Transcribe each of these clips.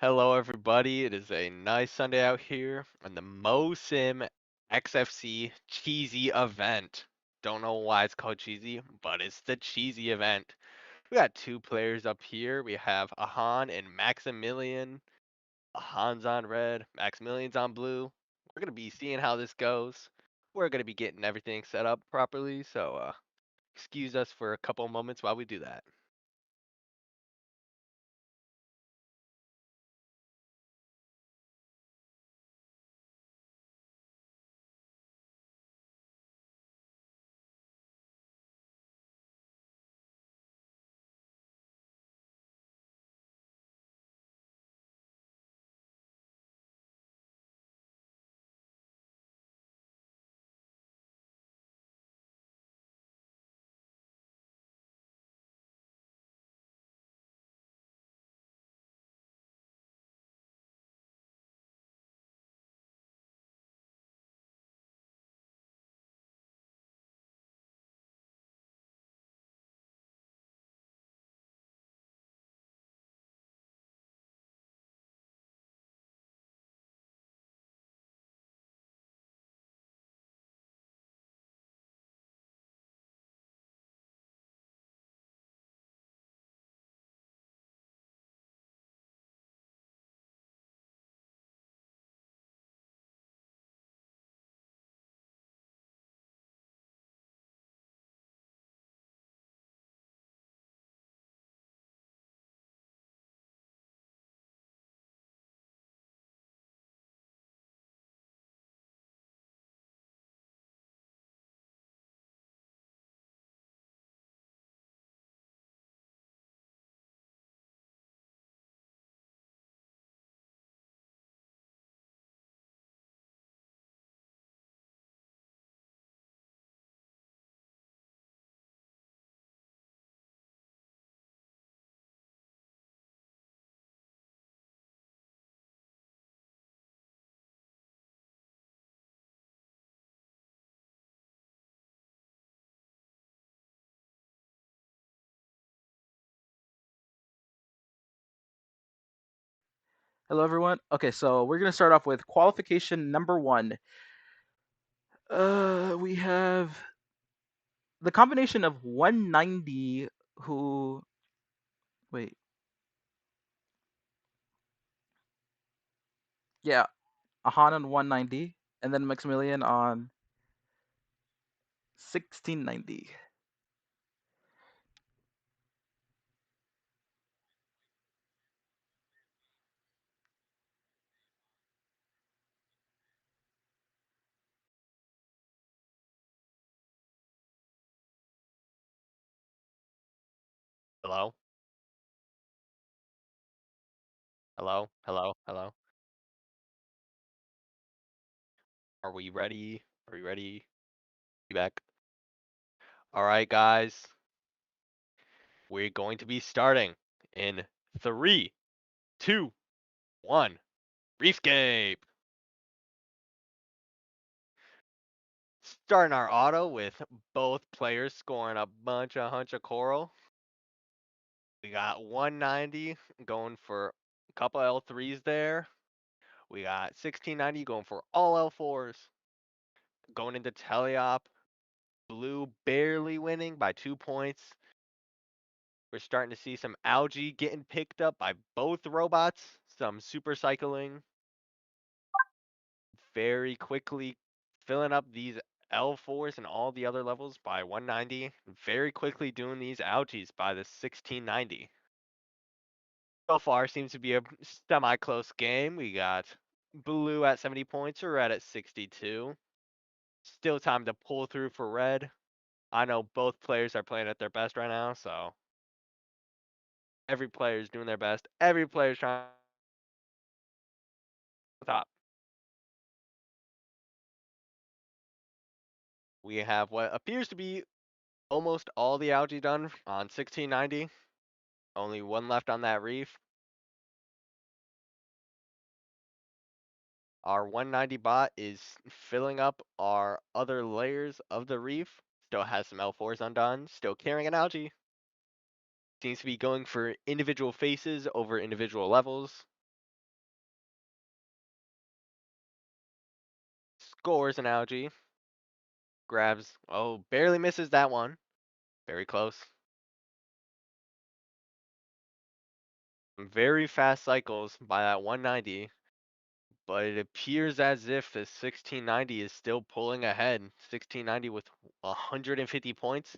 Hello, everybody. It is a nice Sunday out here on the Mosim XFC cheesy event. Don't know why it's called cheesy, but it's the cheesy event. We got two players up here. We have Ahan and Maximilian. Ahan's on red, Maximilian's on blue. We're going to be seeing how this goes. We're going to be getting everything set up properly, so excuse us for a couple moments while we do that. Hello, everyone. Okay, so we're gonna start off with qualification number one. We have the combination of 190. Who? Wait, yeah, Ahan on 190, and then Maximilian on 1690. Hello? Hello? Hello? Hello? Are we ready? Are we ready? You back? All right, guys. We're going to be starting in three, two, one. Reefscape. Starting our auto with both players scoring a hunch of coral. We got 190 going for a couple L3s there. We got 1690 going for all L4s. Going into teleop. Blue barely winning by 2 points. We're starting to see some algae getting picked up by both robots. Some super cycling very quickly, filling up these L4s and all the other levels by 190. Very quickly doing these algaes by the 1690. So far seems to be a semi-close game. We got blue at 70 points or red at 62. Still time to pull through for red. I know both players are playing at their best right now, so every player is doing their best. Every player is trying to top. We have what appears to be almost all the algae done on 1690. Only one left on that reef. Our 190 bot is filling up our other layers of the reef. Still has some L4s undone. Still carrying an algae. Seems to be going for individual faces over individual levels. scores an algae, grabs, barely misses that one. Very close. Very fast cycles by that 190, but it appears as if the 1690 is still pulling ahead. 1690 with 150 points,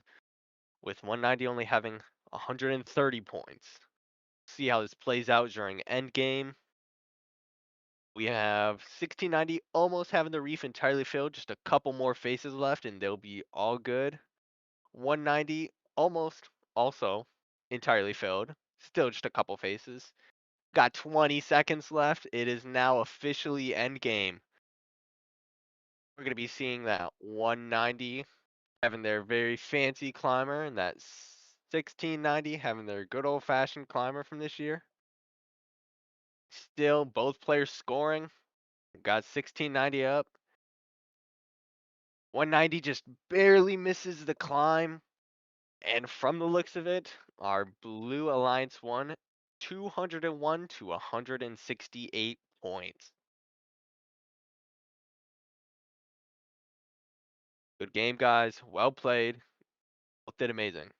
with 190 only having 130 points. See how this plays out during endgame. We have 1690 almost having the reef entirely filled, just a couple more faces left and they'll be all good. 190 almost also entirely filled, still just a couple faces. Got 20 seconds left. It is now officially endgame. We're going to be seeing that 190 having their very fancy climber and that 1690 having their good old fashioned climber from this year. Still, both players scoring. Got 1690 up. 190 just barely misses the climb. And from the looks of it, our Blue Alliance won 201 to 168 points. Good game, guys. Well played. Both did amazing.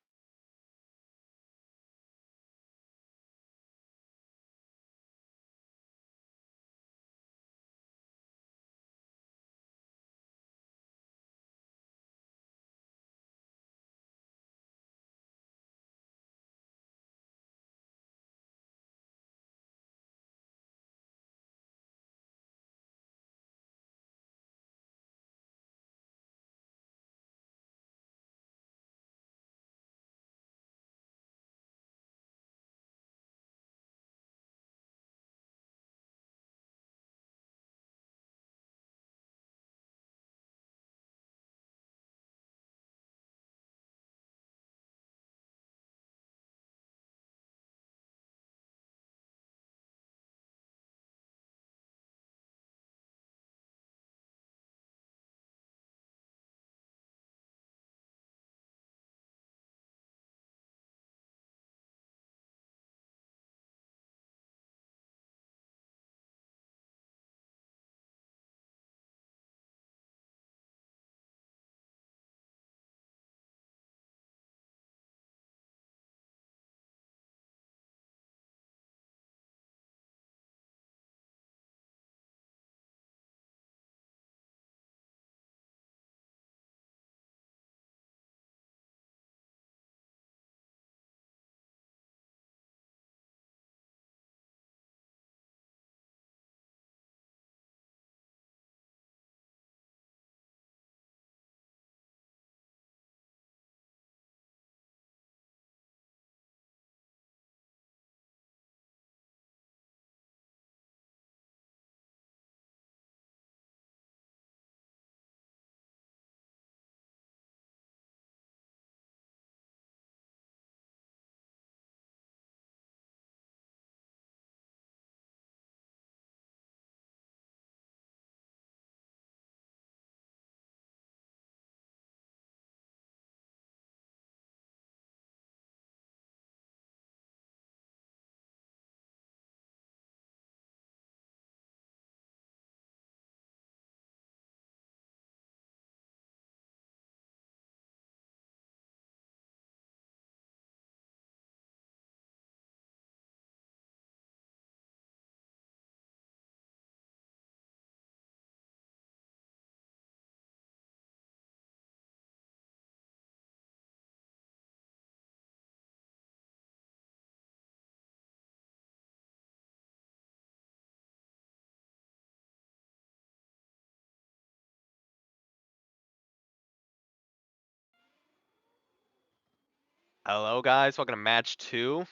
Hello, guys. Welcome to match 2.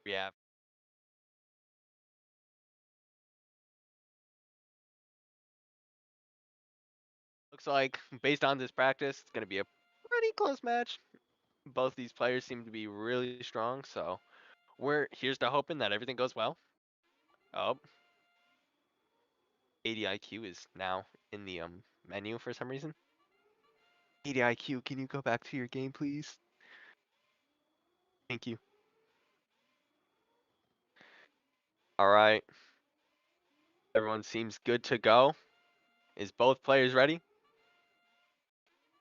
We have looks like based on this practice, it's going to be a pretty close match. Both these players seem to be really strong, so here's to hoping that everything goes well. Oh, ADIQ is now in the menu for some reason. ADIQ, can you go back to your game, please? Thank you. All right. Everyone seems good to go. Is both players ready?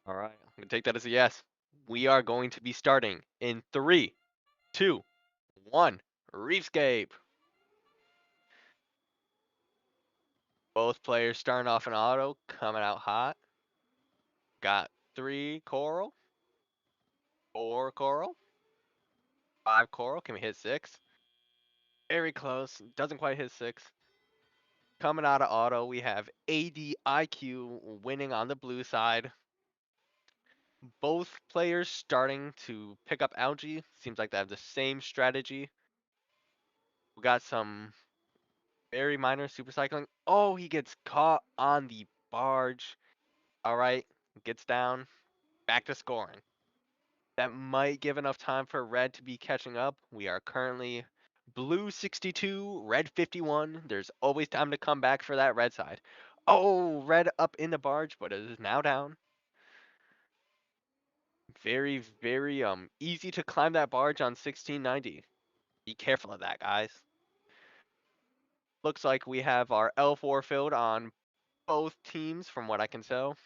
All right, I'm gonna take that as a yes. We are going to be starting in 3, 2, 1. Reefscape. Both players starting off in auto, coming out hot. Got 3 coral, 4 coral, 5 coral. Can we hit 6? Very close. Doesn't quite hit 6. Coming out of auto, we have ADIQ winning on the blue side. Both players starting to pick up algae. Seems like they have the same strategy. We got some very minor super cycling. Oh, he gets caught on the barge. All right, gets down. Back to scoring. That might give enough time for red to be catching up. We are currently blue 62, red 51. There's always time to come back for that red side. Oh, red up in the barge, but it is now down. Very, very easy to climb that barge on 1690. Be careful of that, guys. Looks like we have our L4 filled on both teams from what I can tell.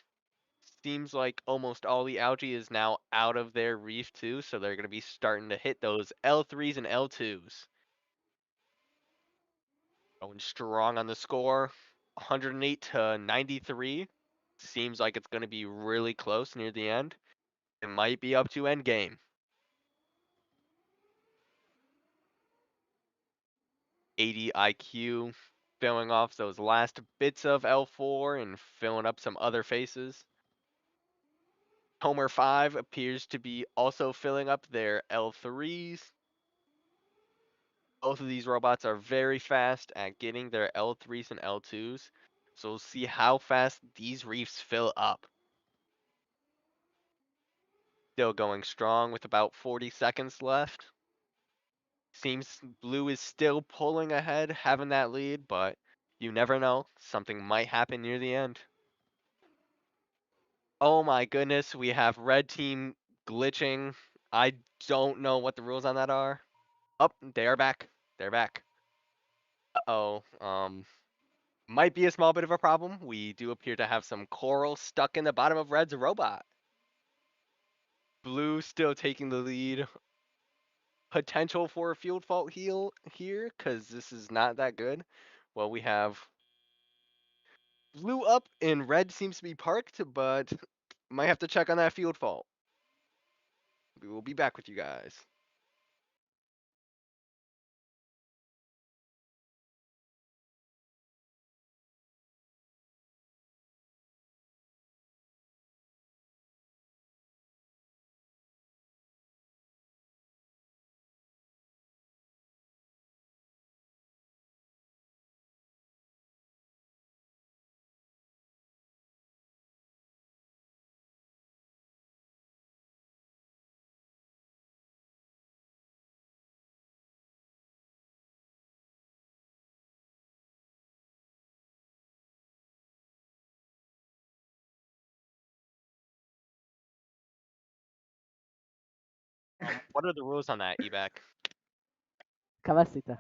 Seems like almost all the algae is now out of their reef too, so they're going to be starting to hit those L3s and L2s. Going strong on the score, 108 to 93. Seems like it's going to be really close near the end. It might be up to end game. 80 IQ, filling off those last bits of L4 and filling up some other faces. Homer 5 appears to be also filling up their L3s. Both of these robots are very fast at getting their L3s and L2s. So we'll see how fast these reefs fill up. Still going strong with about 40 seconds left. Seems blue is still pulling ahead, having that lead, but you never know. Something might happen near the end. Oh my goodness, we have red team glitching. I don't know what the rules on that are. Oh, they are back. They're back. Uh-oh. Might be a small bit of a problem. We do appear to have some coral stuck in the bottom of red's robot. Blue still taking the lead. Potential for a field fault heal here, because this is not that good. Well, we have blue up and red seems to be parked, but might have to check on that field fault. We will be back with you guys. What are the rules on that, eBack? Cabacita.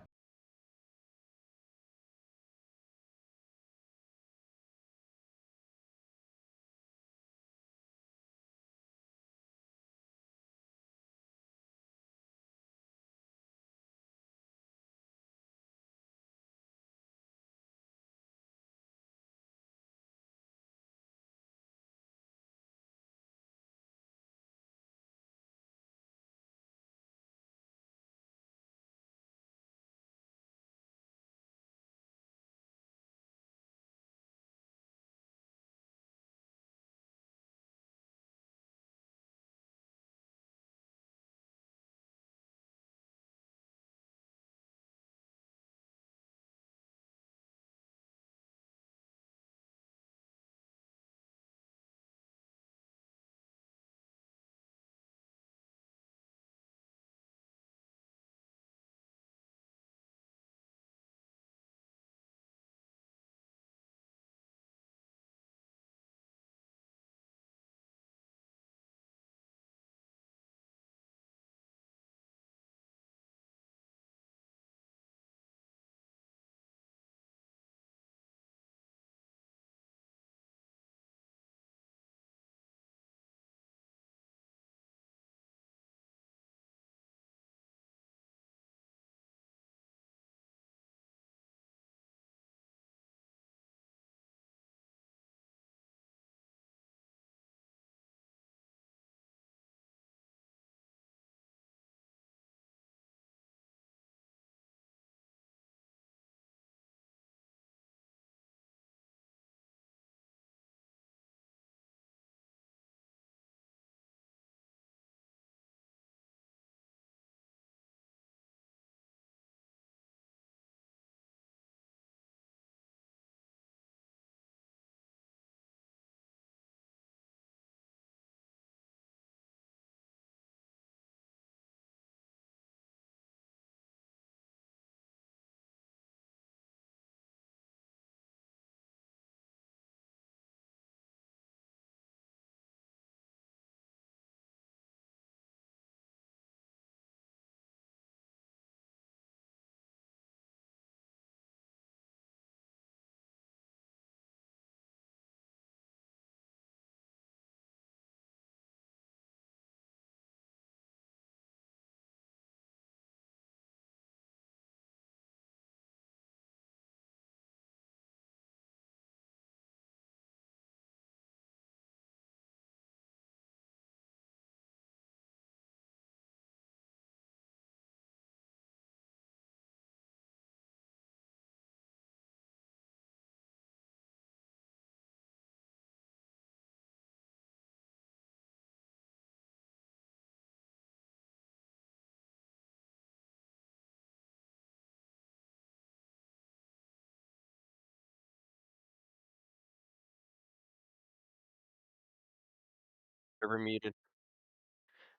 You're muted.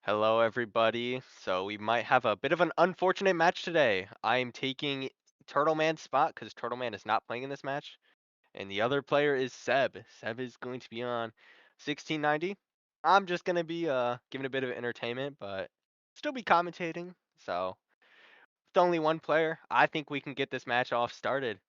Hello, everybody. So we might have a bit of an unfortunate match today. I am taking Turtle Man's spot because Turtle Man is not playing in this match, and the other player is Seb. Seb is going to be on 1690. I'm just gonna be giving a bit of entertainment, but still be commentating. So with only one player, I think we can get this match off started.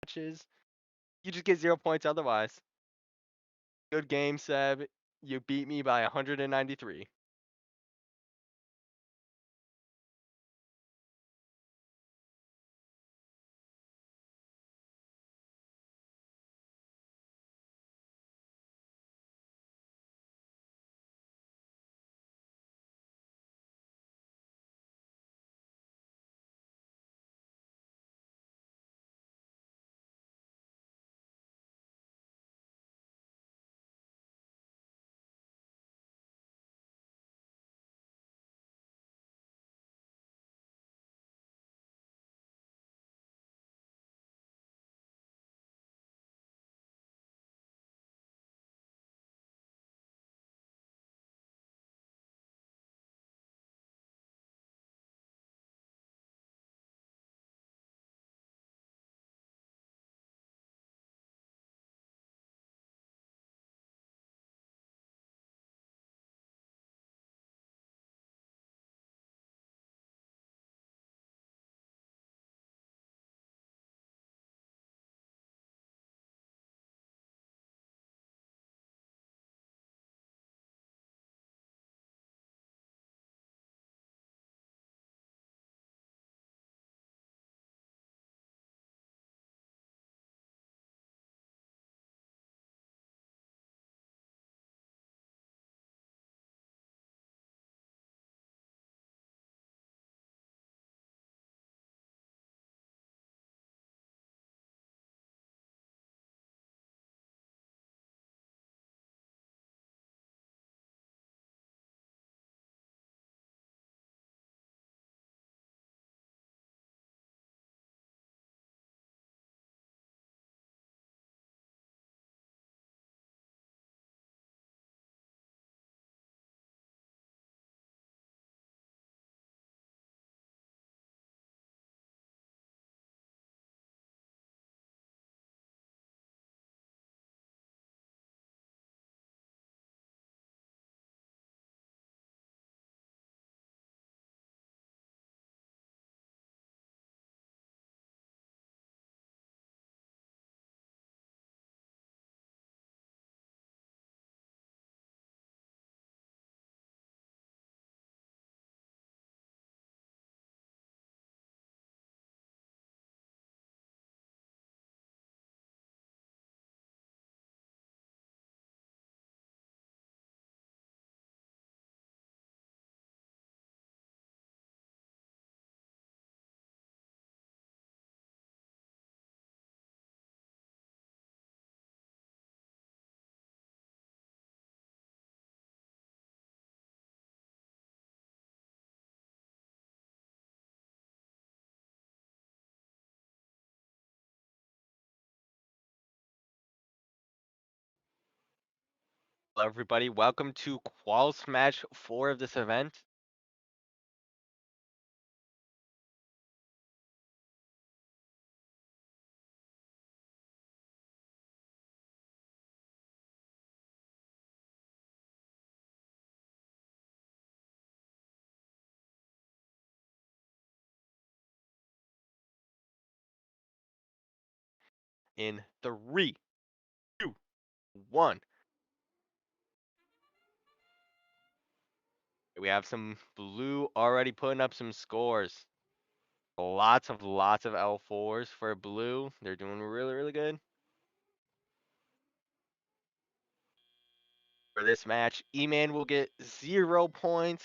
Matches, you just get 0 points otherwise. Good game, Seb. You beat me by 193. Hello, everybody. Welcome to Quals Match 4 of this event. In 3, 2, 1. We have some blue already putting up some scores. Lots of L4s for blue. They're doing really good. For this match, E-Man will get 0 points,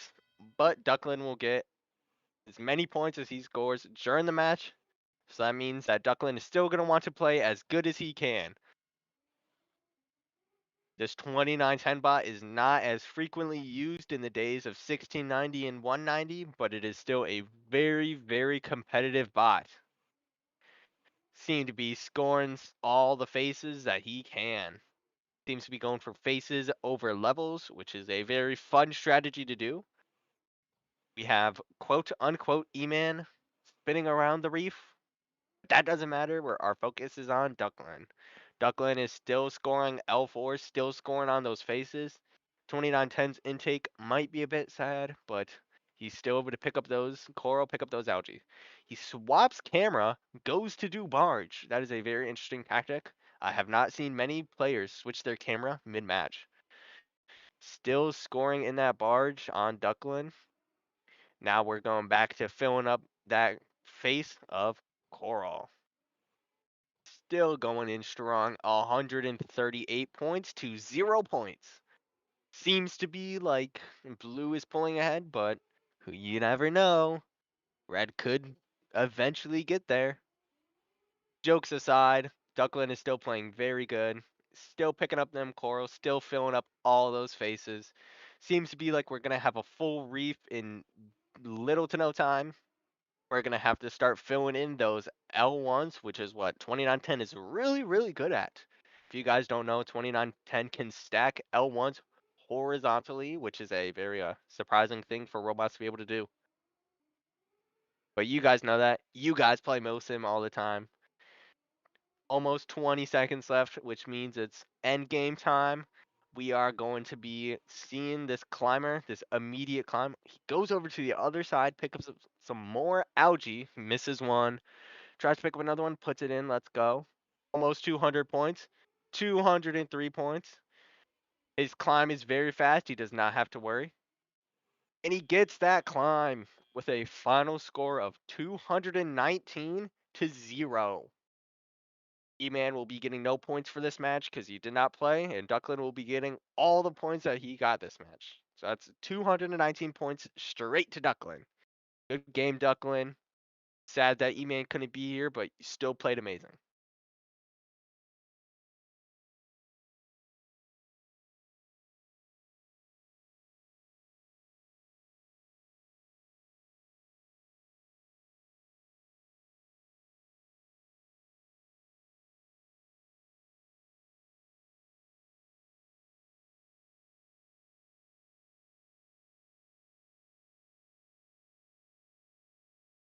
but Ducklin will get as many points as he scores during the match. So that means that Ducklin is still going to want to play as good as he can. This 2910 bot is not as frequently used in the days of 1690 and 190, but it is still a very competitive bot. Seem to be scoring all the faces that he can. Seems to be going for faces over levels, which is a very fun strategy to do. We have quote unquote E-Man spinning around the reef. That doesn't matter, where our focus is on Ducklin. Ducklin is still scoring L4, still scoring on those faces. 2910's intake might be a bit sad, but he's still able to pick up those coral, pick up those algae. He swaps camera, goes to do barge. That is a very interesting tactic. I have not seen many players switch their camera mid-match. Still scoring in that barge on Ducklin. Now we're going back to filling up that face of coral. Still going in strong, 138 points to 0 points. Seems to be like blue is pulling ahead, but you never know. Red could eventually get there. Jokes aside, Ducklin is still playing very good. Still picking up them corals, still filling up all those faces. Seems to be like we're going to have a full reef in little to no time. We're going to have to start filling in those L1s, which is what 2910 is really good at. If you guys don't know, 2910 can stack L1s horizontally, which is a very surprising thing for robots to be able to do. But you guys know that. You guys play Mosim all the time. Almost 20 seconds left, which means it's end game time. We are going to be seeing this climber, this immediate climb. He goes over to the other side, picks up some more algae, misses one, tries to pick up another one, puts it in. Let's go. Almost 200 points. 203 points. His climb is very fast. He does not have to worry. And he gets that climb with a final score of 219 to 0. E-Man will be getting no points for this match because he did not play, and Ducklin will be getting all the points that he got this match. So that's 219 points straight to Ducklin. Good game, Ducklin. Sad that E-Man couldn't be here, but he still played amazing.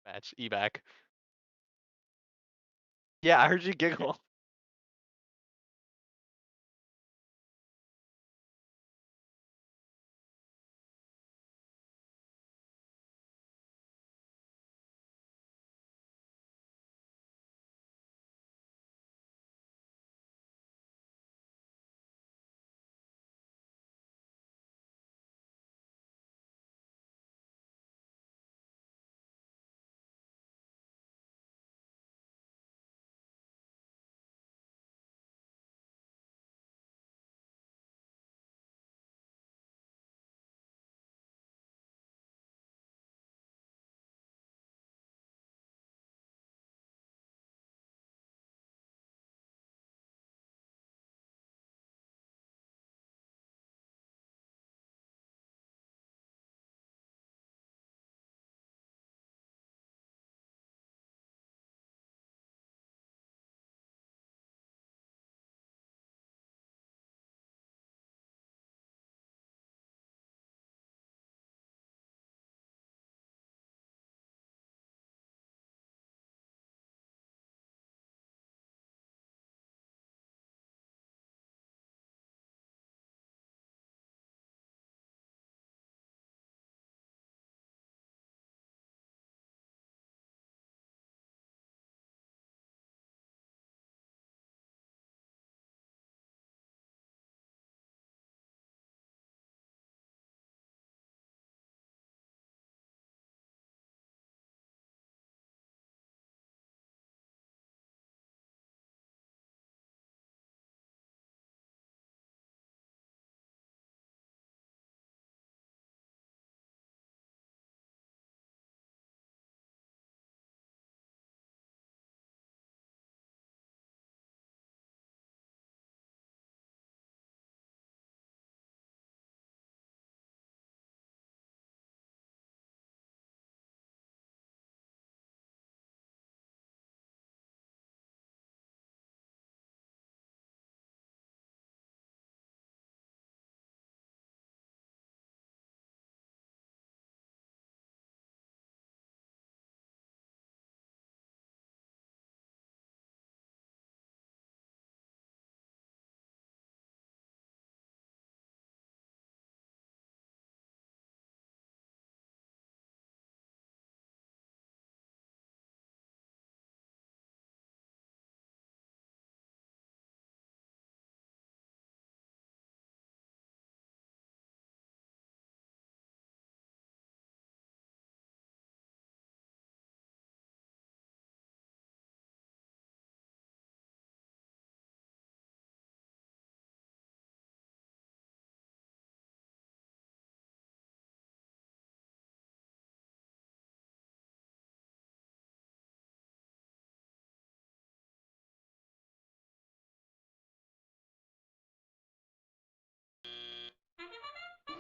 Match, E-Back. Yeah, I heard you giggle.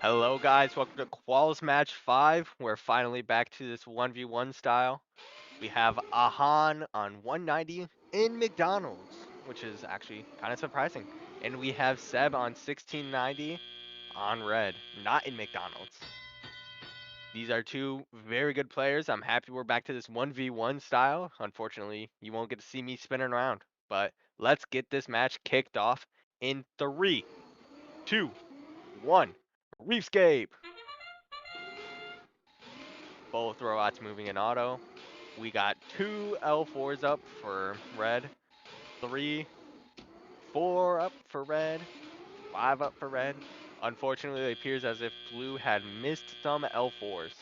Hello guys, welcome to Quals Match 5. We're finally back to this 1v1 style. We have Ahan on 190 in McDonald's, which is actually kind of surprising. And we have Seb on 1690 on red, not in McDonald's. These are two very good players. I'm happy we're back to this 1v1 style. Unfortunately, you won't get to see me spinning around. But let's get this match kicked off in 3, 2, 1. Reefscape! Both robots moving in auto. We got two L4s up for red, three, four up for red, five up for red. Unfortunately, it appears as if blue had missed some L4s.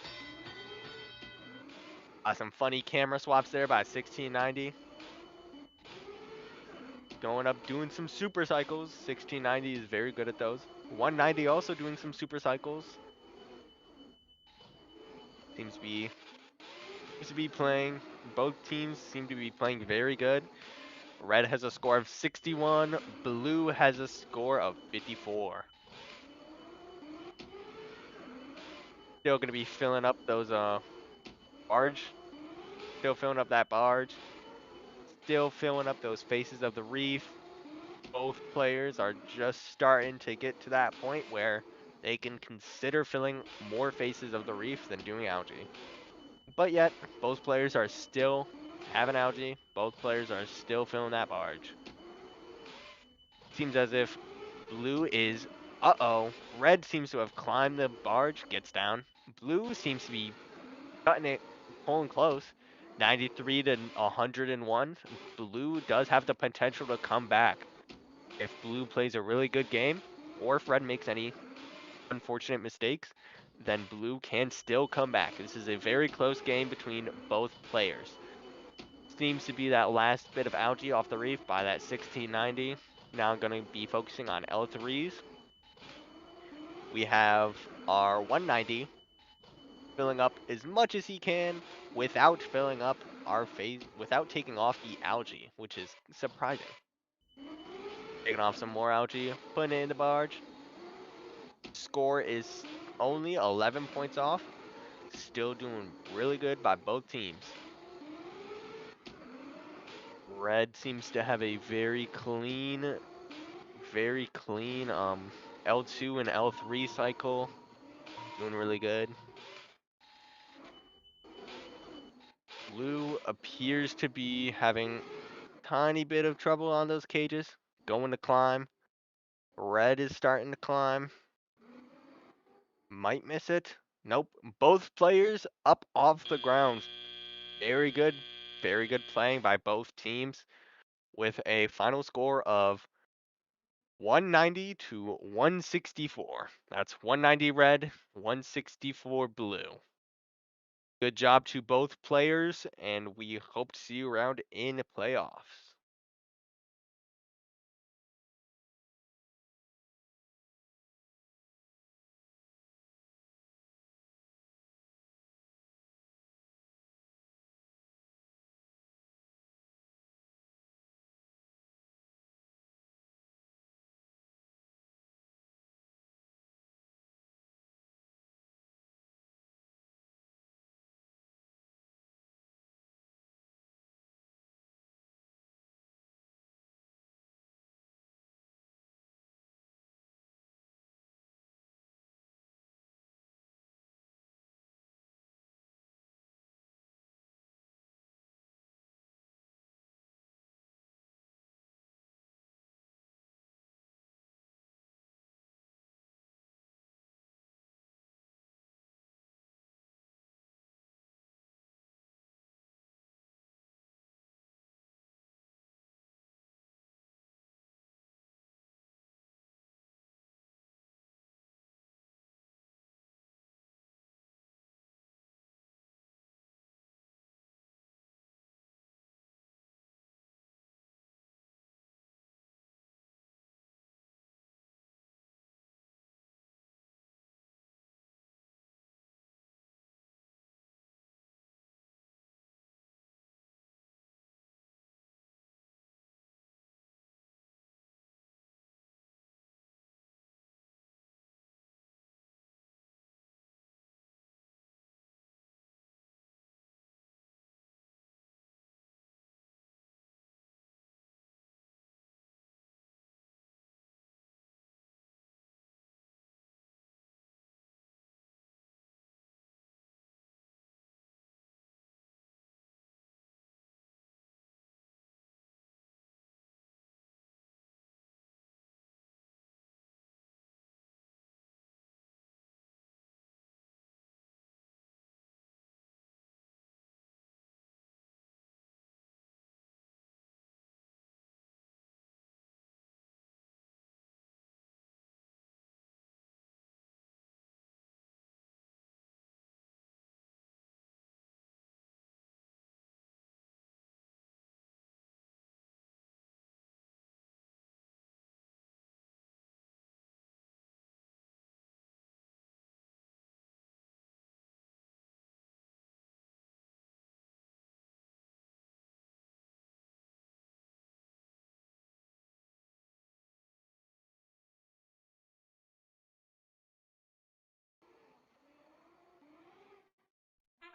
Some funny camera swaps there by 1690. Going up, doing some super cycles. 1690 is very good at those. 190 also doing some super cycles. Seems to be playing. Both teams seem to be playing very good. Red has a score of 61. Blue has a score of 54. Still going to be filling up those barge. Still filling up that barge. Still filling up those faces of the reef. Both players are just starting to get to that point where they can consider filling more faces of the reef than doing algae. But yet, both players are still having algae. Both players are still filling that barge. Seems as if blue is, red seems to have climbed the barge, gets down. Blue seems to be cutting it, pulling close. 93 to 101. Blue does have the potential to come back. If blue plays a really good game, or if red makes any unfortunate mistakes, then blue can still come back. This is a very close game between both players. Seems to be that last bit of algae off the reef by that 1690. Now I'm going to be focusing on L3s. We have our 190 filling up as much as he can without filling up our phase, without taking off the algae, which is surprising. Taking off some more algae, putting it in the barge. Score is only 11 points off. Still doing really good by both teams. Red seems to have a very clean L2 and L3 cycle. Doing really good. Blue appears to be having tiny bit of trouble on those cages. Going to climb. Red is starting to climb. Might miss it. Nope. Both players up off the ground. Very good. Very good playing by both teams with a final score of 190 to 164. That's 190 red, 164 blue. Good job to both players, and we hope to see you around in playoffs.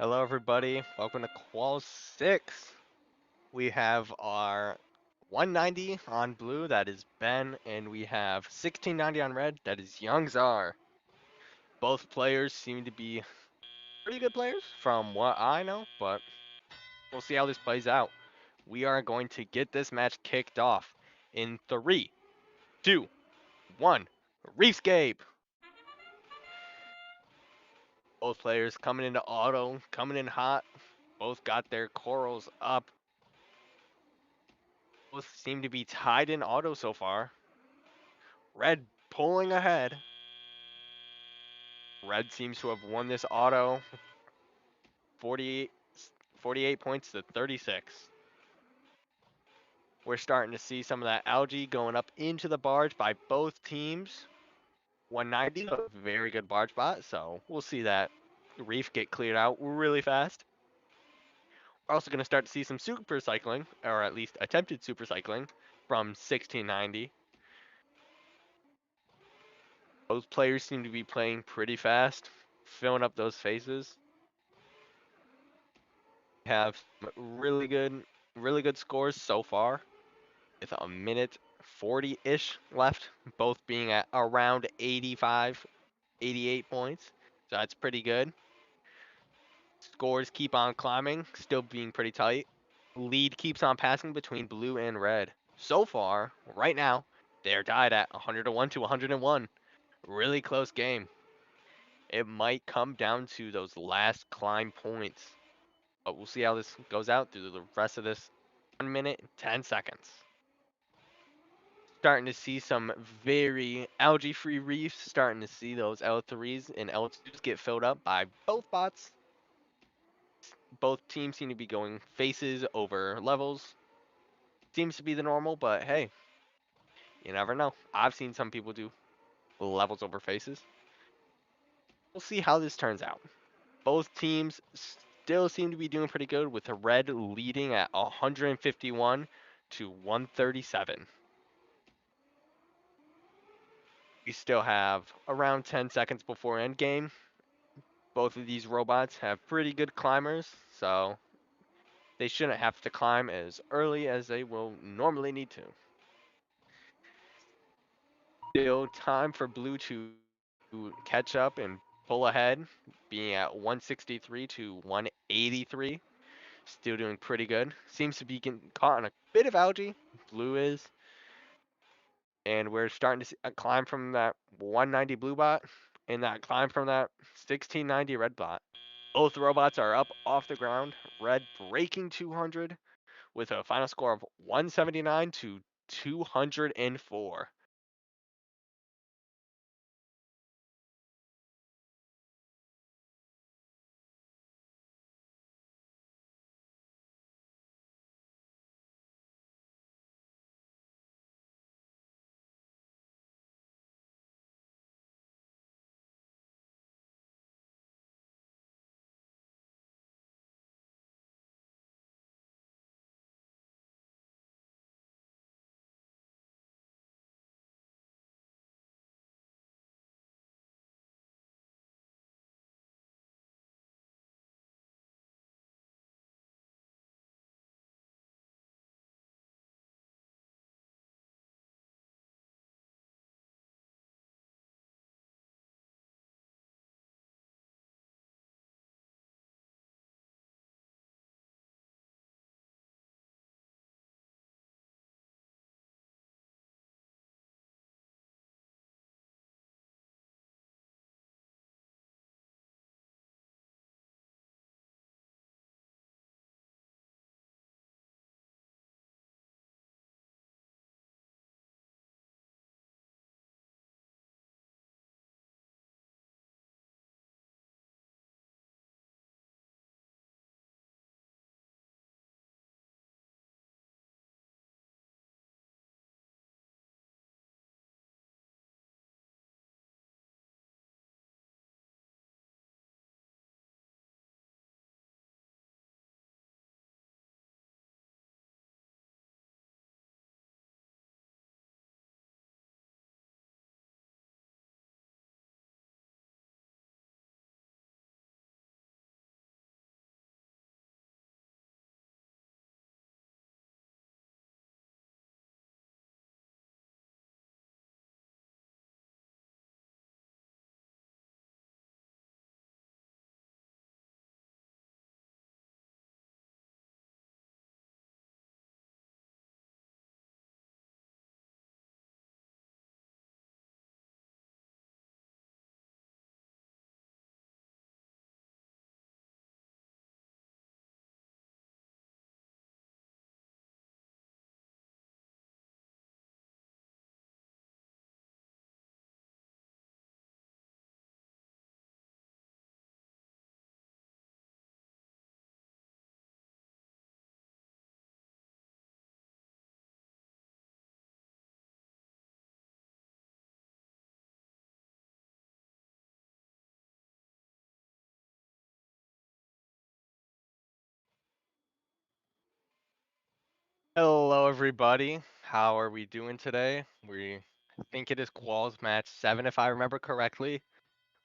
Hello, everybody. Welcome to Qual 6. We have our 190 on blue, that is Ben, and we have 1690 on red, that is Young Czar. Both players seem to be pretty good players from what I know, but we'll see how this plays out. We are going to get this match kicked off in 3, 2, 1. Reefscape! Both players coming into auto, coming in hot. Both got their corals up. Both seem to be tied in auto so far. Red pulling ahead. Red seems to have won this auto 48, 48 points to 36. We're starting to see some of that algae going up into the barge by both teams. 190, a very good barge bot, so we'll see that reef get cleared out really fast. We're also going to start to see some super cycling, or at least attempted super cycling, from 1690. Both players seem to be playing pretty fast, filling up those phases. Have some really good scores so far, with a minute 40-ish left, both being at around 85, 88 points. So that's pretty good. Scores keep on climbing, still being pretty tight. Lead keeps on passing between blue and red. So far, right now, they're tied at 101 to 101. Really close game. It might come down to those last climb points. But we'll see how this goes out through the rest of this 1 minute and 10 seconds. Starting to see some very algae-free reefs. Starting to see those L3s and L2s get filled up by both bots. Both teams seem to be going faces over levels. Seems to be the normal, but hey, you never know. I've seen some people do levels over faces. We'll see how this turns out. Both teams still seem to be doing pretty good, with the red leading at 151 to 137. We still have around 10 seconds before endgame. Both of these robots have pretty good climbers, so they shouldn't have to climb as early as they will normally need to. Still time for blue to catch up and pull ahead, being at 163 to 183. Still doing pretty good. Seems to be getting caught in a bit of algae. Blue is. And we're starting to see a climb from that 190 blue bot and that climb from that 1690 red bot. Both robots are up off the ground. Red breaking 200 with a final score of 179 to 204. Hello, everybody. How are we doing today? I think it is Qual's match 7, if I remember correctly.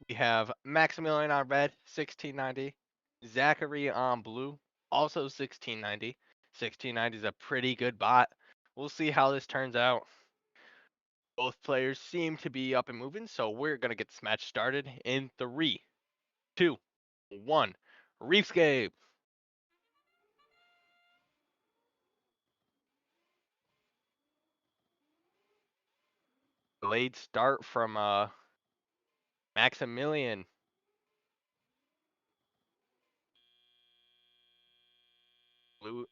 We have Maximilian on red, 1690. Zachary on blue, also 1690. 1690 is a pretty good bot. We'll see how this turns out. Both players seem to be up and moving, so we're going to get this match started in 3, 2, 1. Reefscape. Delayed start from Maximilian. Blue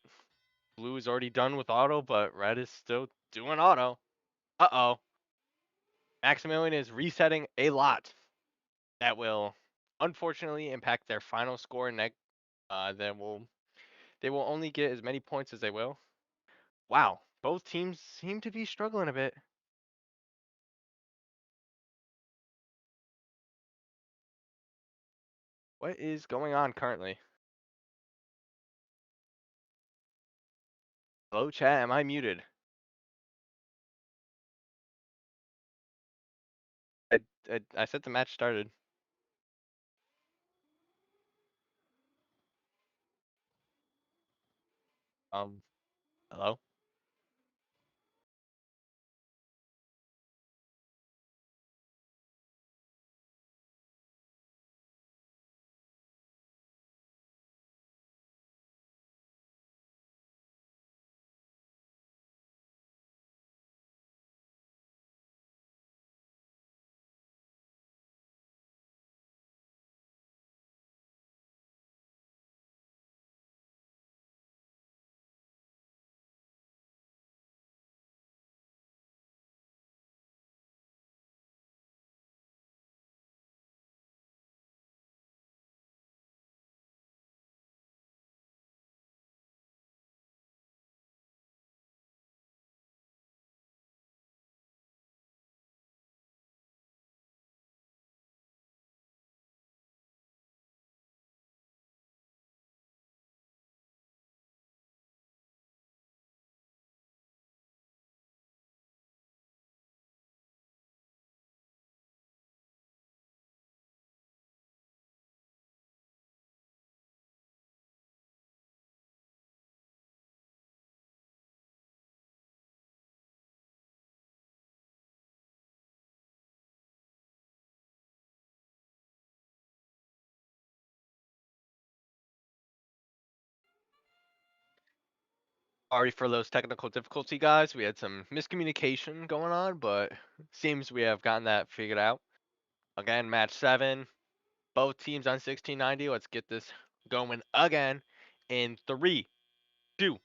Blue is already done with auto, but red is still doing auto. Uh-oh. Maximilian is resetting a lot. That will unfortunately impact their final score. Then they will only get as many points as they will. Wow, both teams seem to be struggling a bit. What is going on currently? Hello, chat. Am I muted? I said the match started. Um, hello. Sorry for those technical difficulty, guys. We had some miscommunication going on, but seems we have gotten that figured out. Again, match 7. Both teams on 1690. Let's get this going again in 3, 2,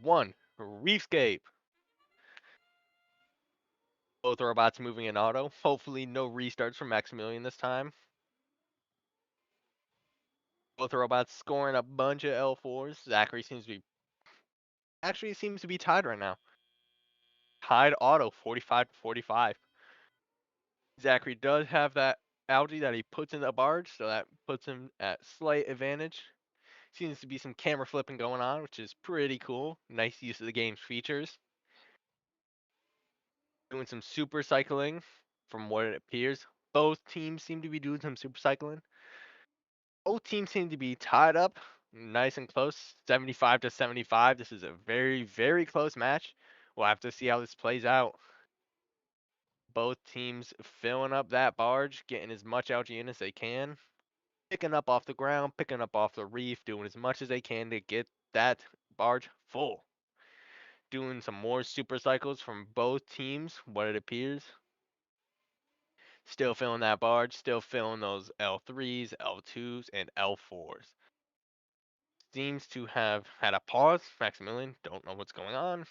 1. Reefscape. Both robots moving in auto. Hopefully no restarts from Maximilian this time. Both robots scoring a bunch of L4s. Zachary seems to be tied right now. Tied auto, 45 to 45. Zachary does have that algae that he puts in the barge, so that puts him at slight advantage. Seems to be some camera flipping going on, which is pretty cool. Nice use of the game's features. Doing some super cycling from what it appears. Both teams seem to be doing some super cycling. Both teams seem to be tied up nice and close, 75 to 75. This is a very, very close match. We'll have to see how this plays out. Both teams filling up that barge, getting as much algae in as they can, picking up off the ground, picking up off the reef, doing as much as they can to get that barge full. Doing some more super cycles from both teams, what it appears. Still filling that barge, still filling those L3s, L2s, and L4s. Seems to have had a pause. Maximilian, don't know what's going on.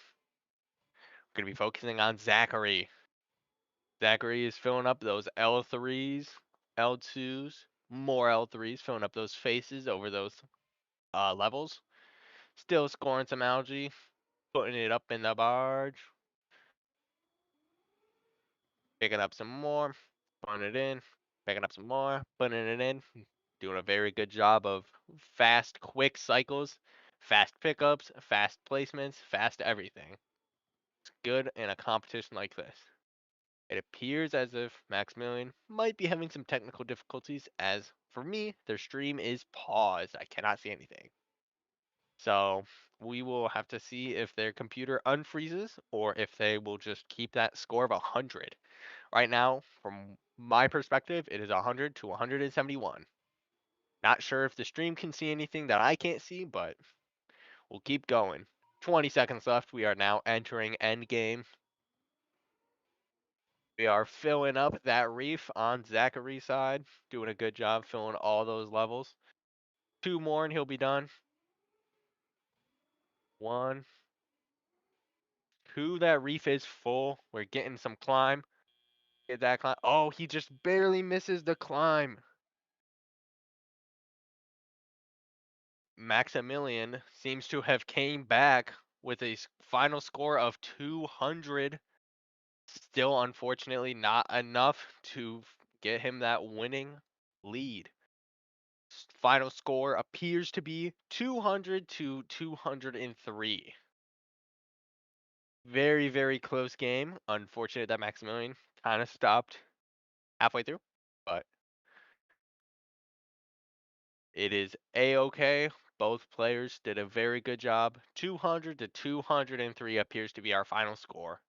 Going to be focusing on Zachary. Zachary is filling up those L3s, L2s, more L3s, filling up those faces over those levels. Still scoring some algae, putting it up in the barge, picking up some more, putting it in, picking up some more, putting it in. Doing a very good job of fast, quick cycles. Fast pickups, fast placements, fast everything. It's good in a competition like this. It appears as if Maximilian might be having some technical difficulties, as for me, their stream is paused. I cannot see anything. So we will have to see if their computer unfreezes or if they will just keep that score of 100. Right now, from my perspective, it is 100 to 171. Not sure if the stream can see anything that I can't see, but we'll keep going. 20 seconds left. We are now entering end game. We are filling up that reef on Zachary's side. Doing a good job filling all those levels. Two more and he'll be done. One. Two, that reef is full. We're getting some climb. Get that climb. Oh, he just barely misses the climb. Maximilian seems to have came back with a final score of 200. Still, unfortunately, not enough to get him that winning lead. Final score appears to be 200 to 203. Very, very close game. Unfortunate that Maximilian kind of stopped halfway through, but it is a-okay. Both players did a very good job. 200 to 203 appears to be our final score.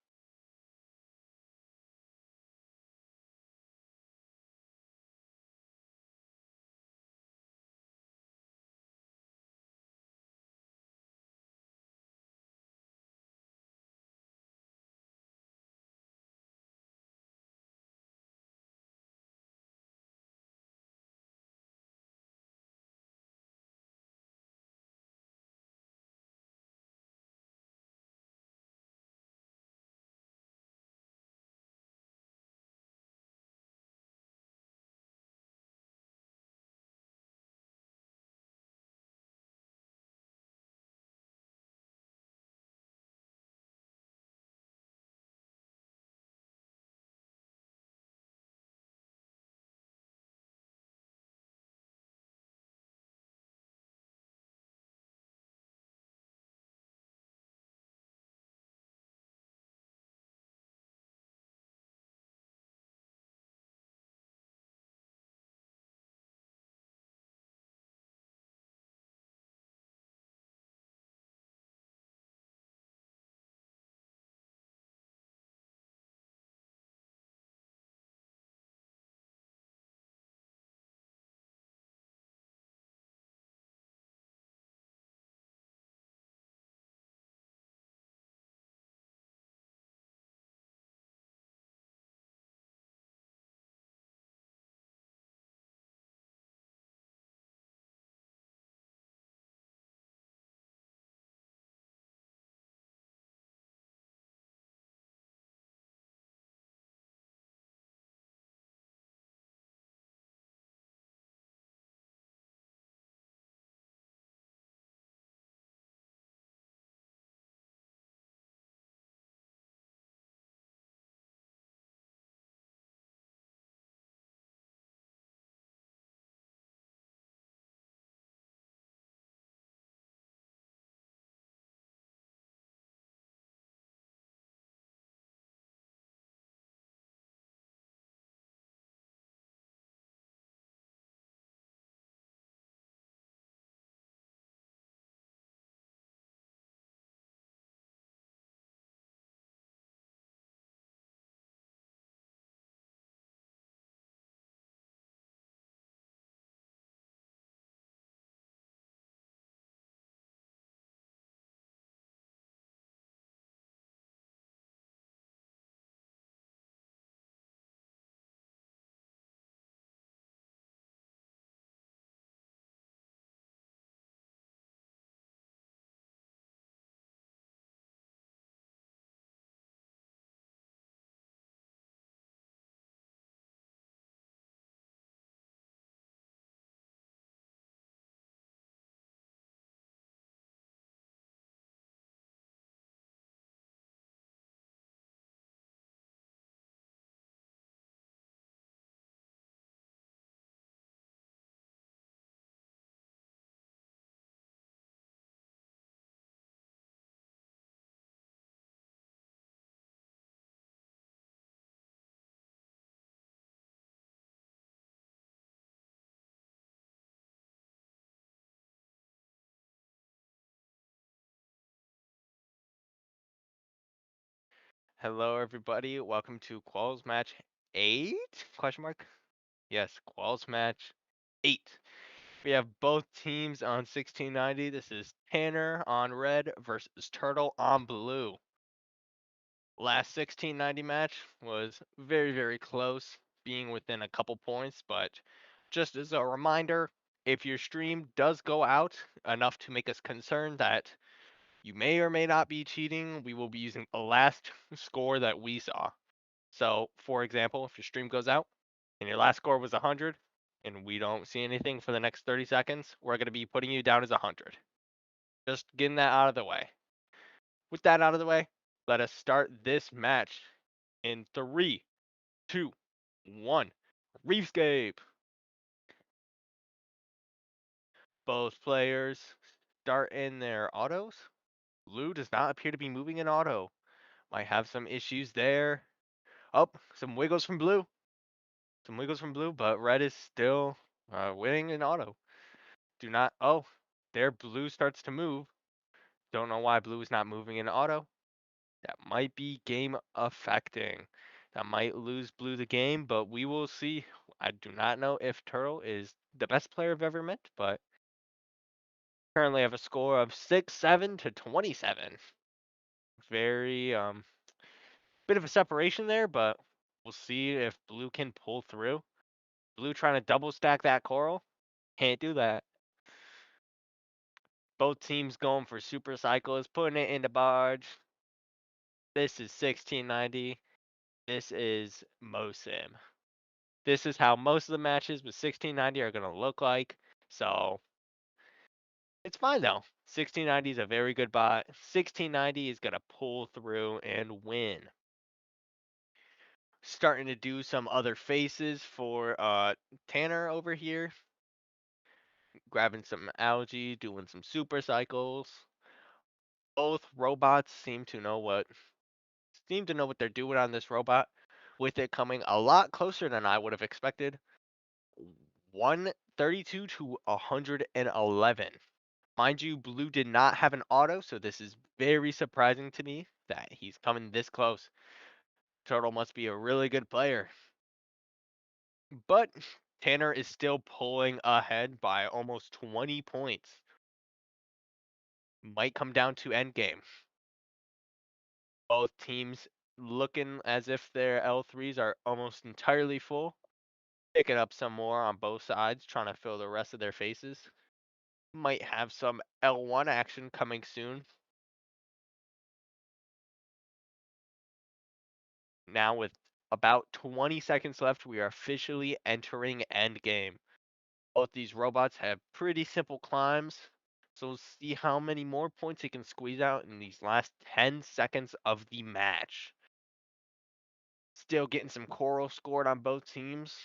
Hello, everybody. Welcome to Qualls Match 8? Question mark? Yes, Qualls Match 8. We have both teams on 1690. This is Tanner on red versus Turtle on blue. Last 1690 match was very, very close, being within a couple points, but just as a reminder, if your stream does go out enough to make us concerned that you may or may not be cheating, we will be using the last score that we saw. So, for example, if your stream goes out and your last score was 100 and we don't see anything for the next 30 seconds, we're going to be putting you down as 100. Just getting that out of the way. With that out of the way, let us start this match in 3, 2, 1. Reefscape. Both players start in their autos. Blue does not appear to be moving in auto. Might have some issues there. Oh, some wiggles from blue. Some wiggles from blue, but red is still winning in auto. Do not. Oh, there blue starts to move. Don't know why blue is not moving in auto. That might be game affecting. That might lose blue the game, but we will see. I do not know if Turtle is the best player I've ever met, but currently have a score of 6-7 to 27. Very bit of a separation there, but we'll see if blue can pull through. Blue trying to double stack that coral. Can't do that. Both teams going for super cycles, putting it into barge. This is 1690. This is Mosim. This is how most of the matches with 1690 are going to look like. So it's fine though. 1690 is a very good bot. 1690 is going to pull through and win. Starting to do some other faces for Tanner over here. Grabbing some algae, doing some super cycles. Both robots seem to know what they're doing on this robot, with it coming a lot closer than I would have expected. 132 to 111. Mind you, blue did not have an auto, so this is very surprising to me that he's coming this close. Turtle must be a really good player. But Tanner is still pulling ahead by almost 20 points. Might come down to endgame. Both teams looking as if their L3s are almost entirely full. Picking up some more on both sides, trying to fill the rest of their faces. Might have some L1 action coming soon. Now with about 20 seconds left, we are officially entering endgame. Both these robots have pretty simple climbs, so we'll see how many more points they can squeeze out in these last 10 seconds of the match. Still getting some coral scored on both teams.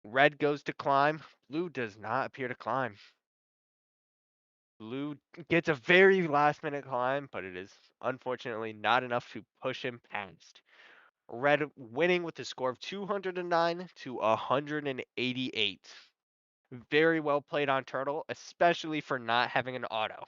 Red goes to climb. Blue does not appear to climb. Blue gets a very last minute climb, but it is unfortunately not enough to push him past. Red winning with a score of 209 to 188. Very well played on Turtle, especially for not having an auto.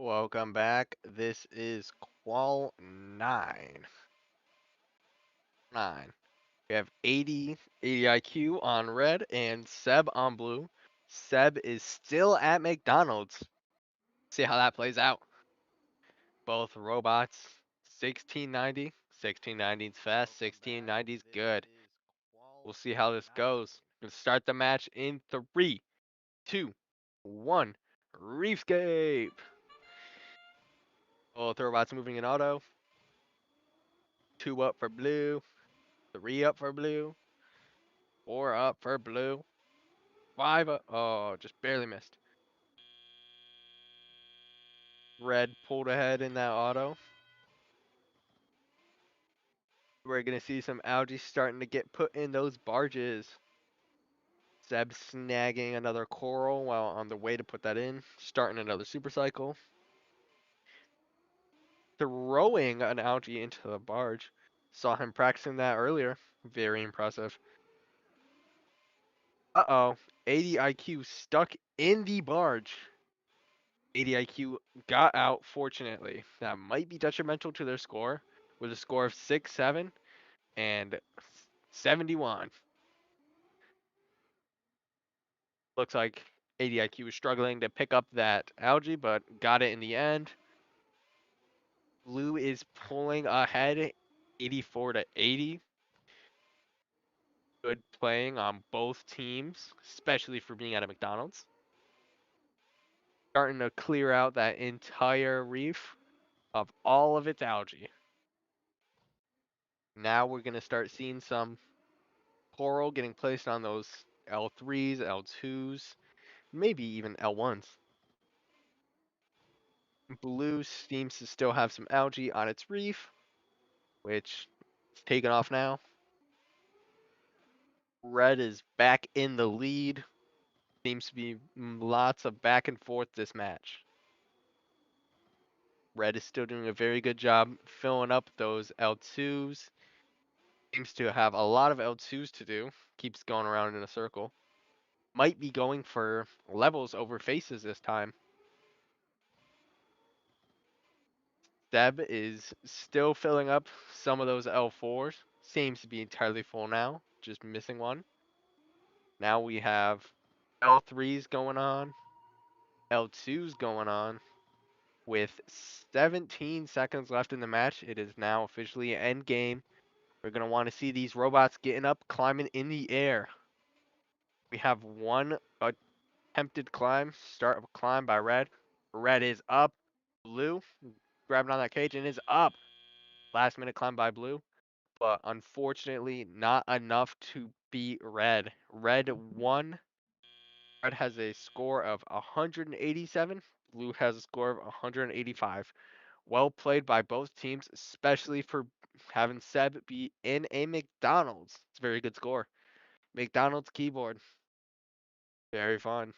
Welcome back. This is Qual 9. 9. We have 80 IQ on red and Seb on blue. Seb is still at McDonald's. See how that plays out. Both robots, 1690. 1690 is fast, 1690 is good. We'll see how this goes. Let's start the match in 3, 2, 1. Reefscape. Both robots moving in auto. 2 up for blue. 3 up for blue. 4 up for blue. 5 up. Oh, just barely missed. Red pulled ahead in that auto. We're going to see some algae starting to get put in those barges. Zeb snagging another coral while on the way to put that in. Starting another super cycle. Throwing an algae into the barge. Saw him practicing that earlier. Very impressive. Uh-oh. 80 IQ stuck in the barge. 80 IQ got out, fortunately. That might be detrimental to their score, with a score of 6, 7, and 71. Looks like 80 IQ was struggling to pick up that algae, but got it in the end. Blue is pulling ahead 84 to 80. Good playing on both teams, especially for being at a McDonald's. Starting to clear out that entire reef of all of its algae. Now we're going to start seeing some coral getting placed on those L3s, L2s, maybe even L1s. Blue seems to still have some algae on its reef, which is taken off now. Red is back in the lead. Seems to be lots of back and forth this match. Red is still doing a very good job filling up those L2s. Seems to have a lot of L2s to do. Keeps going around in a circle. Might be going for levels over faces this time. Deb is still filling up some of those L4s. Seems to be entirely full now. Just missing one. Now we have L3s going on. L2s going on. With 17 seconds left in the match, it is now officially end game. We're going to want to see these robots getting up, climbing in the air. We have one attempted climb, start of a climb by Red. Red is up. Blue grabbing on that cage and is up. Last minute climb by Blue, but unfortunately not enough to beat Red. Red won. Red has a score of 187. Blue has a score of 185. Well played by both teams, especially for having Seb be in a McDonald's. It's a very good score. McDonald's keyboard. Very fun.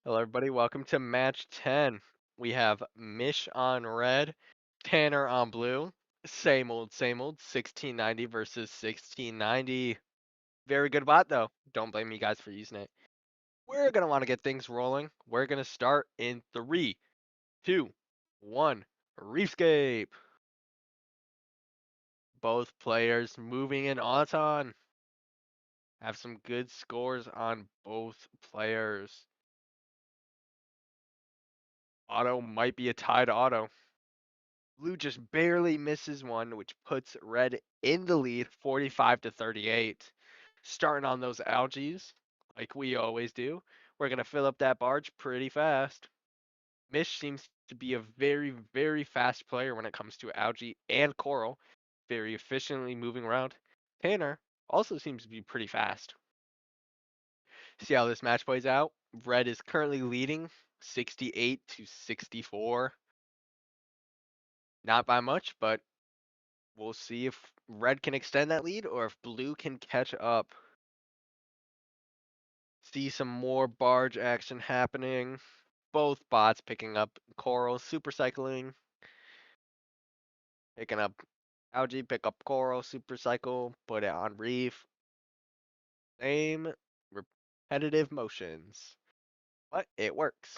Hello, everybody. Welcome to match 10. We have Mish on red, Tanner on blue. Same old. 1690 versus 1690. Very good bot, though. Don't blame me, guys, for using it. We're going to want to get things rolling. We're going to start in 3, 2, 1. Reefscape. Both players moving in Auton. Have some good scores on both players. Auto might be a tied auto. Blue just barely misses one, which puts red in the lead 45 to 38. Starting on those algaes, like we always do. We're going to fill up that barge pretty fast. Mish seems to be a very, very fast player when it comes to algae and coral, very efficiently moving around. Tanner also seems to be pretty fast. See how this match plays out. Red is currently leading 68 to 64. Not by much, but we'll see if red can extend that lead or if blue can catch up. See some more barge action happening. Both bots picking up coral, super cycling, picking up algae, pick up coral, super cycle, put it on reef. Same repetitive motions, but it works.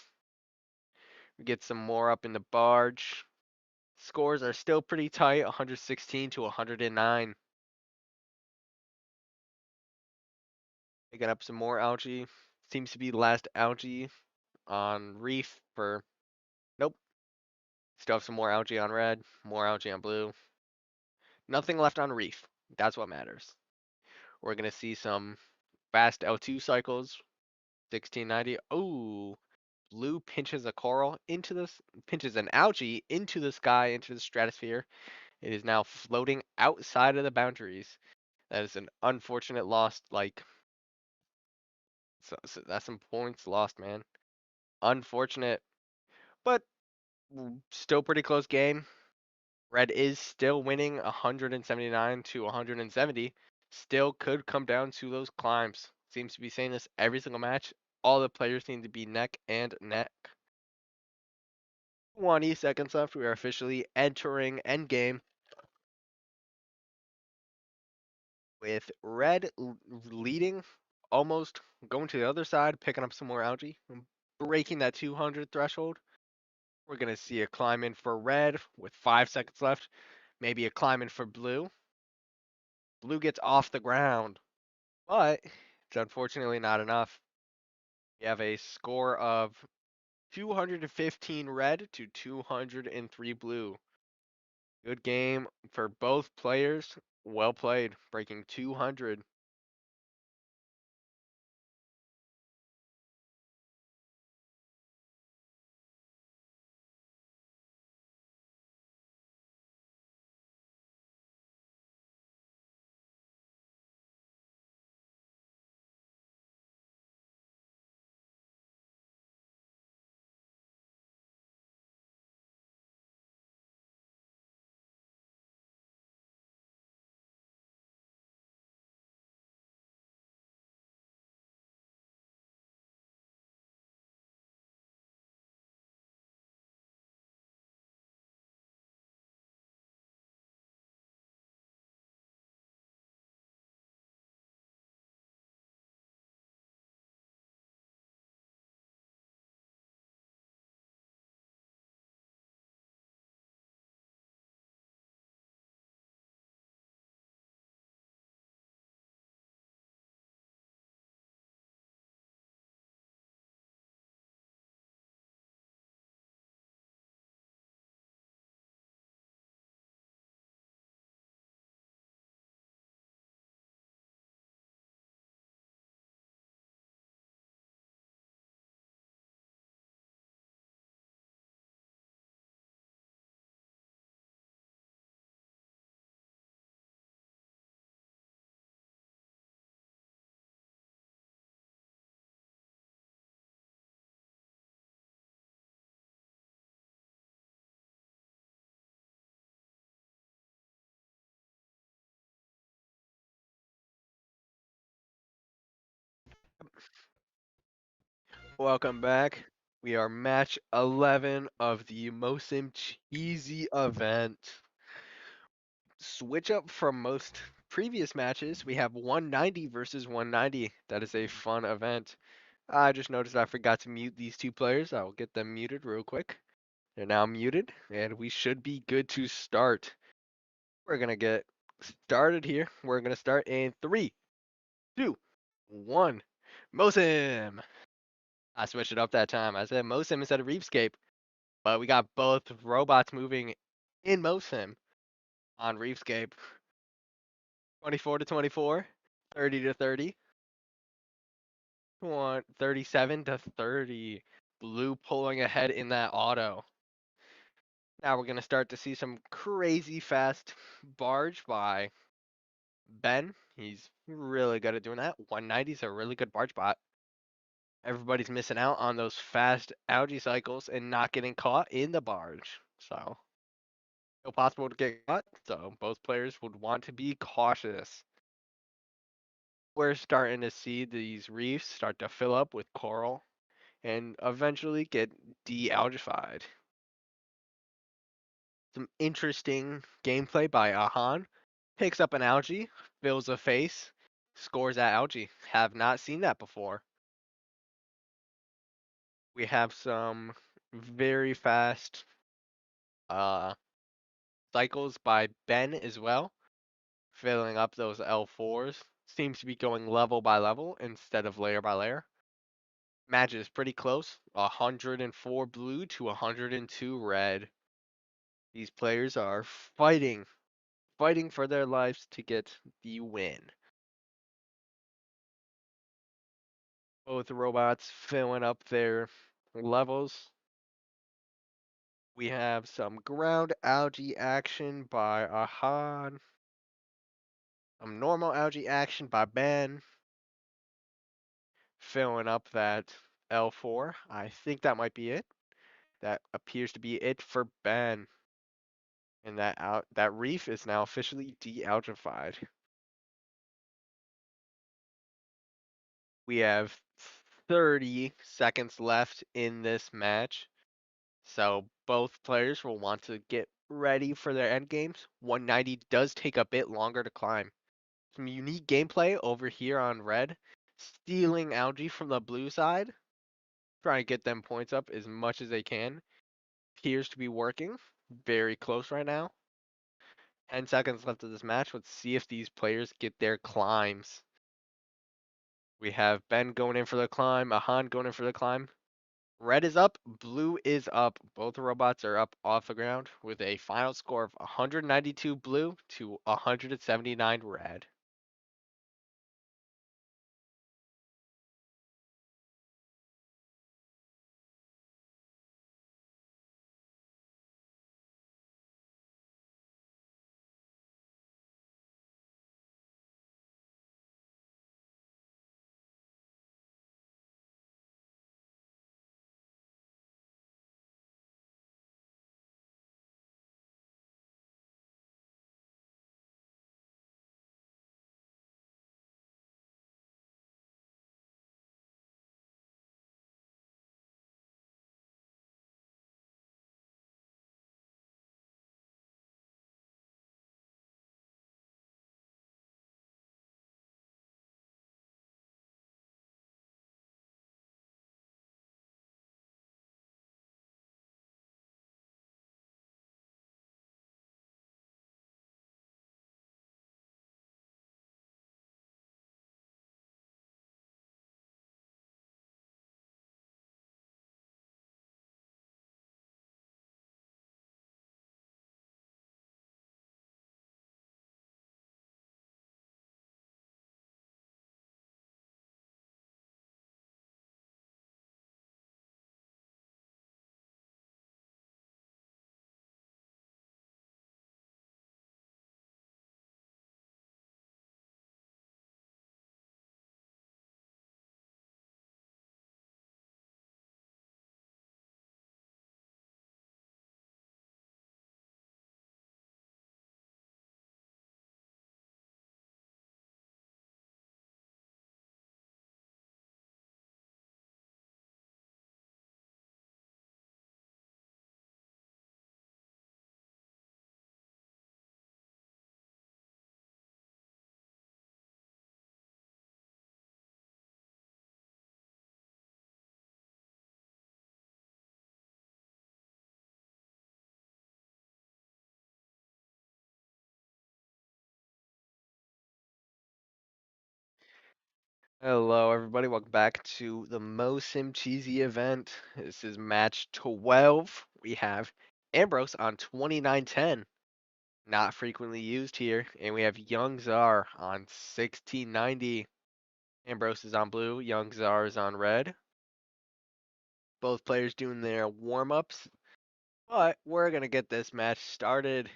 We get some more up in the barge. Scores are still pretty tight, 116 to 109. Picking up some more algae. Seems to be the last algae on reef for. Nope. Still have some more algae on red, more algae on blue. Nothing left on reef. That's what matters. We're gonna see some fast L2 cycles. 1690. Oh, blue pinches a coral into this, pinches an algae into the sky, into the stratosphere. It is now floating outside of the boundaries. That is an unfortunate loss. Like, that's some points lost, man. Unfortunate, but still pretty close game. Red is still winning 179 to 170. Still could come down to those climbs. Seems to be saying this every single match. All the players seem to be neck and neck. 20 seconds left. We are officially entering endgame with red leading, almost going to the other side, picking up some more algae, breaking that 200 threshold. We're going to see a climb in for red with 5 seconds left. Maybe a climb in for blue. Blue gets off the ground, but it's unfortunately not enough. We have a score of 215 red to 203 blue. Good game for both players. Well played, breaking 200. Welcome back. We are match 11 of the Mosim cheesy event. Switch up from most previous matches. We have 190 versus 190. That is a fun event. I just noticed I forgot to mute these two players. I will get them muted real quick. They're now muted, and we should be good to start. We're going to get started here. We're going to start in 3, 2, 1. Mosim! I switched it up that time. I said Mosim instead of Reefscape. But we got both robots moving in Mosim on Reefscape. 24 to 24, 30 to 30, 37 to 30. Blue pulling ahead in that auto. Now we're going to start to see some crazy fast barge by Ben. He's really good at doing that. 190 is a really good barge bot. Everybody's missing out on those fast algae cycles and not getting caught in the barge. So still possible to get caught, so both players would want to be cautious. We're starting to see these reefs start to fill up with coral and eventually get de-algified. Some interesting gameplay by Ahan. Picks up an algae, fills a face, scores that algae. Have not seen that before. We have some very fast uh, cycles by Ben as well, filling up those L4s. Seems to be going level by level instead of layer by layer. Match is pretty close. 104 blue to 102 red. These players are fighting for their lives to get the win. Both robots filling up their levels. We have some ground algae action by Ahad. Some normal algae action by Ben. Filling up that L4. I think that might be it. That appears to be it for Ben. And that reef is now officially de-algified. We have 30 seconds left in this match. So both players will want to get ready for their end games. 190 does take a bit longer to climb. Some unique gameplay over here on red. Stealing algae from the blue side. Trying to get them points up as much as they can. Appears to be working. Very close right now. 10 seconds left of this match. Let's see if these players get their climbs. We have Ben going in for the climb, Ahan going in for the climb. Red is up, blue is up. Both robots are up off the ground with a final score of 192 blue to 179 red. Hello, everybody. Welcome back to the Mosim Cheesy event. This is match 12. We have Ambrose on 2910, not frequently used here. And we have Young Czar on 1690. Ambrose is on blue, Young Czar is on red. Both players doing their warm ups. But we're going to get this match started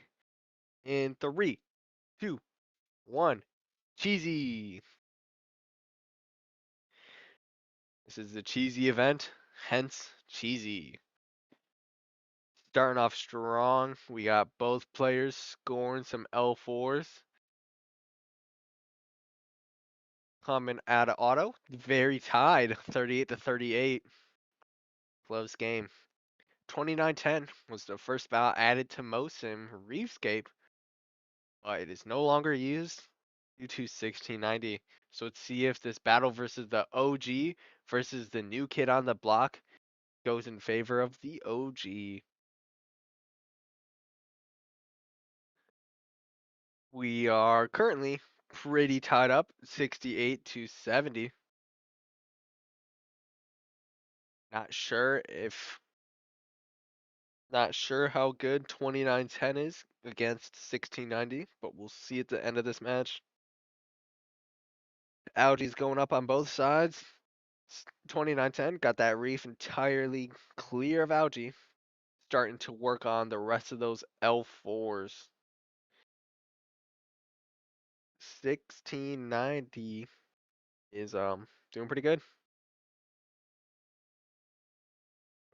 in 3, 2, 1. Cheesy. This is the cheesy event, hence cheesy. Starting off strong, we got both players scoring some L4s. Coming out of auto, very tied, 38 to 38. Close game. 2910 was the first bout added to Mosim Reefscape, but it is no longer used due to 1690. So let's see if this battle versus the OG versus the new kid on the block goes in favor of the OG. We are currently pretty tied up, 68 to 70. Not sure if Not sure how good 2910 is against 1690, but we'll see at the end of this match. Algae's going up on both sides. 2910 got that reef entirely clear of algae. Starting to work on the rest of those L4s. 1690 is doing pretty good.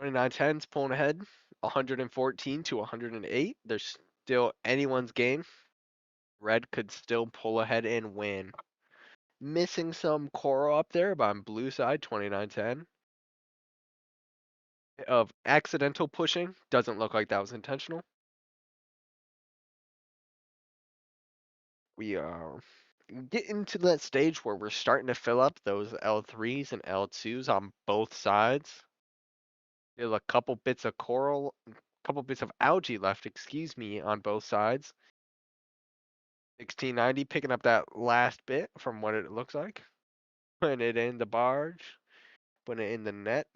2910's pulling ahead, 114 to 108. There's still anyone's game. Red could still pull ahead and win. Missing some coral up there, but on blue side, 2910. Of accidental pushing, doesn't look like that was intentional. We are getting to that stage where we're starting to fill up those L3s and L2s on both sides. Still a couple bits of coral, couple bits of algae left, excuse me, on both sides. 1690 picking up that last bit from what it looks like. Putting it in the barge, putting it in the net.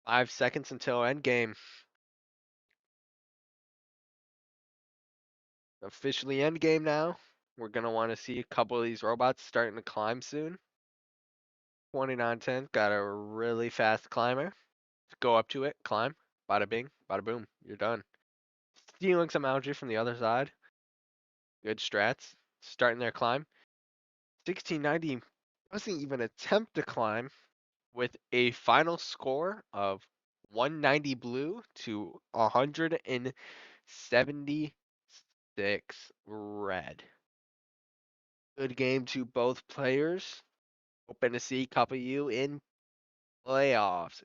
5 seconds until end game. Officially end game now. We're gonna want to see a couple of these robots starting to climb soon. 2910 got a really fast climber. Go up to it, climb, bada bing, bada boom, you're done. Stealing some algae from the other side. Good strats. Starting their climb. 1690 doesn't even attempt to climb with a final score of 190 blue to 176 red. Good game to both players. Hoping to see a couple of you in playoffs.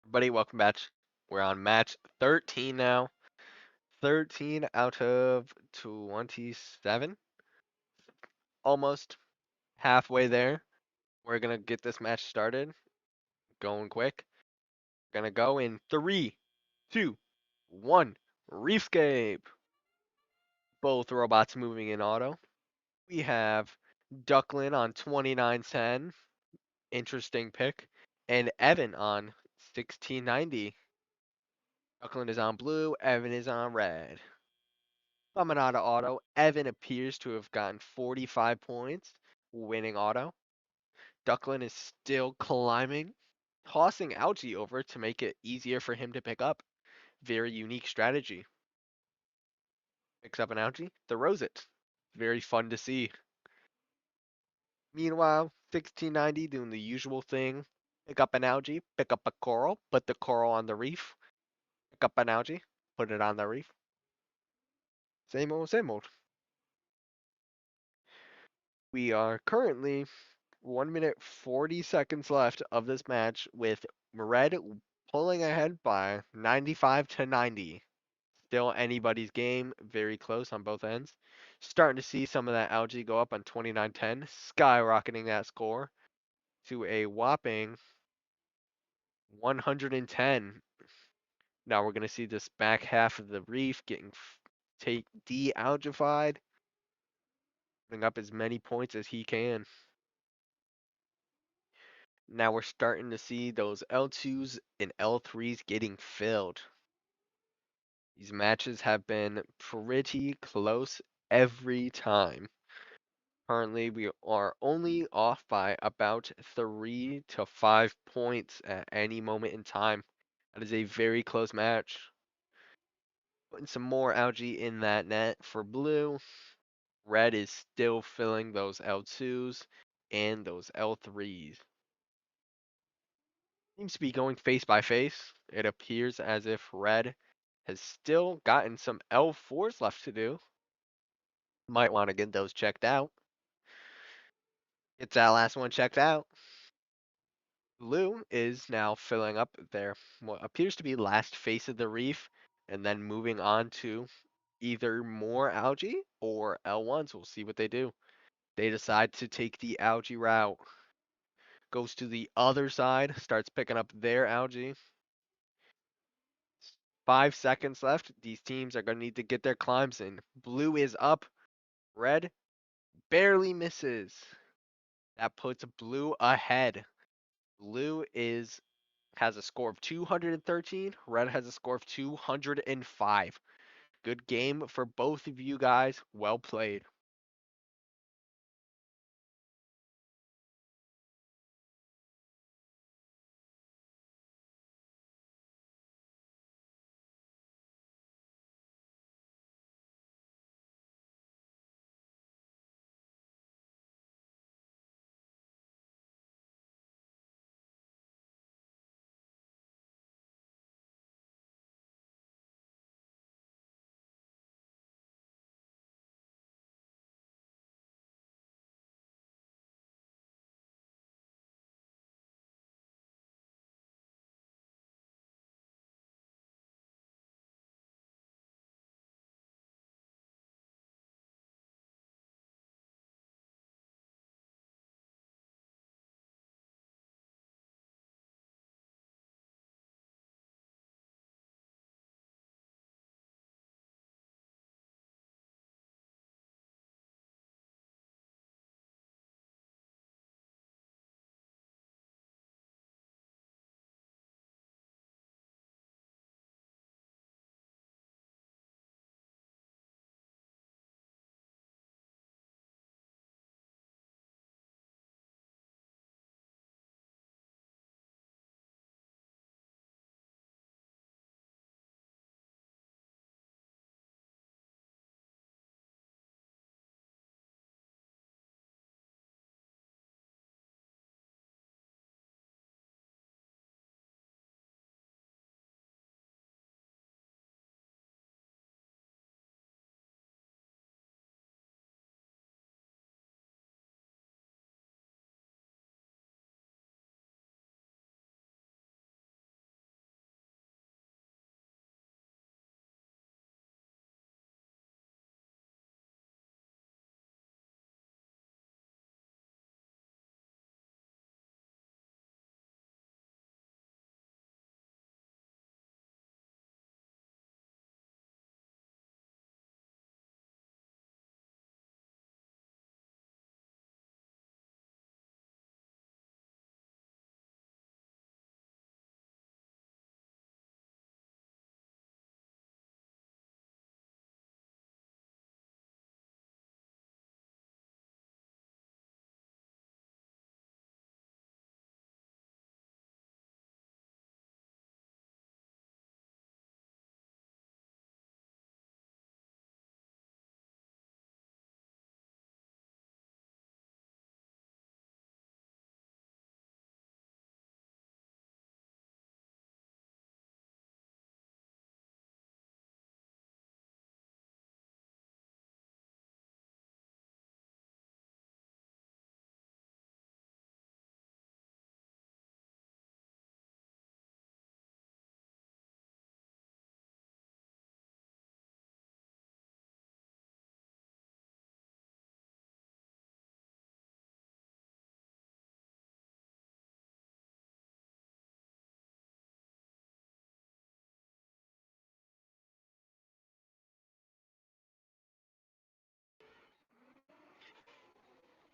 Buddy, welcome back. We're on match 13 now. 13 out of 27. Almost halfway there. We're going to get this match started. Going quick. Gonna go in 3, 2, 1. Reefscape. Both robots moving in auto. We have Ducklin on 2910. Interesting pick. And Evan on 1690. Ducklin is on blue. Evan is on red. Coming out of auto, Evan appears to have gotten 45 points, winning auto. Ducklin is still climbing, tossing Algae over to make it easier for him to pick up. Very unique strategy. Picks up an Algae, throws it. Very fun to see. Meanwhile, 1690 doing the usual thing. Pick up an Algae, pick up a coral, put the coral on the reef. Pick up an Algae, put it on the reef. Same old, same old. We are currently 1 minute 40 seconds left of this match with Red pulling ahead by 95 to 90. Still anybody's game, very close on both ends. Starting to see some of that Algae go up on 29-10, skyrocketing that score to a whopping 110. Now we're going to see this back half of the reef getting take de-algified, putting up as many points as he can. Now we're starting to see those L2s and L3s getting filled. These matches have been pretty close every time. Currently, we are only off by about 3 to 5 points at any moment in time. That is a very close match. Putting some more Algae in that net for blue. Red is still filling those L2s and those L3s. Seems to be going face by face. It appears as if Red has still gotten some L4s left to do. Might want to get those checked out. Get that last one checked out. Blue is now filling up their what appears to be last face of the reef and then moving on to either more Algae or L1s. We'll see what they do. They decide to take the Algae route. Goes to the other side, starts picking up their Algae. 5 seconds left. These teams are going to need to get their climbs in. Blue is up. Red barely misses. That puts blue ahead. Blue has a score of 213. Red has a score of 205. Good game for both of you guys. Well played.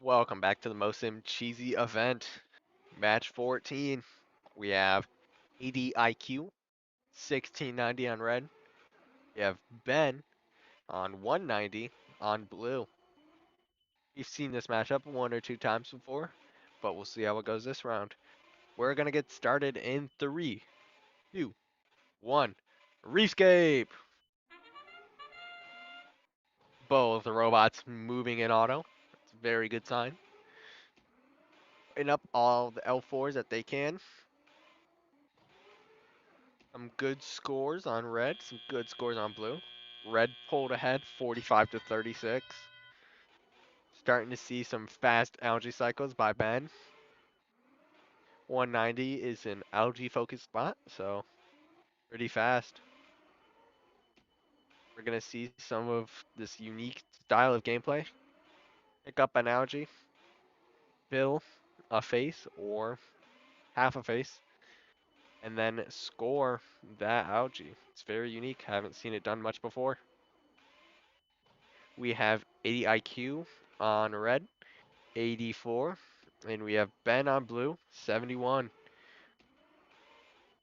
Welcome back to the Mosim cheesy event. Match 14. We have 80 IQ, 1690 on red. We have Ben on 190 on blue. We've seen this matchup one or two times before, but we'll see how it goes this round. We're going to get started in 3, 2, 1. Reefscape! Both robots moving in auto. It's a very good sign. Putting up all the L4s that they can. Some good scores on red, some good scores on blue. Red pulled ahead 45 to 36. Starting to see some fast algae cycles by Ben. 190 is an algae focused spot, so pretty fast. We're going to see some of this unique style of gameplay. Pick up an algae, fill a face or half a face, and then score that algae. It's very unique. Haven't seen it done much before. We have 80 IQ on red, 84, and we have Ben on blue, 71.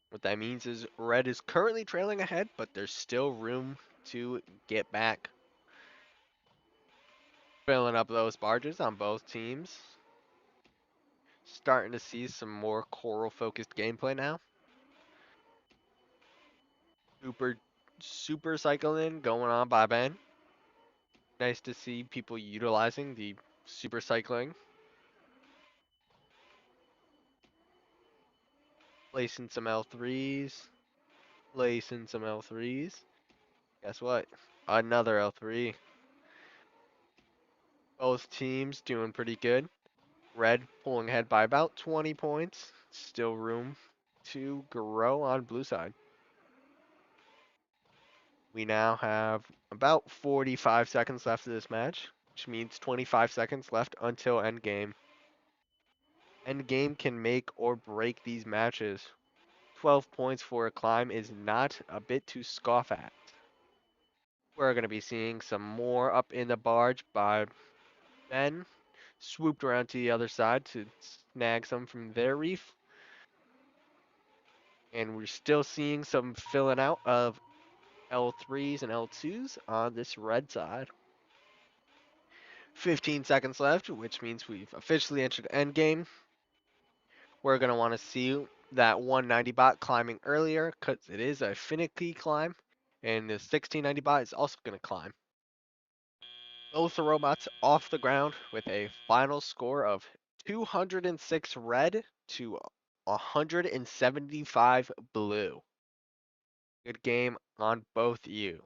What that means is red is currently trailing ahead, but there's still room to get back. Filling up those barges on both teams. Starting to see some more coral focused gameplay now. Super super cycling going on by Ben. Nice to see people utilizing the super cycling. Placing some L3s. Placing some L3s. Guess what? Another L3. Both teams doing pretty good. Red pulling ahead by about 20 points. Still room to grow on blue side. We now have about 45 seconds left of this match, which means 25 seconds left until endgame. Endgame can make or break these matches. 12 points for a climb is not a bit to scoff at. We're going to be seeing some more up in the barge by Ben. Swooped around to the other side to snag some from their reef. And we're still seeing some filling out of L3s and L2s on this red side. 15 seconds left, which means we've officially entered endgame. We're going to want to see that 190 bot climbing earlier because it is a finicky climb. And the 1690 bot is also going to climb. Both the robots off the ground with a final score of 206 red to 175 blue. Good game on both you.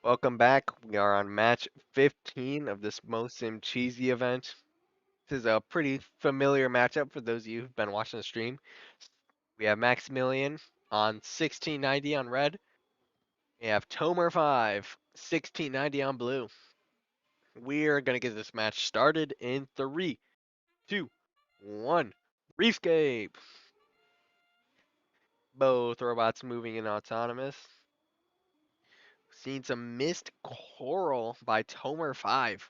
Welcome back. We are on match 15 of this Mosim cheesy event. This is a pretty familiar matchup for those of you who've been watching the stream. We have Maximilian on 1690 on red. We have Tomer 5, 1690 on blue. We are going to get this match started in 3, 2, 1. Reefscape. Both robots moving and autonomous. Seen some missed coral by Tomer 5.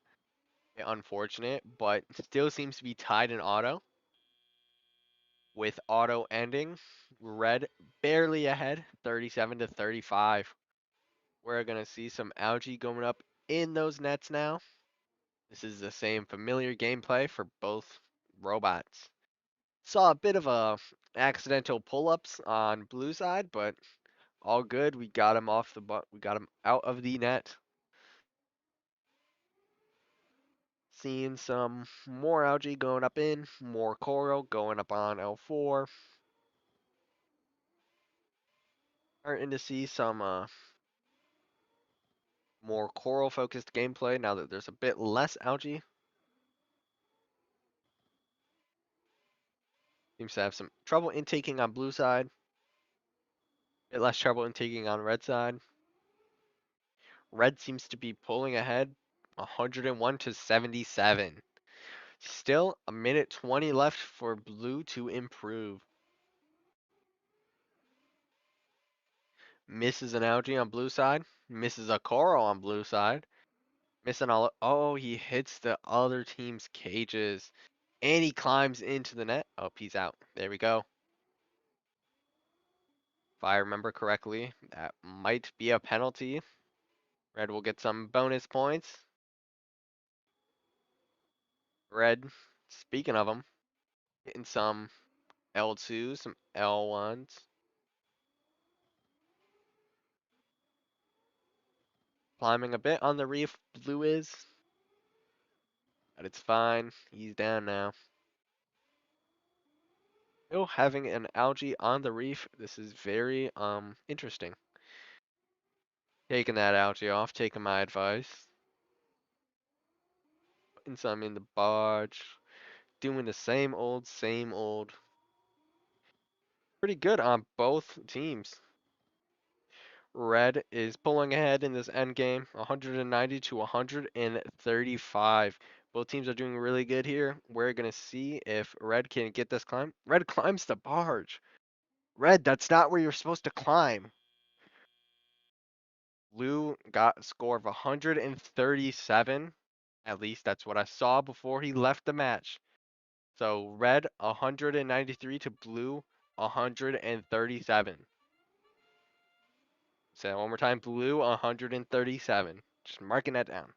Unfortunate, but still seems to be tied in auto. With auto ending, red barely ahead, 37 to 35. We're going to see some algae going up in those nets now. This is the same familiar gameplay for both robots. Saw a bit of a accidental pull-ups on blue side, but all good. We got him off the we got him out of the net. Seeing some more algae going up in, more coral going up on L4. Starting to see some more coral focused gameplay now that there's a bit less algae. Seems to have some trouble intaking on blue side. A bit less trouble intaking on red side. Red seems to be pulling ahead 101 to 77. Still a minute 20 left for blue to improve. Misses an algae on blue side. Misses a coral on blue side. Missing all. Oh, he hits the other team's cages. And he climbs into the net. Oh, he's out. There we go. If I remember correctly, that might be a penalty. Red will get some bonus points. Red, speaking of them, getting some L2s, some L1s. Climbing a bit on the reef, blue is. But it's fine. He's down now. Still having an algae on the reef. This is very interesting. Taking that algae off, taking my advice. Putting some in the barge. Doing the same old, same old. Pretty good on both teams. Red is pulling ahead in this end game, 190 to 135. Both teams are doing really good here. We're going to see if Red can get this climb. Red climbs the barge. Red, that's not where you're supposed to climb. Blue got a score of 137. At least that's what I saw before he left the match. So red 193 to blue 137. Say that one more time. Blue 137. Just marking that down.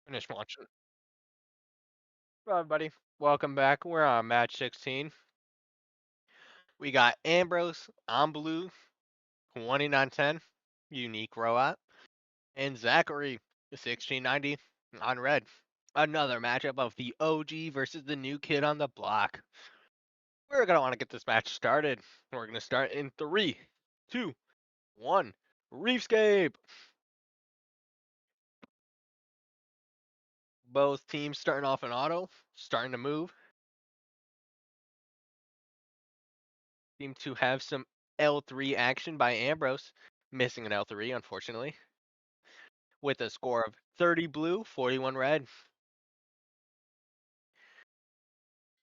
Finish watching. Hello, everybody. Welcome back. We're on match 16. We got Ambrose on blue, 2910, unique robot, and Zachary, 1690, on red. Another matchup of the OG versus the new kid on the block. We're going to want to get this match started. We're going to start in 3, 2, 1. Reefscape! Both teams starting off in auto, starting to move. Seem to have some L3 action by Ambrose. Missing an L3, unfortunately. With a score of 30 blue, 41 red.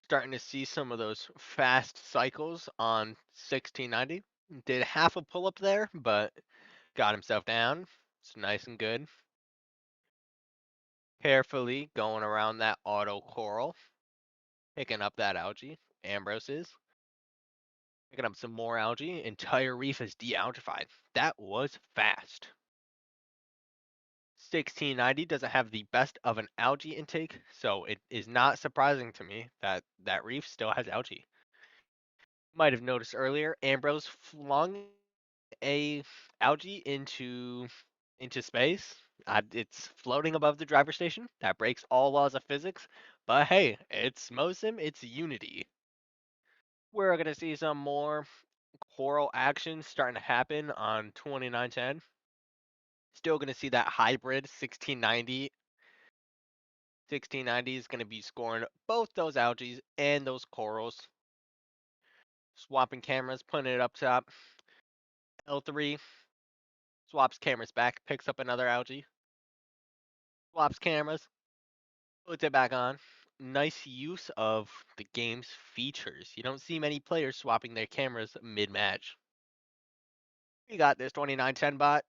Starting to see some of those fast cycles on 1690. Did half a pull up there, but got himself down. It's nice and good. Carefully going around that auto coral. Picking up that algae. Ambrose is. Picking up some more algae. Entire reef is de-algified. That was fast. 1690 doesn't have the best of an algae intake, so it is not surprising to me that that reef still has algae. Might have noticed earlier, Ambrose flung a algae into space. It's floating above the driver station. That breaks all laws of physics. But hey, it's Mosim, it's Unity. We're gonna see some more coral action starting to happen on 2910. Still gonna see that hybrid 1690. 1690 is gonna be scoring both those algae and those corals. Swapping cameras, putting it up top. L3 swaps cameras back, picks up another algae. Swaps cameras, puts it back on. Nice use of the game's features. You don't see many players swapping their cameras mid-match. We got this 2910 bot.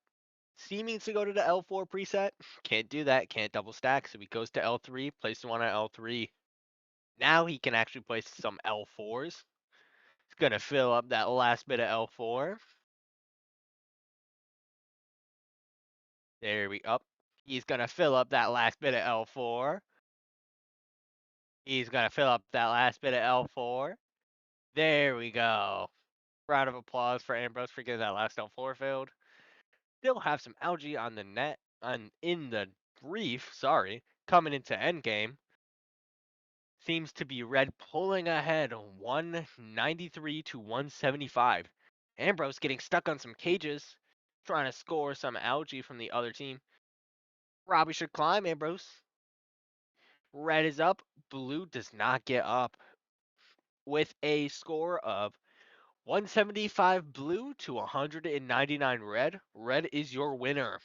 Seeming to go to the L4 preset. Can't do that, can't double stack, so he goes to L3, places one on L3. Now he can actually place some L4s. It's gonna fill up that last bit of L4. There we up. He's gonna fill up that last bit of L4. He's gonna fill up that last bit of L4. There we go. Round of applause for Ambrose for getting that last L4 filled. Still have some algae on the net, on in the reef. Sorry, coming into endgame. Seems to be red pulling ahead, 193 to 175. Ambrose getting stuck on some cages, trying to score some algae from the other team. Robbie should climb, Ambrose. Red is up. Blue does not get up. With a score of 175 blue to 199 red. Red is your winner.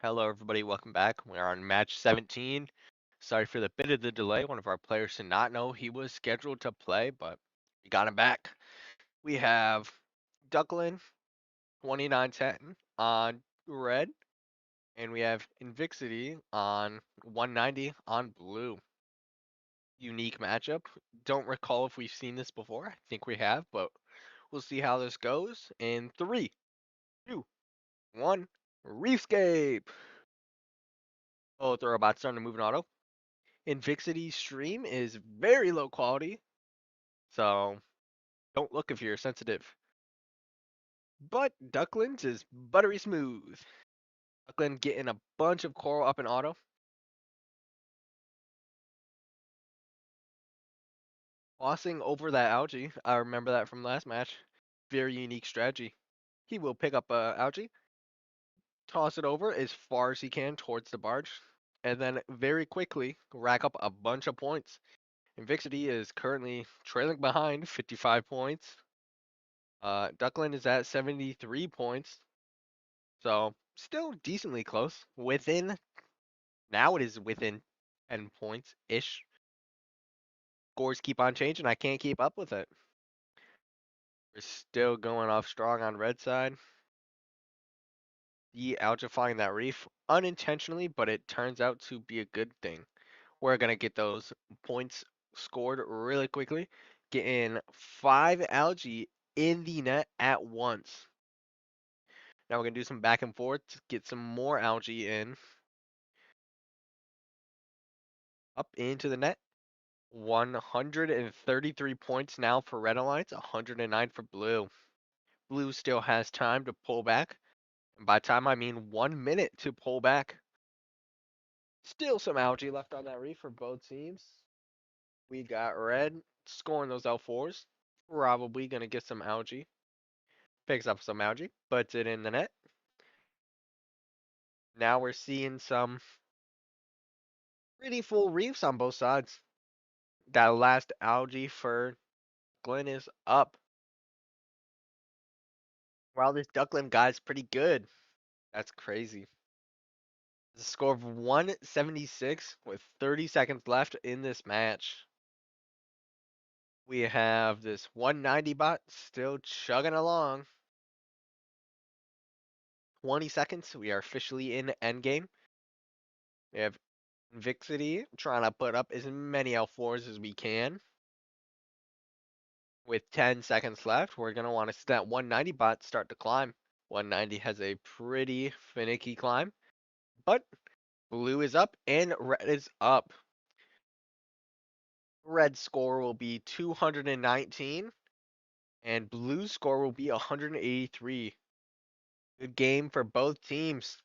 Hello, everybody. Welcome back. We are on match 17. Sorry for the bit of the delay. One of our players did not know he was scheduled to play, but we got him back. We have Ducklin 2910 on red, and we have Invixity on 190 on blue. Unique matchup. Don't recall if we've seen this before. I think we have, but we'll see how this goes in 3, 2, 1. Reefscape. Oh, throw about starting to move an auto. Invixity's stream is very low quality, so don't look if you're sensitive. But Ducklin's is buttery smooth. Ducklin getting a bunch of coral up in auto. Tossing over that algae. I remember that from last match. Very unique strategy. He will pick up algae, toss it over as far as he can towards the barge, and then very quickly rack up a bunch of points. Invixity is currently trailing behind 55 points. Ducklin is at 73 points. So still decently close. Within now it is within 10 points ish. Scores keep on changing. I can't keep up with it. We're still going off strong on red side. Algifying that reef unintentionally, but it turns out to be a good thing. We're gonna get those points scored really quickly. Getting 5 algae in the net at once. Now we're gonna do some back and forth to get some more algae in. Up into the net. 133 points now for Red Alliance, 109 for Blue. Blue still has time to pull back. And by time, I mean 1 minute to pull back. Still some algae left on that reef for both teams. We got Red scoring those L4s. Probably going to get some algae. Picks up some algae, puts it in the net. Now we're seeing some pretty full reefs on both sides. That last algae for Glenn is up. Wow, this Duckland guy's pretty good. That's crazy. A score of 176 with 30 seconds left in this match. We have this 190 bot still chugging along. 20 seconds. We are officially in endgame. We have Vixity trying to put up as many L4s as we can. With 10 seconds left, we're going to want to see that 190 bot start to climb. 190 has a pretty finicky climb, but blue is up and red is up. Red score will be 219 and blue score will be 183. Good game for both teams.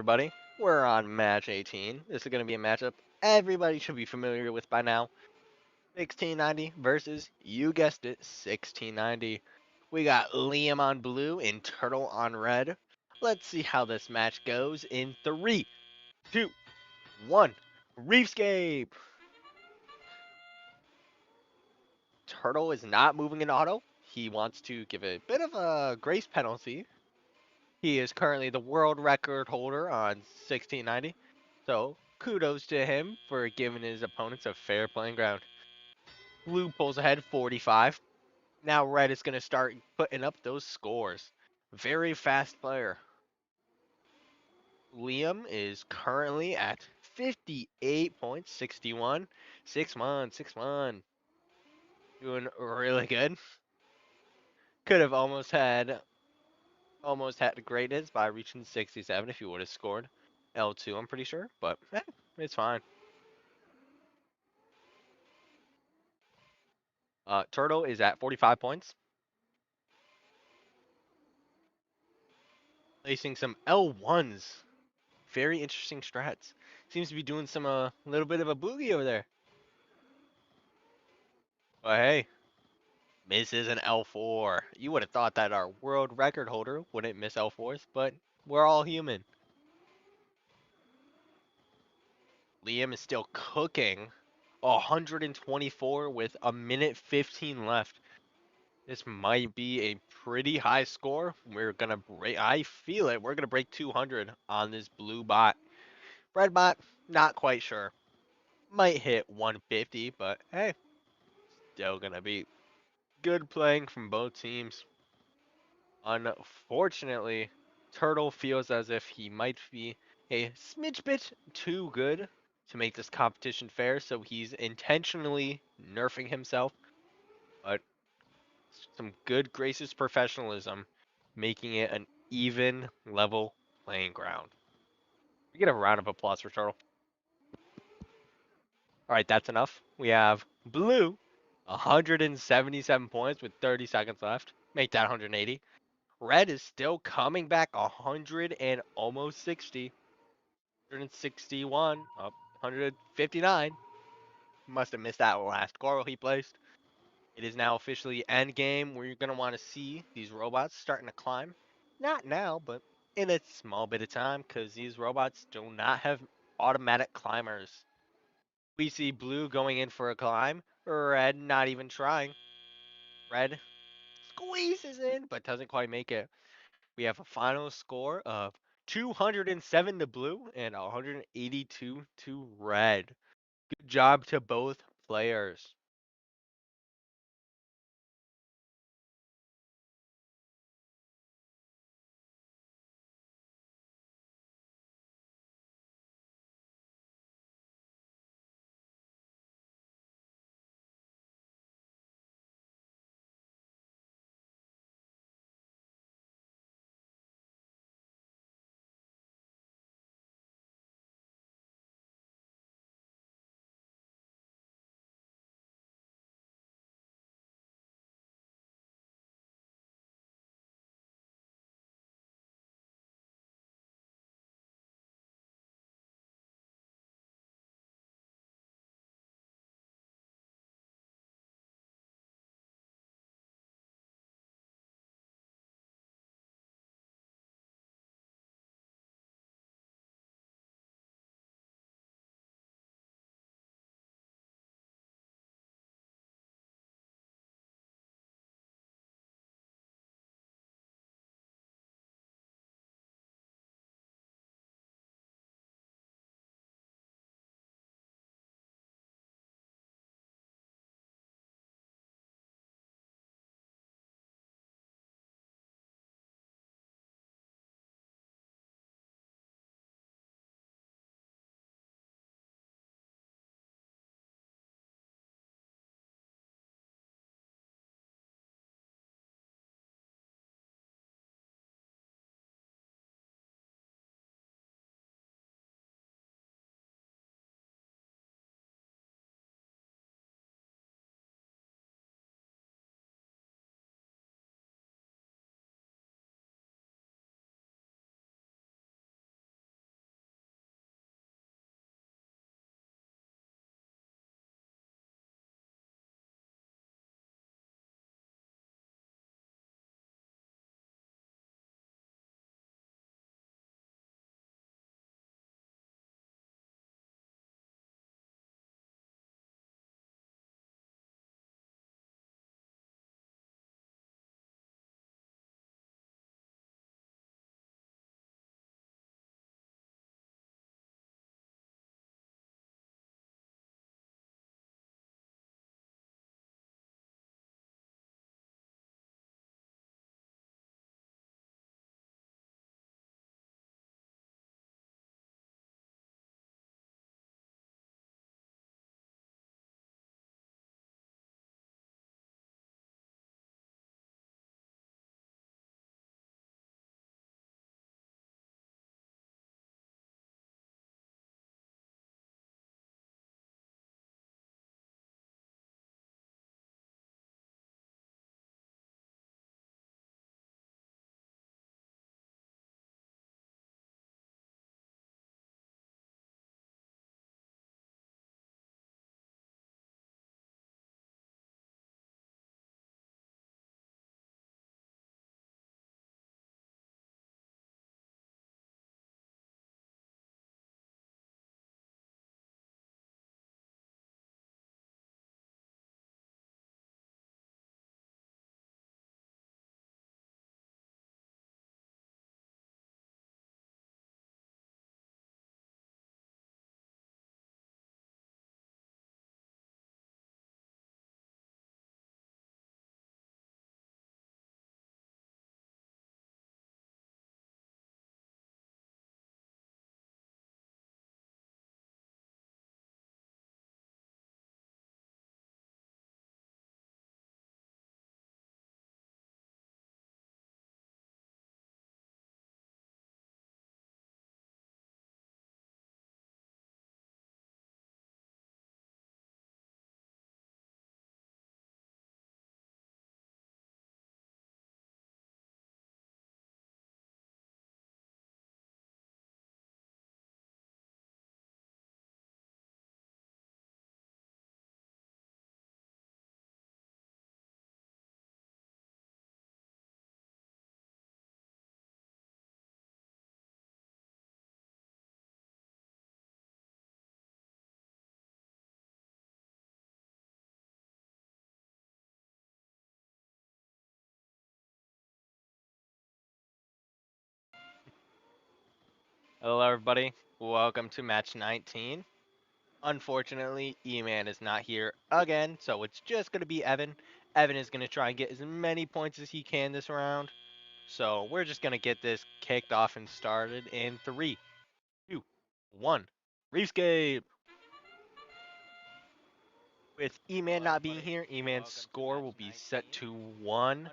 everybody. We're on match 18. This is going to be a matchup everybody should be familiar with by now. 1690 versus, you guessed it, 1690. We got Liam on blue and Turtle on red. Let's see how this match goes in 3, 2, 1. Reefscape! Turtle is not moving in auto. He wants to give a bit of a grace penalty. He is currently the world record holder on 1690. So kudos to him for giving his opponents a fair playing ground. Blue pulls ahead 45. Now red is going to start putting up those scores. Very fast player. Liam is currently at 58.61. 6-1, 6-1. Doing really good. Could have almost had greatness by reaching 67 if he would have scored L2, I'm pretty sure, but it's fine. Turtle is at 45 points. Placing some L1s. Very interesting strats. Seems to be doing some little bit of a boogie over there. But hey, misses an L4. You would have thought that our world record holder wouldn't miss L4s, but we're all human. Liam is still cooking. 124 with a minute 15 left. This might be a pretty high score. We're gonna break. I feel it. We're gonna break 200 on this blue bot. Red bot, not quite sure. Might hit 150, but hey, still gonna be good playing from both teams. Unfortunately, Turtle feels as if he might be a smidge bit too good to make this competition fair, so he's intentionally nerfing himself. But some good gracious professionalism, making it an even level playing ground. We get a round of applause for Turtle. All right, that's enough. We have blue, 177 points with 30 seconds left. Make that 180. Red is still coming back 100 and almost 60. 161, up 159. Must have missed that last score he placed. It is now officially end game where you're going to want to see these robots starting to climb. Not now, but in a small bit of time because these robots do not have automatic climbers. We see blue going in for a climb, red not even trying. Red squeezes in but doesn't quite make it. We have a final score of 207 to blue and 182 to red. Good job to both players. Hello, everybody. Welcome to match 19. Unfortunately, E-Man is not here again, so it's just going to be Evan. Evan is going to try and get as many points as he can this round. So we're just going to get this kicked off and started in 3, 2, 1. Reefscape! With E-Man not being here, E-Man's score will be set to 1.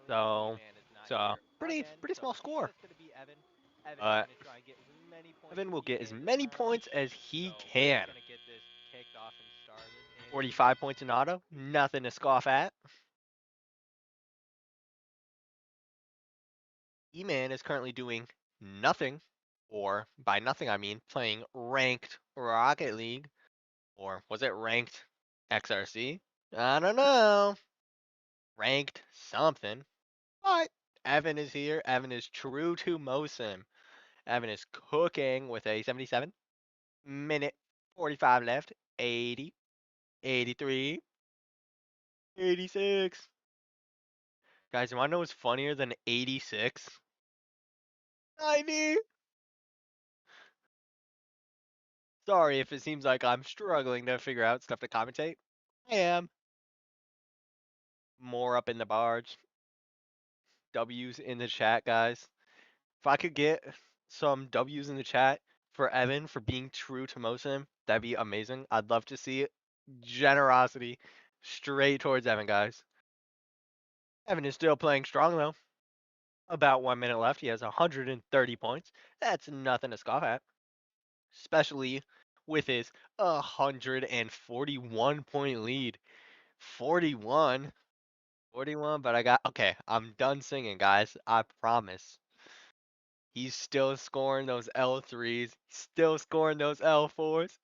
So, it's a pretty small score. Uh, Evan will get as many points as he can. 45 points in auto, nothing to scoff at. E-Man is currently doing nothing, or by nothing I mean playing ranked Rocket League, or was it ranked XRC? I don't know. Ranked something. But Evan is here. Evan is true to Mosim. Evan is cooking with a 77. Minute 45 left. 80, 83, 86. Guys, you want to know what's funnier than 86? 90. Sorry if it seems like I'm struggling to figure out stuff to commentate. I am. More up in the barge. W's in the chat, guys. If I could get some W's in the chat for Evan for being true to Mosim, that'd be amazing. I'd love to see it. Generosity straight towards Evan, guys. Evan is still playing strong, though. About 1 minute left. He has 130 points. That's nothing to scoff at, especially with his 141 point lead. 41. 41, but okay, I'm done singing, guys. I promise. He's still scoring those L3s, still scoring those L4s,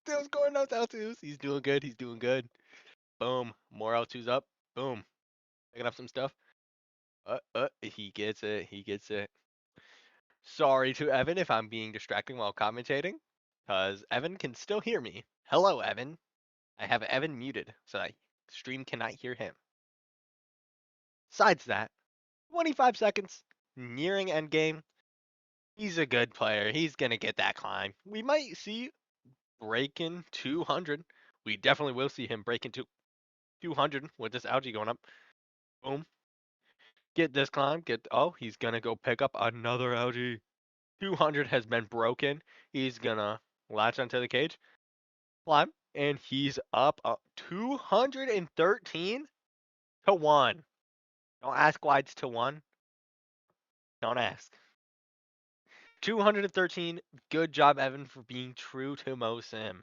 still scoring those L2s. He's doing good. He's doing good. Boom. More L2s up. Boom. Picking up some stuff. He gets it. He gets it. Sorry to Evan if I'm being distracting while commentating, because Evan can still hear me. Hello, Evan. I have Evan muted so that stream cannot hear him. Besides that, 25 seconds, nearing endgame. He's a good player. He's going to get that climb. We might see breaking 200. We definitely will see him break into 200 with this algae going up. Boom. Get this climb. He's going to go pick up another algae. 200 has been broken. He's going to latch onto the cage. Climb. And he's up 213 to 1. Don't ask why it's to 1. Don't ask. 213. Good job, Evan, for being true to Mosim.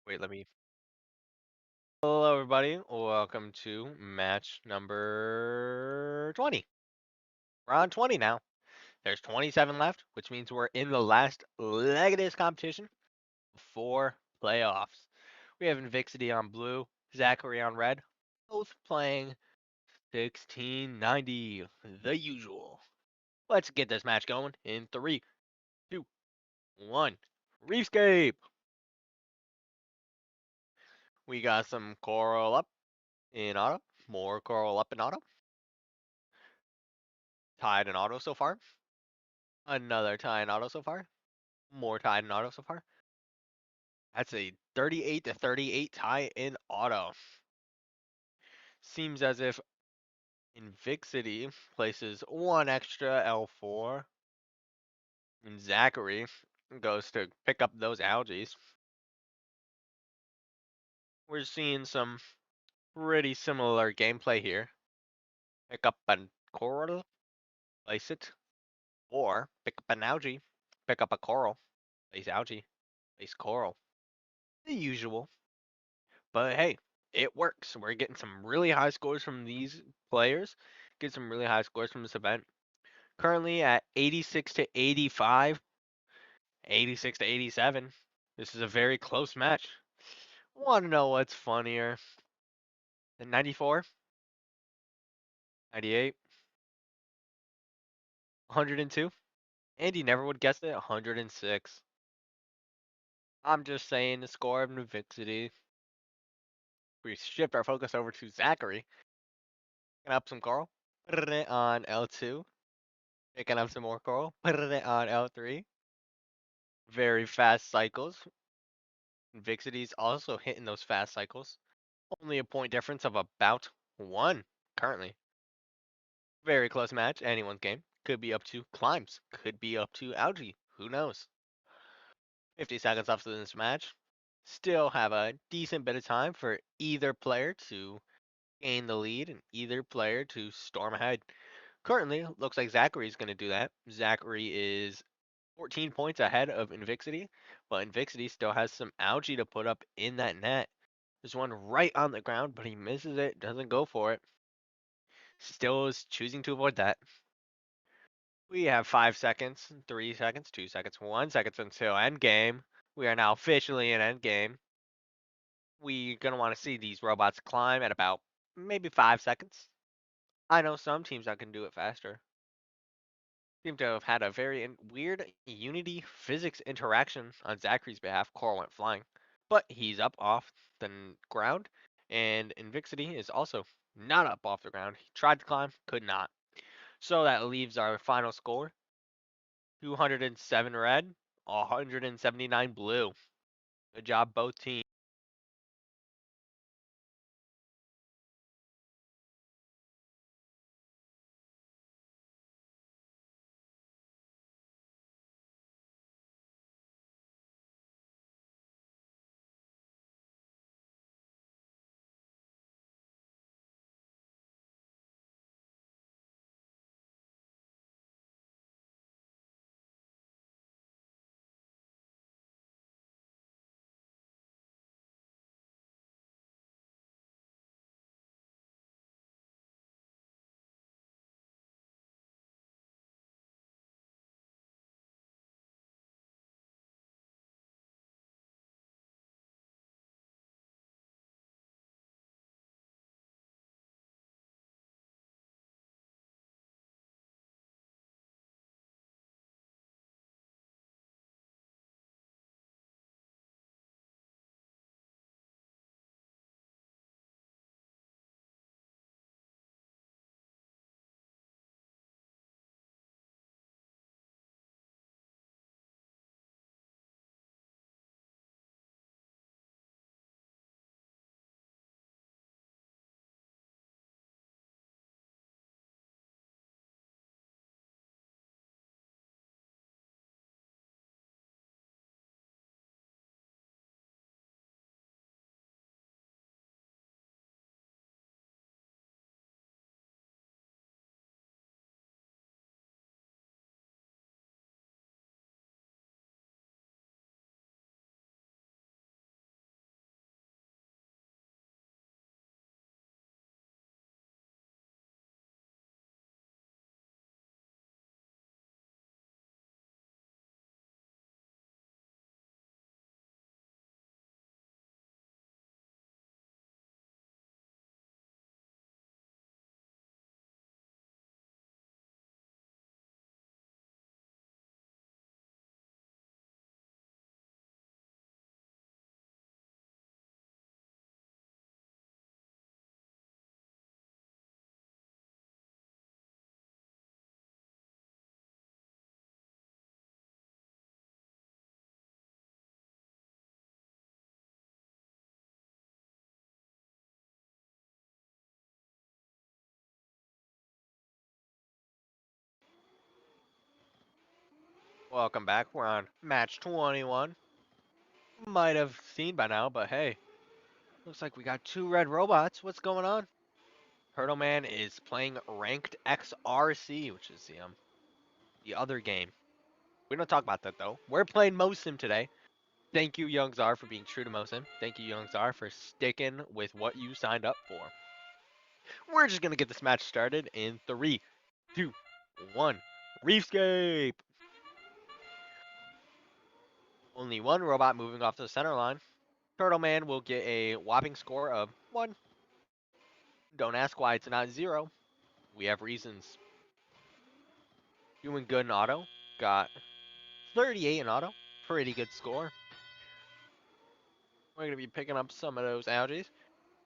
Wait, let me. Hello, everybody. Welcome to match number 20. We're on 20 now. There's 27 left, which means we're in the last leg of this competition before playoffs. We have Invixity on blue, Zachary on red, both playing 1690, the usual. Let's get this match going in 3, 2, 1. Reefscape! We got some coral up in auto, more coral up in auto, tied in auto so far. Another tie in auto so far. More tie in auto so far. That's a 38-38 tie in auto. Seems as if Invixity places one extra L4 and Zachary goes to pick up those algae. We're seeing some pretty similar gameplay here. Pick up a coral, place it, or pick up an algae, pick up a coral, place algae, place coral. The usual. But hey, it works. We're getting some really high scores from these players. Get some really high scores from this event. Currently at 86 to 85, 86 to 87. This is a very close match. Want to know what's funnier? The 94, 98, 102. Andy never would guess it. 106. I'm just saying the score of Nuvixity. We shift our focus over to Zachary. Picking up some coral. Putting it on L2. Picking up some more coral. Putting it on L3. Very fast cycles. Vixity's also hitting those fast cycles. Only a point difference of about 1 currently. Very close match. Anyone's game. Could be up to climbs. Could be up to algae. Who knows? 50 seconds left in this match. Still have a decent bit of time for either player to gain the lead and either player to storm ahead. Currently, looks like Zachary's going to do that. Zachary is 14 points ahead of Invixity, but Invixity still has some algae to put up in that net. There's one right on the ground, but he misses it, doesn't go for it. Still is choosing to avoid that. We have 5 seconds, 3 seconds, 2 seconds, 1 second until end game. We are now officially in end game. We're going to want to see these robots climb at about maybe 5 seconds. I know some teams that can do it faster. Seem to have had a very weird Unity physics interaction on Zachary's behalf. Coral went flying, but he's up off the ground, and Invixity is also not up off the ground. He tried to climb, could not. So that leaves our final score: 207 red, 179 blue. Good job, both teams. Welcome back. We're on match 21. Might have seen by now, but hey, looks like we got two red robots. What's going on? Turtle Man is playing ranked XRC, which is the other game. We don't talk about that though. We're playing Mosim today. Thank you, Young Czar, for being true to Mosim. Thank you, Young Czar, for sticking with what you signed up for. We're just gonna get this match started in 3, 2, 1. Reefscape. Only one robot moving off the center line. Turtle Man will get a whopping score of 1. Don't ask why it's not 0. We have reasons. Doing good in auto. Got 38 in auto. Pretty good score. We're going to be picking up some of those algae.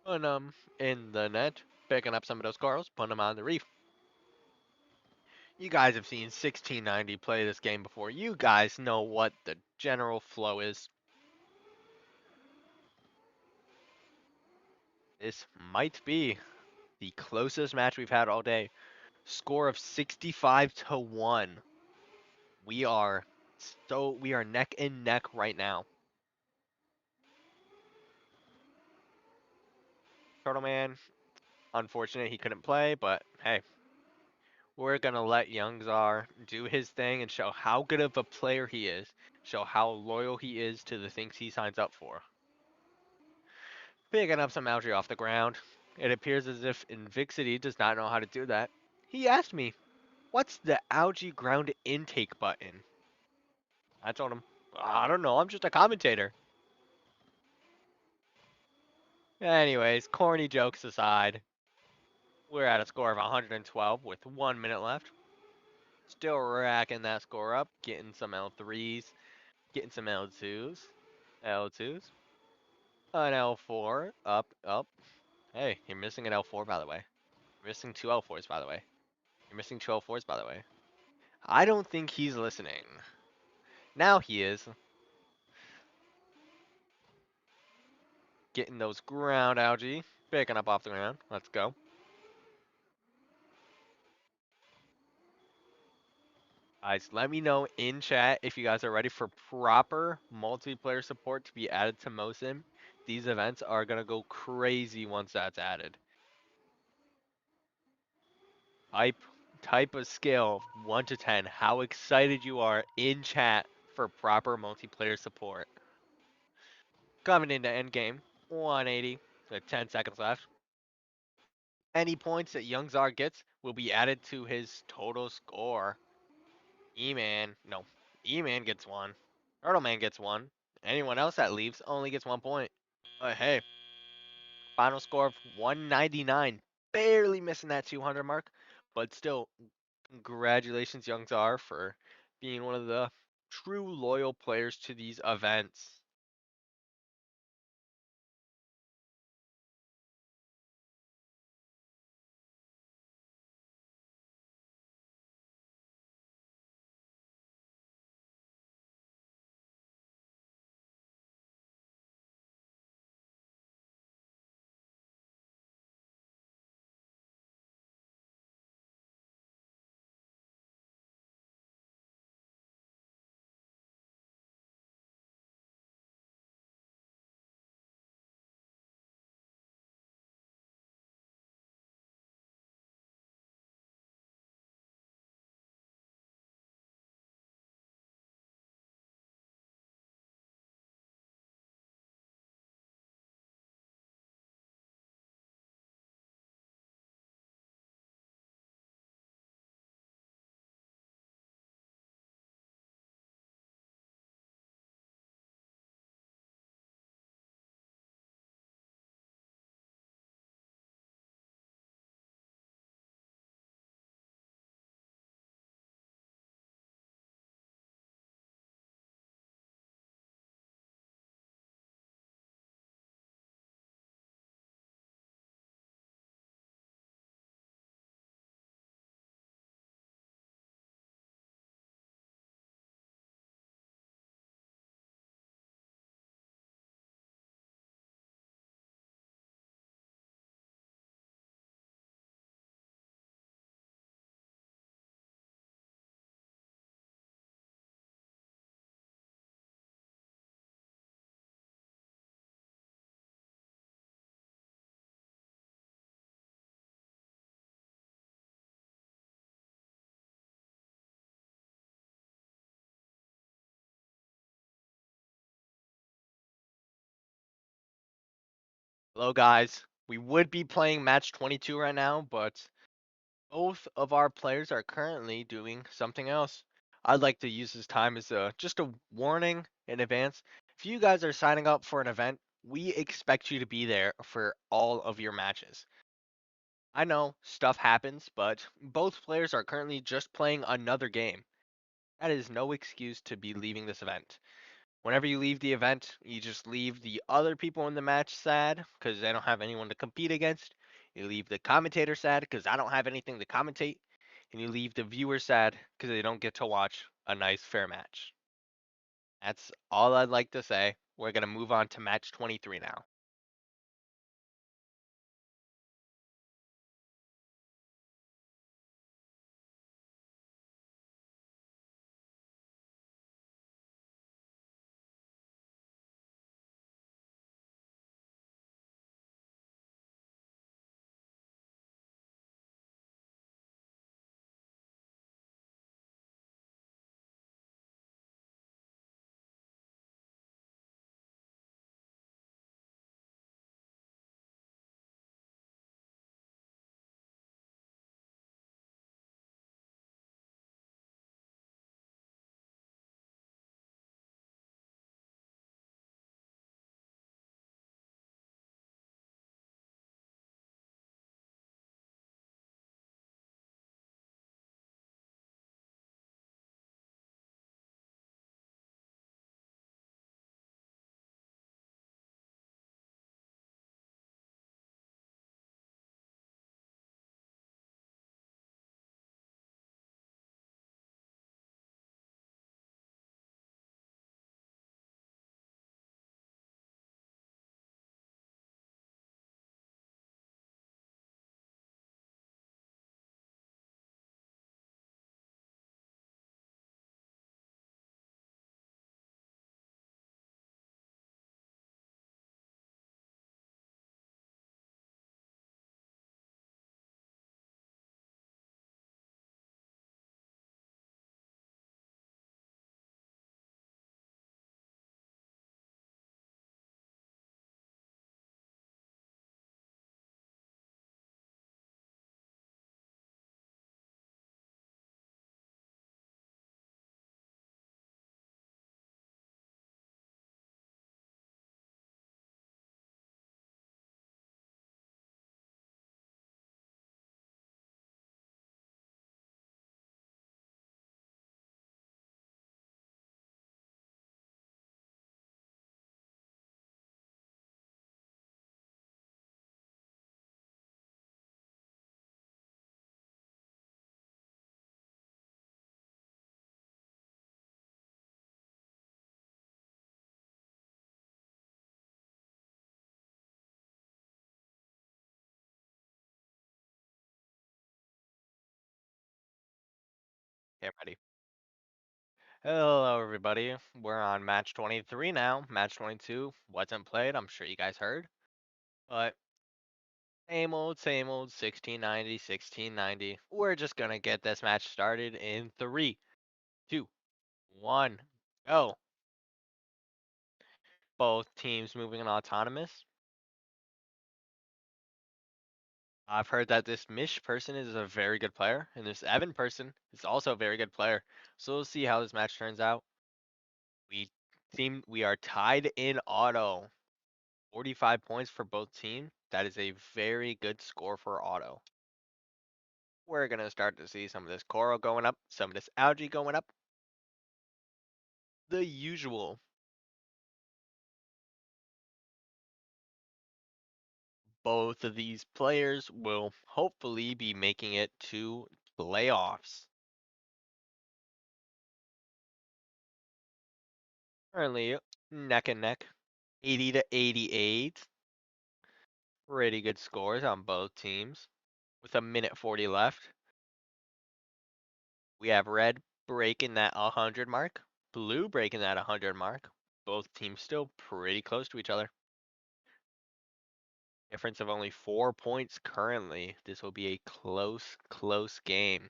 Putting them in the net. Picking up some of those corals. Putting them on the reef. You guys have seen 1690 play this game before. You guys know what the general flow is. This might be the closest match we've had all day. Score of 65-1. We are neck and neck right now. Turtle Man, unfortunate he couldn't play, but hey, we're gonna let Youngzar do his thing and show how good of a player he is, show how loyal he is to the things he signs up for. Picking up some algae off the ground. It appears as if Invixity does not know how to do that. He asked me, what's the algae ground intake button? I told him, I don't know, I'm just a commentator. Anyways, corny jokes aside, we're at a score of 112 with 1 minute left. Still racking that score up, getting some L3s, getting some L2s, L2s, an L4, up, up. Hey, you're missing an L4 by the way. You're missing two L4s by the way. You're missing two L4s by the way. I don't think he's listening. Now he is. Getting those ground algae, picking up off the ground. Let's go. Guys, let me know in chat if you guys are ready for proper multiplayer support to be added to Mosim. These events are going to go crazy once that's added. Type, type a scale 1 to 10 how excited you are in chat for proper multiplayer support. Coming into endgame, 180 with 10 seconds left. Any points that Youngzar gets will be added to his total score. E-Man, no, E-Man gets 1. Turtle Man gets 1. Anyone else that leaves only gets 1 point. But hey, final score of 199. Barely missing that 200 mark. But still, congratulations, Young Czar, for being one of the true loyal players to these events. Hello, guys. We would be playing match 22 right now, but both of our players are currently doing something else. I'd like to use this time as just a warning in advance. If you guys are signing up for an event, we expect you to be there for all of your matches. I know stuff happens, but both players are currently just playing another game. That is no excuse to be leaving this event. Whenever you leave the event, you just leave the other people in the match sad because they don't have anyone to compete against. You leave the commentator sad because I don't have anything to commentate. And you leave the viewer sad because they don't get to watch a nice, fair match. That's all I'd like to say. We're going to move on to match 23 now. Get ready. Hello, everybody. We're on match 23 now. Match 22 wasn't played. I'm sure you guys heard. But same old 1690, 1690. We're just going to get this match started in 3, 2, 1, go. Both teams moving in autonomous. I've heard that this Mish person is a very good player, and this Evan person is also a very good player. So we'll see how this match turns out. We are tied in auto. 45 points for both teams. That is a very good score for auto. We're gonna start to see some of this coral going up, some of this algae going up. The usual. Both of these players will hopefully be making it to playoffs. Currently neck and neck, 80 to 88. Pretty good scores on both teams. With a minute 40 left, we have red breaking that 100 mark, blue breaking that 100 mark. Both teams still pretty close to each other. Difference of only 4 points currently. This will be a close game.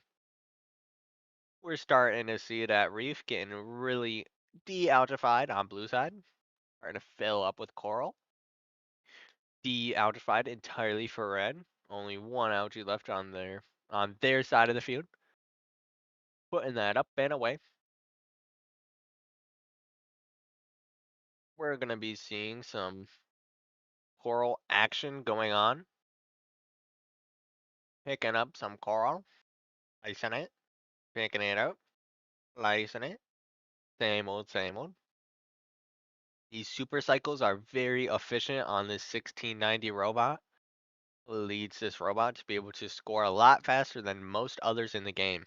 We're starting to see that reef getting really de-algified on blue side. Starting to fill up with coral. De-algified entirely for red. Only one algae left on their side of the field. Putting that up and away. We're gonna be seeing some coral action going on. Picking up some coral, slicing it, picking it up, slicing it. Same old, same old. These super cycles are very efficient on this 1690 robot. Leads this robot to be able to score a lot faster than most others in the game.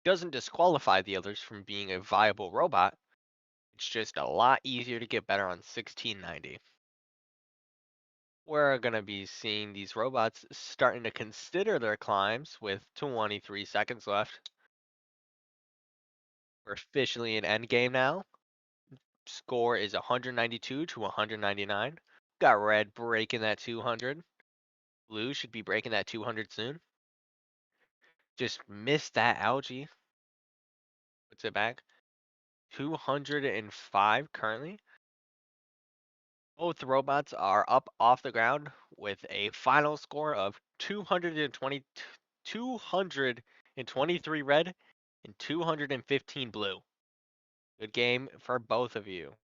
Doesn't disqualify the others from being a viable robot. It's just a lot easier to get better on 1690. We're going to be seeing these robots starting to consider their climbs with 23 seconds left. We're officially in endgame now. Score is 192 to 199. Got red breaking that 200. Blue should be breaking that 200 soon. Just missed that algae. Puts it back. 205 currently. Both robots are up off the ground with a final score of 223 red and 215 blue. Good game for both of you.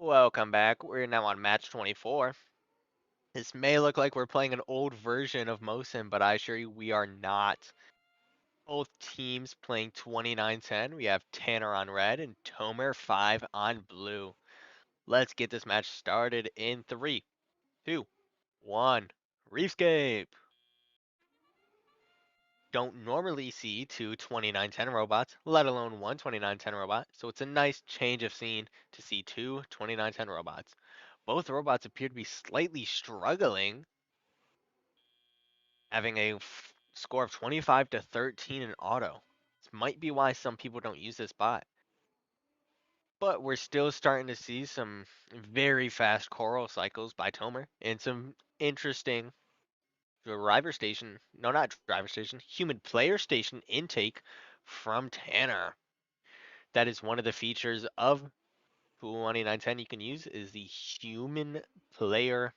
Welcome back. We're now on match 24. This may look like we're playing an old version of Mosim, but I assure you we are not. Both teams playing 29-10. We have Tanner on red and Tomer 5 on blue. Let's get this match started in 3, 2, 1. Reefscape. Don't normally see two 29-10 robots, let alone one 29-10 robot, so it's a nice change of scene to see two 29-10 robots. Both robots appear to be slightly struggling, having a score of 25 to 13 in auto. This might be why some people don't use this bot. But we're still starting to see some very fast coral cycles by Tomer and some interesting driver station, no, not driver station, human player station intake from Tanner. That is one of the features of Pool 2910 you can use is the human player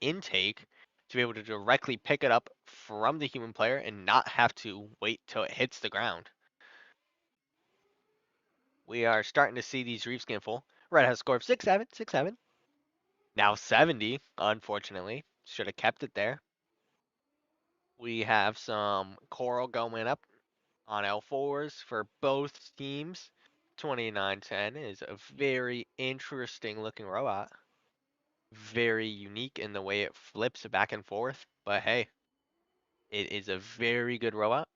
intake to be able to directly pick it up from the human player and not have to wait till it hits the ground. We are starting to see these reefs get full. Red has a score of 6-7, 6-7. Now 70, unfortunately. Should have kept it there. We have some coral going up on L4s for both teams. 2910 is a very interesting looking robot. Very unique in the way it flips back and forth. But hey, it is a very good robot.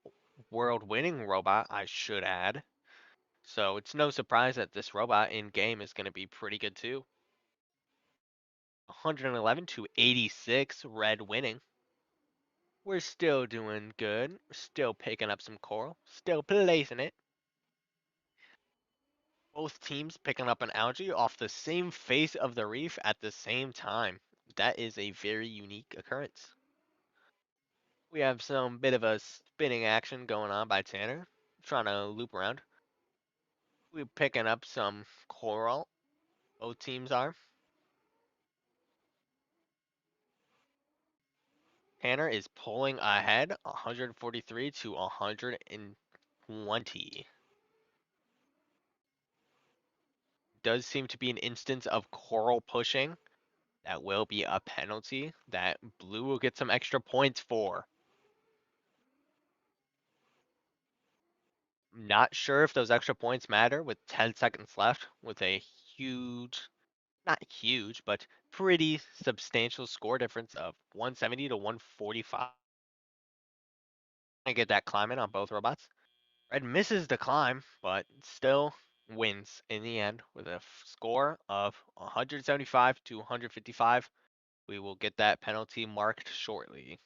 World winning robot, I should add. So it's no surprise that this robot in game is going to be pretty good too. 111 to 86, red winning. We're still doing good. We're still picking up some coral. Still placing it. Both teams picking up an algae off the same face of the reef at the same time. That is a very unique occurrence. We have some bit of a spinning action going on by Tanner, trying to loop around. We're picking up some coral. Both teams are. Tanner is pulling ahead 143 to 120. Does seem to be an instance of coral pushing. That will be a penalty that blue will get some extra points for. Not sure if those extra points matter with 10 seconds left with a huge, not huge, but pretty substantial score difference of 170 to 145. I get that climbing on both robots. Red misses the climb, but still wins in the end with a score of 175 to 155. We will get that penalty marked shortly.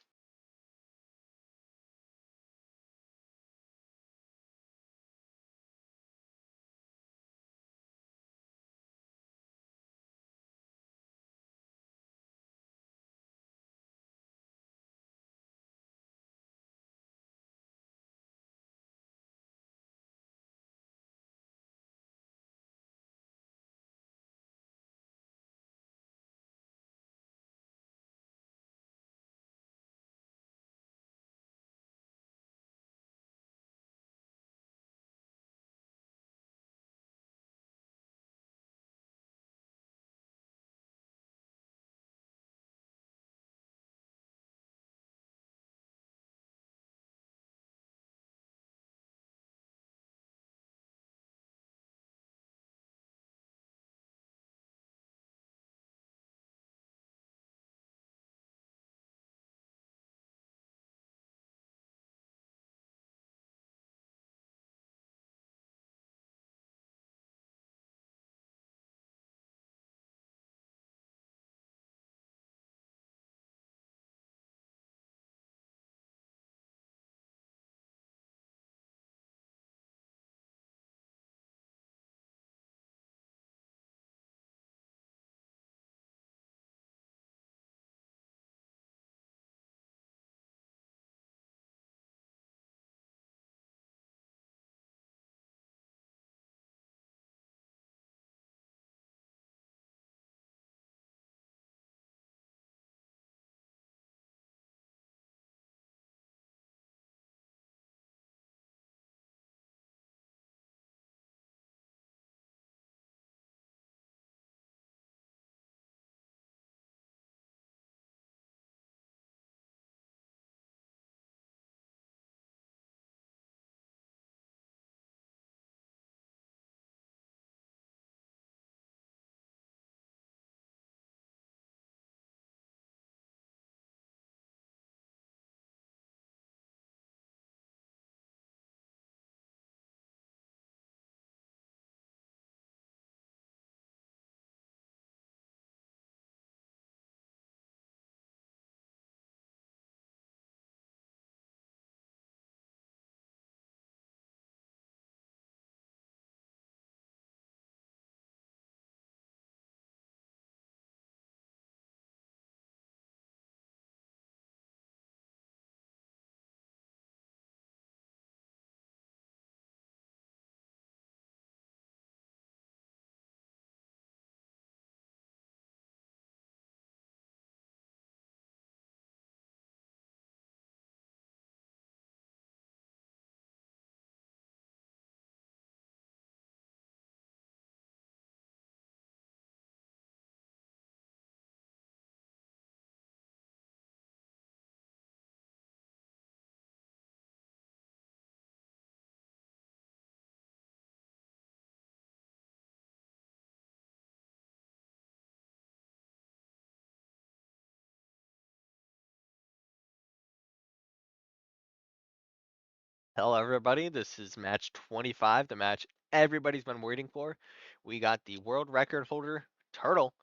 Hello, everybody. This is match 25, the match everybody's been waiting for. We got the world record holder, Turtle,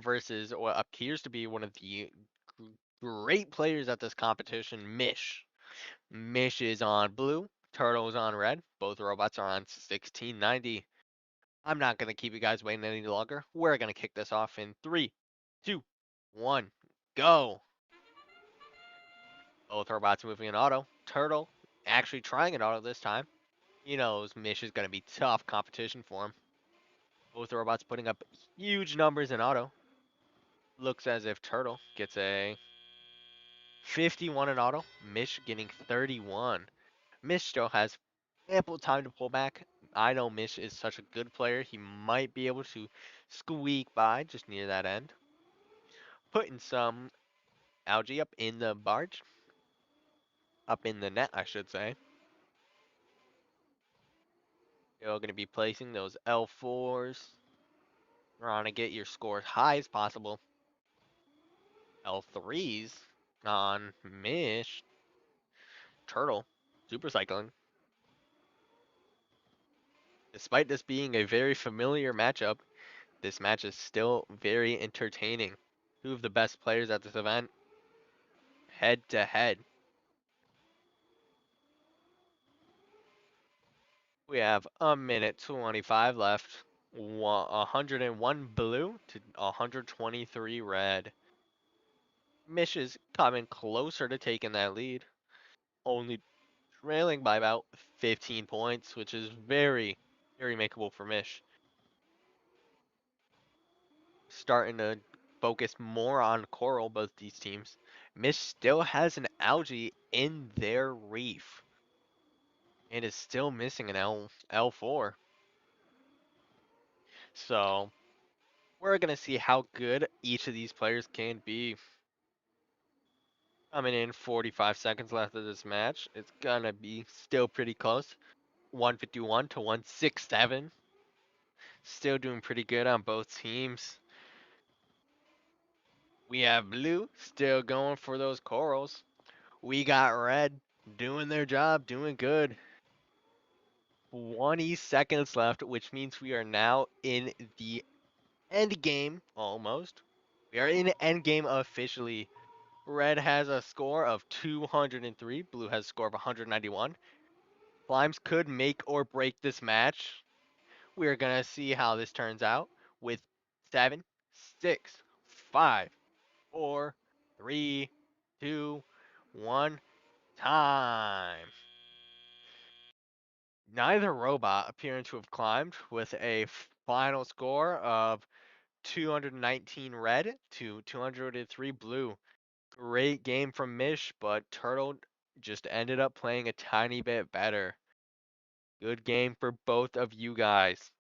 versus what appears to be one of the great players at this competition, Mish. Mish is on blue, Turtle is on red. Both robots are on 1690. I'm not going to keep you guys waiting any longer. We're going to kick this off in 3, 2, 1, go. Both robots moving in auto. Turtle actually trying an auto this time. He knows Mish is going to be tough competition for him. Both robots putting up huge numbers in auto. Looks as if Turtle gets a 51 in auto. Mish getting 31. Mish still has ample time to pull back. I know Mish is such a good player. He might be able to squeak by just near that end. Putting some algae up in the barge. Up in the net, I should say. You're going to be placing those L4s. Trying to get your score as high as possible. L3s on Mish, Turtle, Super Cycling. Despite this being a very familiar matchup, this match is still very entertaining. Two of the best players at this event, head to head. We have a minute 25 left. 101 blue to 123 red. Mish is coming closer to taking that lead. Only trailing by about 15 points, which is very, very makeable for Mish. Starting to focus more on coral, both these teams. Mish still has an algae in their reef and is still missing an L4. So we're gonna see how good each of these players can be. Coming in 45 seconds left of this match. It's gonna be still pretty close. 151 to 167. Still doing pretty good on both teams. We have blue still going for those corals. We got red doing their job, doing good. 20 seconds left, which means we are now in the end game almost. We are in end game officially. Red has a score of 203. Blue has a score of 191. Slimes could make or break this match. We're gonna see how this turns out with 7, 6, 5, 4, 3, 2, 1. Time. Neither robot appearing to have climbed with a final score of 219 red to 203 blue. Great game from Mish, but Turtle just ended up playing a tiny bit better. Good game for both of you guys.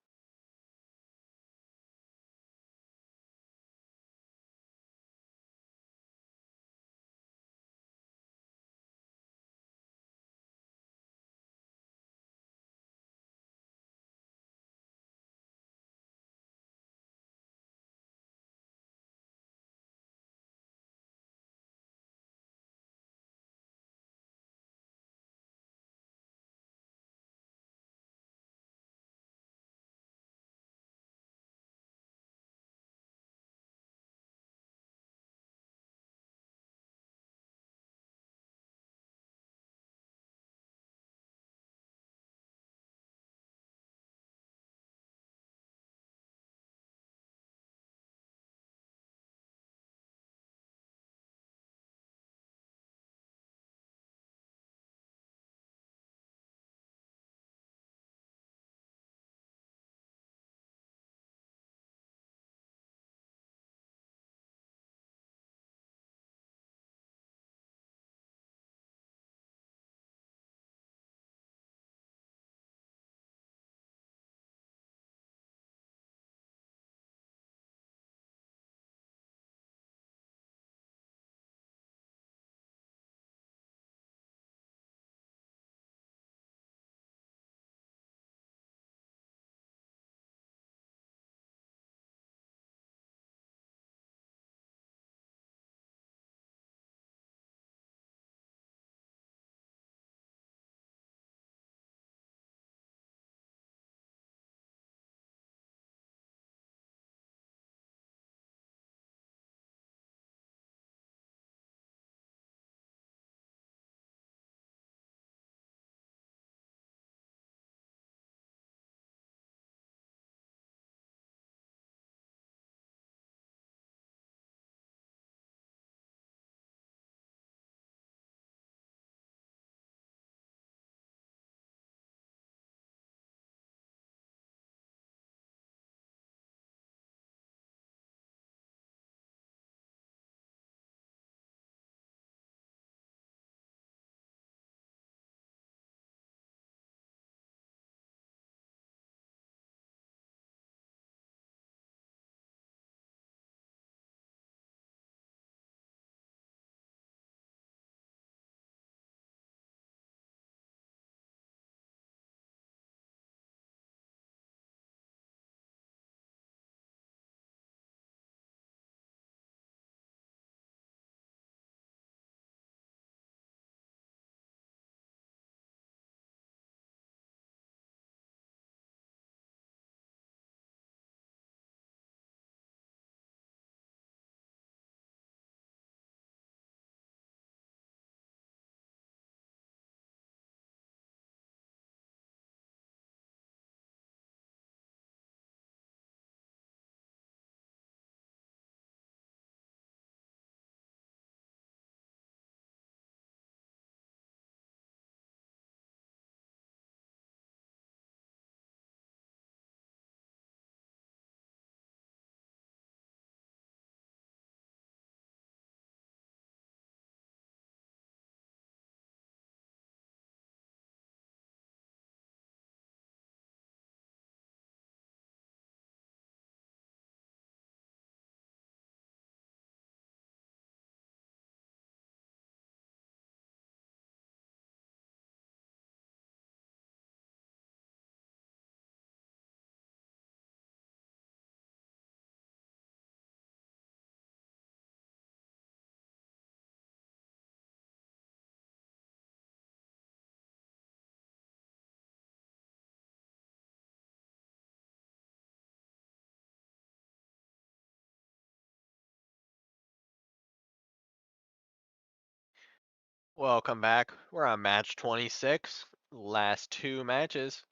Welcome back. We're on match 26. Last two matches.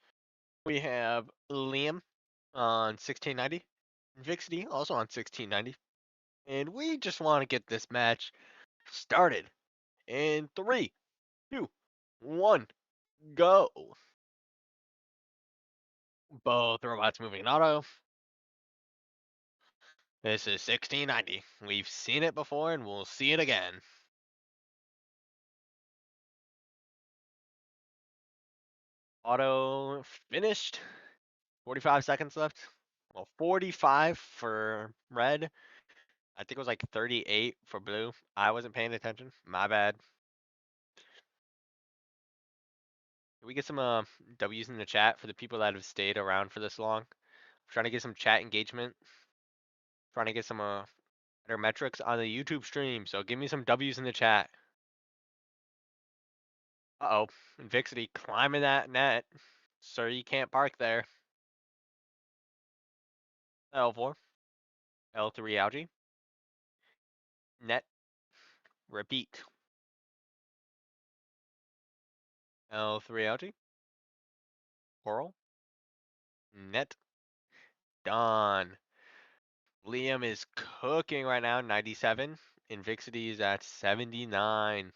We have Liam on 1690, Vixity also on 1690. And we just want to get this match started in 3, 2, 1, go. Both robots moving in auto. This is 1690. We've seen it before and we'll see it again. Auto finished. 45 seconds left. Well, 45 for red. I think it was like 38 for blue. I wasn't paying attention. My bad. Can we get some W's in the chat for the people that have stayed around for this long? I'm trying to get some chat engagement. Trying to get some better metrics on the YouTube stream. So give me some W's in the chat. Uh-oh. Vixity climbing that net. Sir, you can't park there. L4. L3 algae. Net. Repeat. L3 algae. Coral. Net. Done. Liam is cooking right now, 97. Invixity is at 79.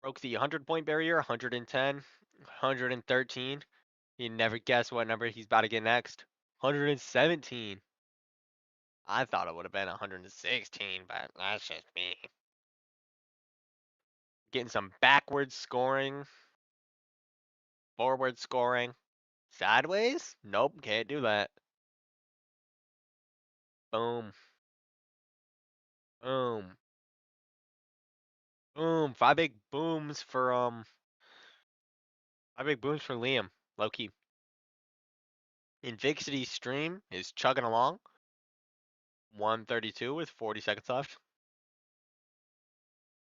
Broke the 100-point barrier, 110, 113. You never guess what number he's about to get next. 117. I thought it would have been 116, but that's just me. Getting some backwards scoring, forward scoring. Sideways? Nope, can't do that. Boom. Boom. Boom. Five big booms for Liam. Low key. Invixity's stream is chugging along. 132 with 40 seconds left.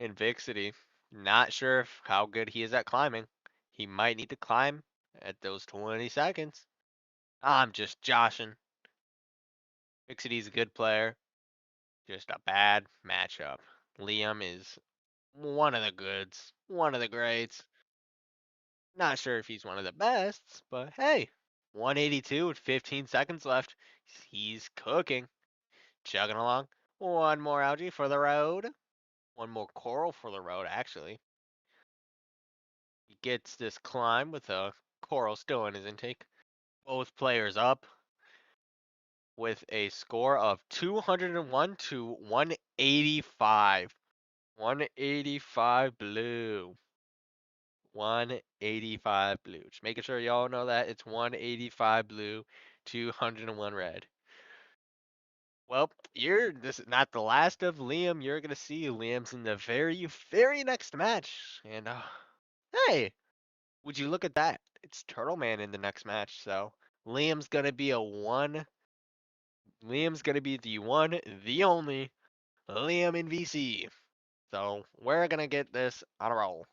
Invixity, not sure how good he is at climbing. He might need to climb at those 20 seconds. I'm just joshing. Vixity's a good player. Just a bad matchup. Liam is one of the goods. One of the greats. Not sure if he's one of the best, but hey. 182 with 15 seconds left. He's cooking. Chugging along. One more algae for the road. One more coral for the road, actually. He gets this climb with a coral still in his intake. Both players up with a score of 201 to 185. 185 blue. 185 blue. Just making sure y'all know that it's 185 blue, 201 red. Well, this is not the last of Liam. You're gonna see Liam's in the very next match. And hey, would you look at that? It's Turtle Man in the next match. So Liam's gonna be a one. Liam's gonna be the one, the only Liam in VC. So we're gonna get this on a roll.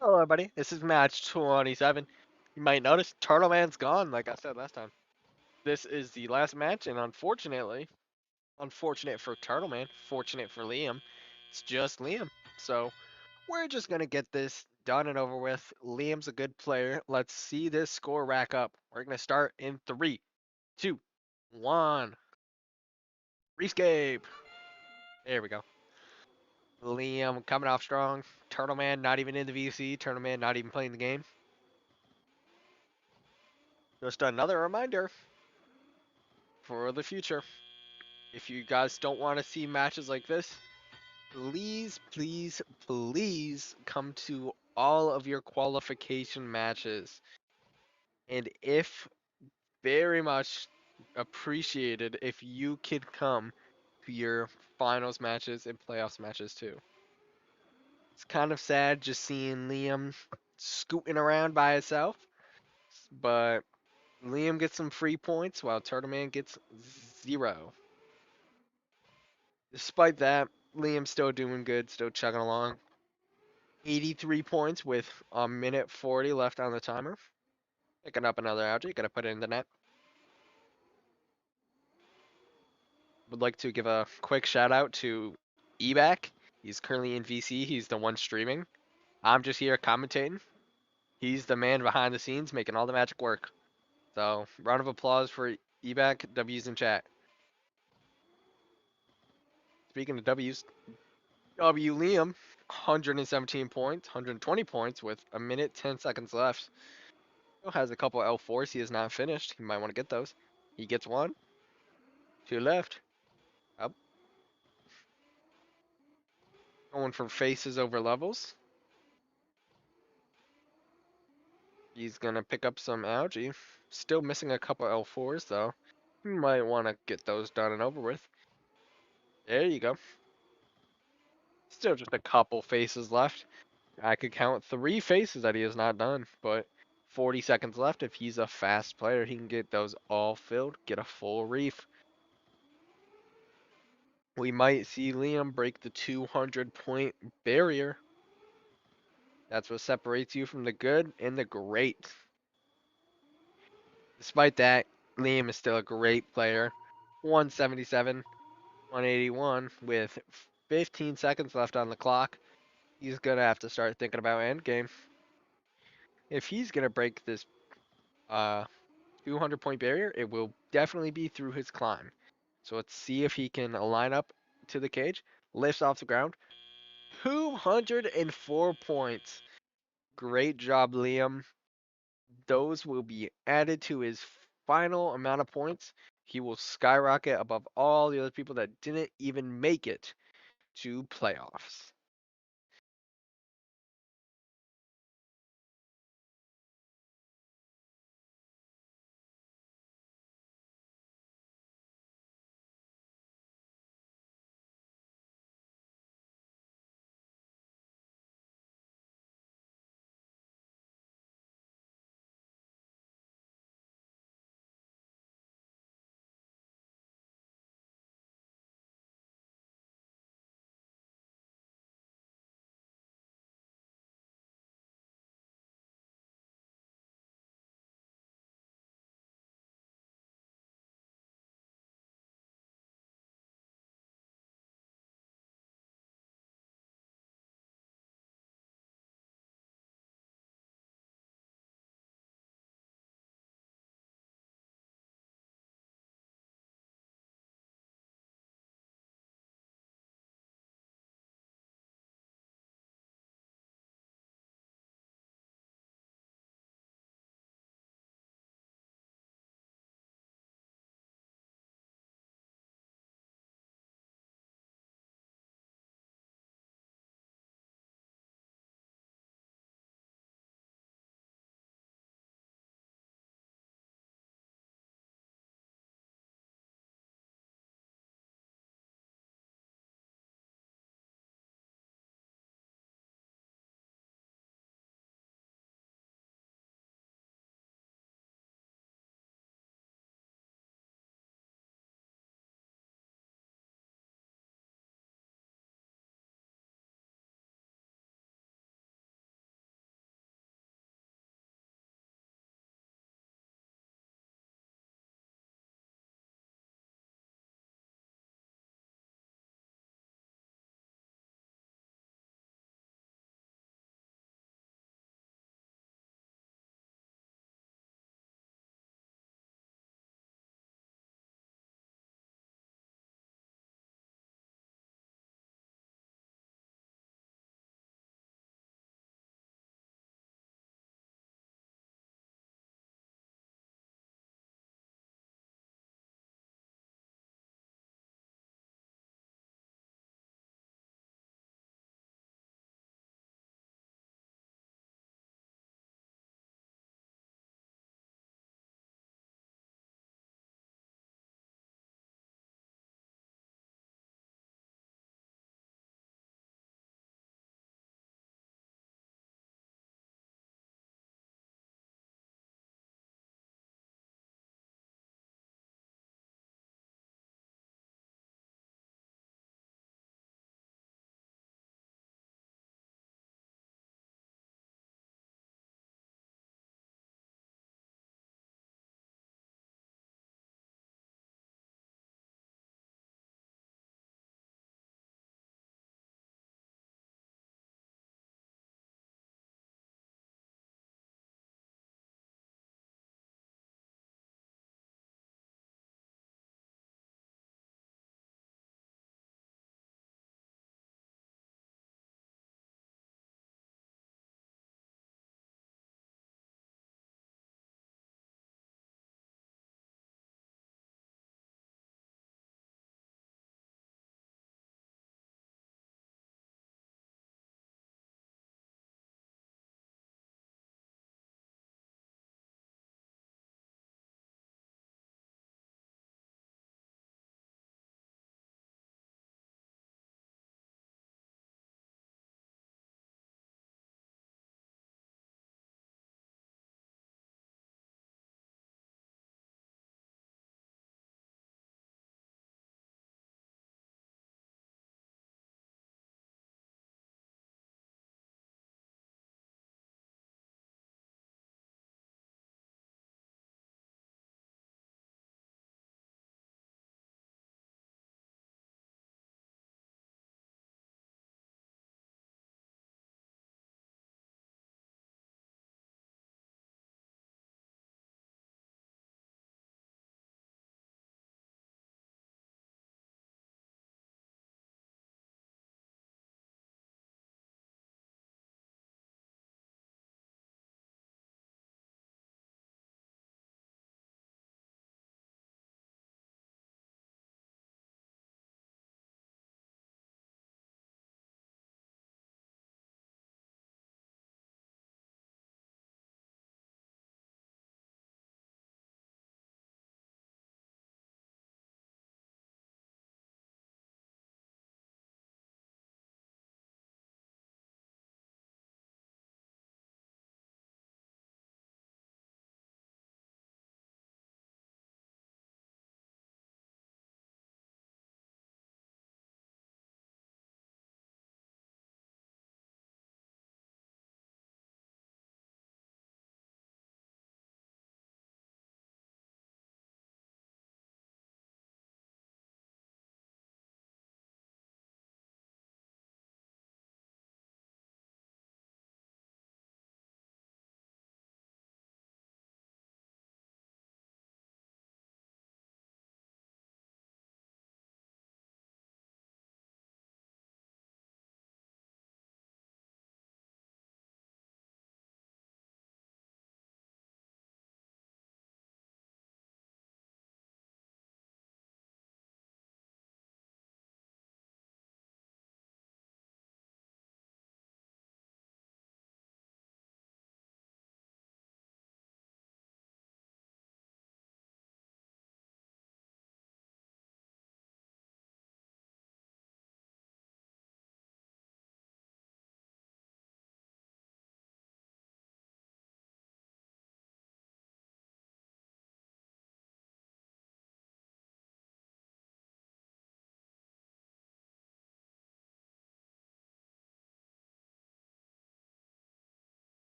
Hello everybody, this is match 27. You might notice Turtle Man's gone, like I said last time. This is the last match, and unfortunately, Unfortunate for Turtle Man, fortunate for Liam. It's just Liam. So we're just gonna get this done and over with. Liam's a good player. Let's see this score rack up. We're gonna start in 3, 2, 1. Reefscape. There we go. Liam coming off strong. Turtle Man not even in the VC. Turtle Man not even playing the game. Just another reminder for the future. If you guys don't want to see matches like this, please, please, please come to all of your qualification matches. And if very much appreciated if you could come to your finals matches and playoffs matches too. It's kind of sad just seeing Liam scooting around by himself, but Liam gets some free points while Turtle Man gets 0. Despite that, Liam's still doing good, still chugging along. 83 points with a minute 40 left on the timer. Picking up another algae, gotta put it in the net. Would like to give a quick shout out to Ebac. He's currently in VC. He's the one streaming. I'm just here commentating. He's the man behind the scenes making all the magic work. So, round of applause for Ebac. W's in chat. Speaking of W's, W Liam, 117 points, 120 points with a minute 10 seconds left. Still has a couple L4s he has not finished. You might want to get those. He gets one. Two left. Up. Going for faces over levels. He's gonna pick up some algae. Still missing a couple L4s though. You might want to get those done and over with. There you go. Still just a couple faces left. I could count 3 faces that he has not done, but 40 seconds left. If he's a fast player, he can get those all filled, get a full reef. We might see Liam break the 200-point barrier. That's what separates you from the good and the great. Despite that, Liam is still a great player. 177, 181 with 15 seconds left on the clock. He's going to have to start thinking about endgame. If he's going to break this 200-point barrier, it will definitely be through his climb. So let's see if he can line up to the cage. Lifts off the ground. 204 points. Great job, Liam. Those will be added to his final amount of points. He will skyrocket above all the other people that didn't even make it to playoffs.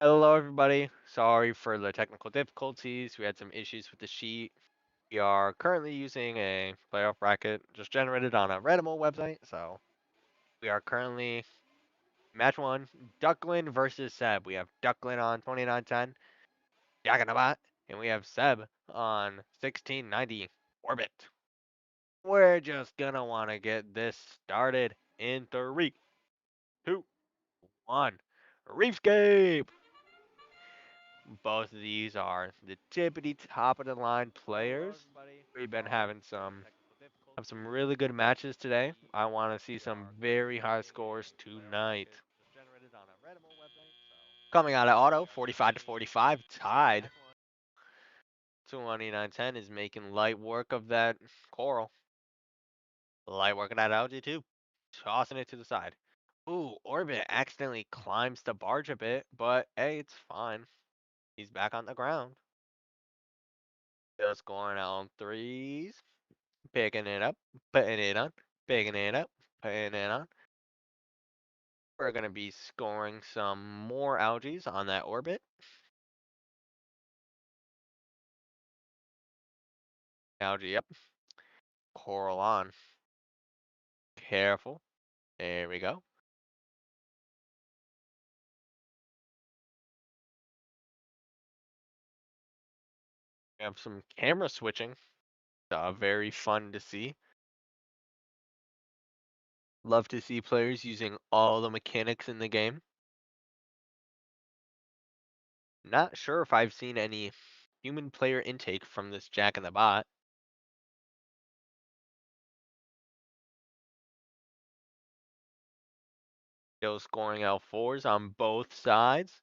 Hello, everybody. Sorry for the technical difficulties. We had some issues with the sheet. We are currently using a playoff bracket just generated on a Reddit website. So we are currently match one, Ducklin versus Seb. We have Ducklin on 2910, Jack in the Bot, and we have Seb on 1690 Orbit. We're just gonna want to get this started in 3, 2, 1. Reefscape! Both of these are the tippity top of the line players. We've been having some really good matches today. I want to see some very high scores tonight. Coming out of auto, 45 to 45, tied. 2910 is making light work of that coral. Light work of that algae too. Tossing it to the side. Ooh, Orbit accidentally climbs the barge a bit, but hey, it's fine. He's back on the ground. Just going out on threes. Picking it up, putting it on, picking it up, putting it on. We're going to be scoring some more algae on that orbit. Algae up, coral on. Careful. There we go. We have some camera switching. Very fun to see. Love to see players using all the mechanics in the game. Not sure if I've seen any human player intake from this Jack in the Bot. Still scoring L4s on both sides.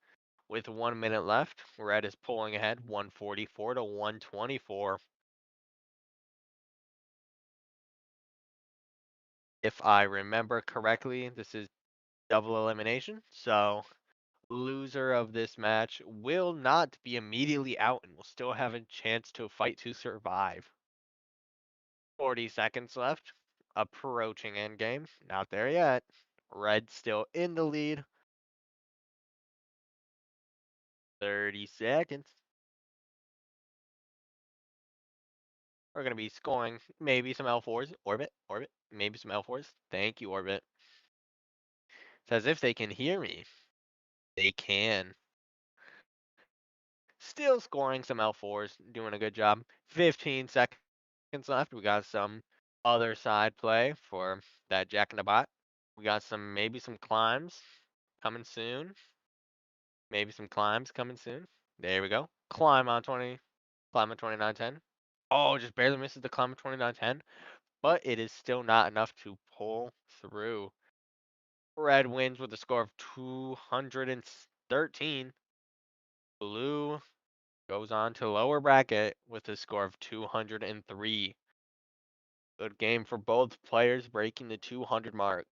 With 1 minute left, Red is pulling ahead 144 to 124. If I remember correctly, this is double elimination. So, loser of this match will not be immediately out and will still have a chance to fight to survive. 40 seconds left. Approaching endgame. Not there yet. Red still in the lead. 30 seconds. We're going to be scoring maybe some L4s. Orbit, orbit, maybe some L4s. Thank you, Orbit. It's as if they can hear me. They can. Still scoring some L4s, doing a good job. 15 seconds left. We got some other side play for that Jack in the Bot. We got maybe some climbs coming soon. Maybe some climbs coming soon. There we go. Climb on 2910. Oh, just barely misses the climb on 2910, but it is still not enough to pull through. Red wins with a score of 213. Blue goes on to lower bracket with a score of 203. Good game for both players breaking the 200 mark.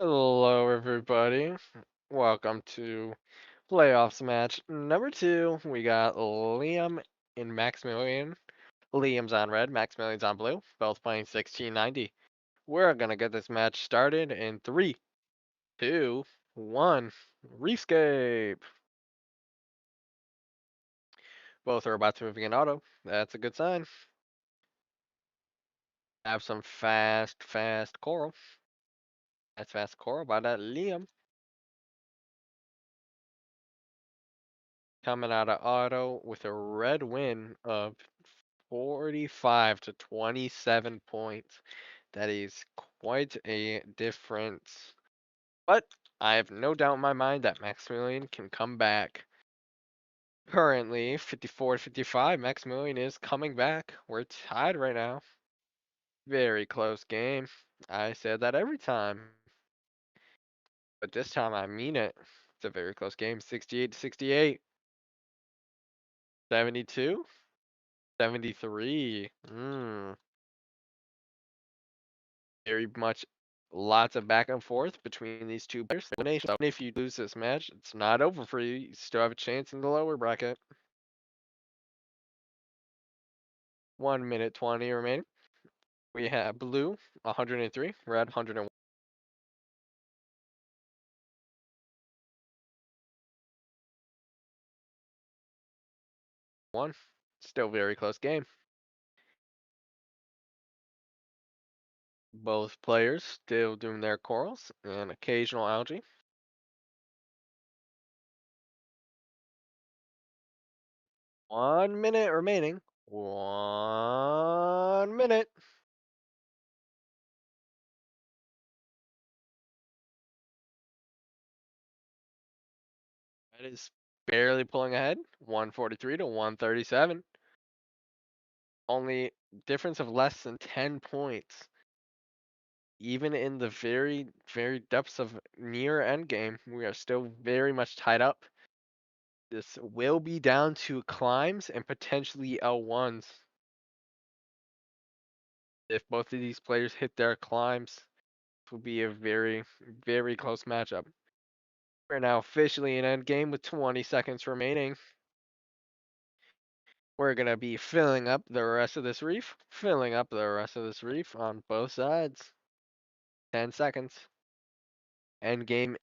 Hello, everybody. Welcome to playoffs match number two. We got Liam and Maximilian. Liam's on red, Maximilian's on blue, both playing 1690. We're gonna get this match started in three, two, one. Reefscape. Both are about to move in auto. That's a good sign. Have some fast coral. That's fast coral by that Liam. Coming out of auto with a red win of 45 to 27 points. That is quite a difference. But I have no doubt in my mind that Maximilian can come back. Currently, 54 to 55, Maximilian is coming back. We're tied right now. Very close game. I said that every time. But this time I mean it. It's a very close game. 68 to 68. 72? 73. Very much lots of back and forth between these two players. So if you lose this match, it's not over for you. You still have a chance in the lower bracket. 1 minute 20 remaining. We have blue 103, red 101. Still very close game. Both players still doing their corals and occasional algae. 1 minute remaining. 1 minute. That is barely pulling ahead. 143 to 137. Only difference of less than 10 points. Even in the very depths of near end game, we are still very much tied up. This will be down to climbs and potentially L1s. If both of these players hit their climbs, it will be a very close matchup. We're now officially in end game with 20 seconds remaining. We're going to be filling up the rest of this reef, on both sides. 10 seconds. End game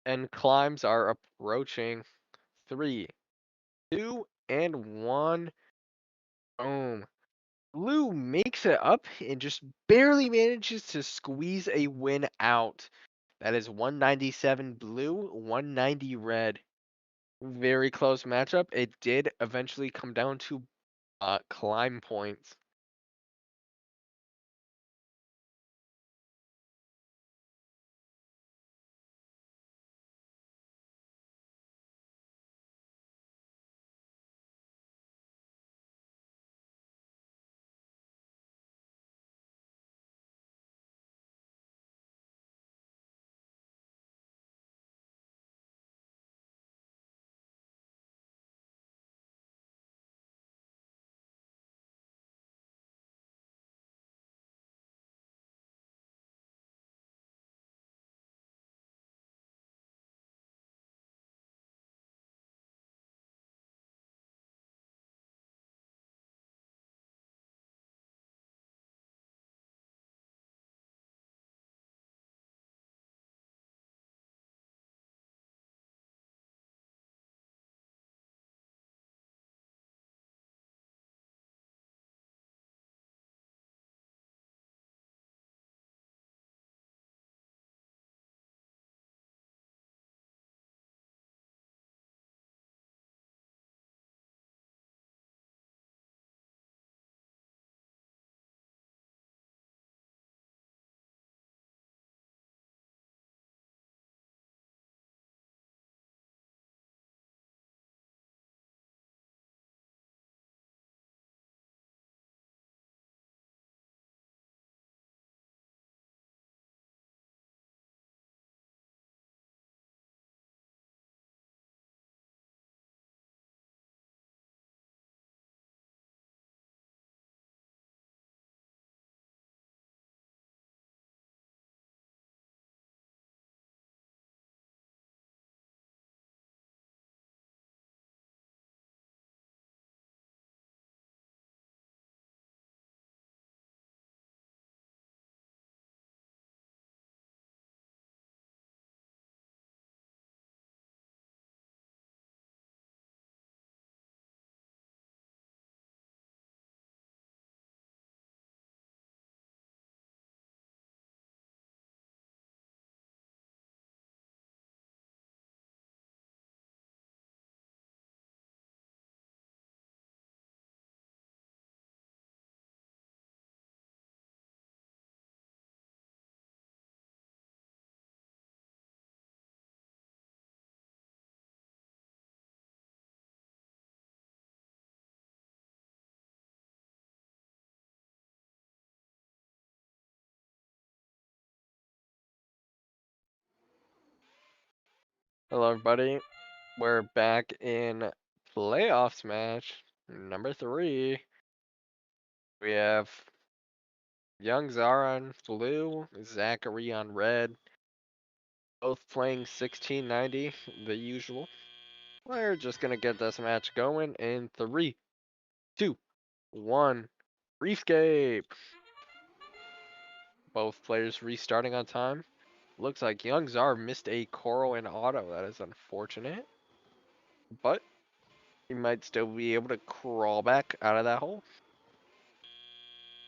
and climbs are approaching. 3, 2, and 1. Boom. Blue makes it up and just barely manages to squeeze a win out. That is 197 blue, 190 red. Very close matchup. It did eventually come down to climb points. Hello, everybody. We're back in playoffs match number 3. We have Young Zara on blue, Zachary on red, both playing 1690, the usual. We're just gonna get this match going in 3, 2, 1. Reefscape. Both players restarting on time. Looks like Young Zara missed a coral and auto. That is unfortunate, but he might still be able to crawl back out of that hole.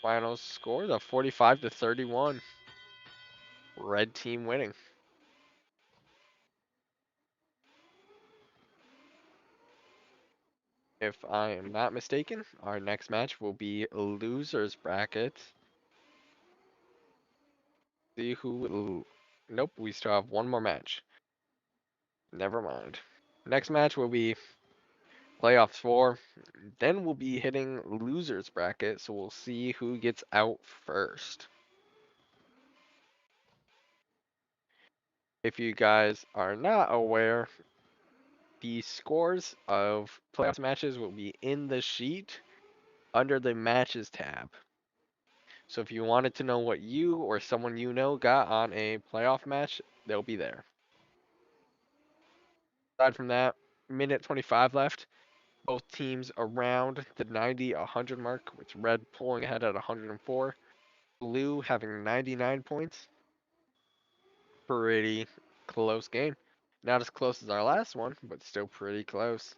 Final score, the 45-31. Red team winning. If I am not mistaken, our next match will be losers bracket. See who. Nope, we still have one more match. Never mind. Next match will be playoffs 4. Then we'll be hitting losers bracket, so we'll see who gets out first. If you guys are not aware, the scores of playoffs matches will be in the sheet under the matches tab. So if you wanted to know what you or someone you know got on a playoff match, they'll be there. Aside from that, minute 25 left. Both teams around the 90-100 mark, with red pulling ahead at 104. Blue having 99 points. Pretty close game. Not as close as our last one, but still pretty close.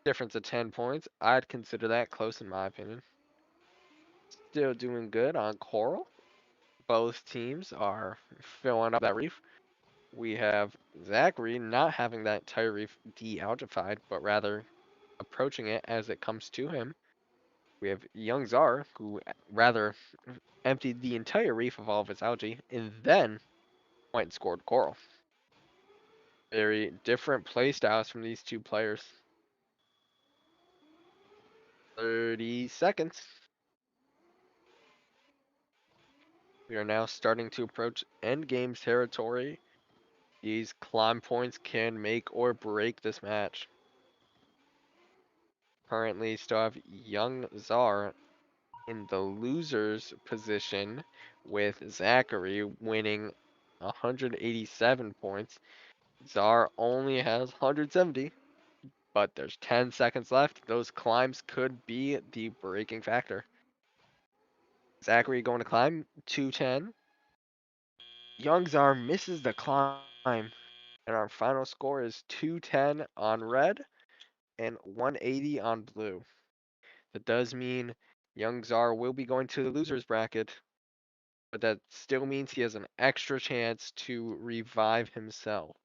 Difference of 10 points. I'd consider that close in my opinion. Still doing good on Coral. Both teams are filling up that reef. We have Zachary not having that entire reef de-algified, but rather approaching it as it comes to him. We have Young Czar, who rather emptied the entire reef of all of its algae and then went and scored coral. Very different play styles from these two players. 30 seconds. We are now starting to approach endgame territory. These climb points can make or break this match. Currently still have Young Czar in the loser's position with Zachary winning 187 points. Czar only has 170, but there's 10 seconds left. Those climbs could be the breaking factor. Zachary going to climb 210. Young Czar misses the climb, and our final score is 210 on red and 180 on blue. That does mean Young Czar will be going to the losers bracket, but that still means he has an extra chance to revive himself.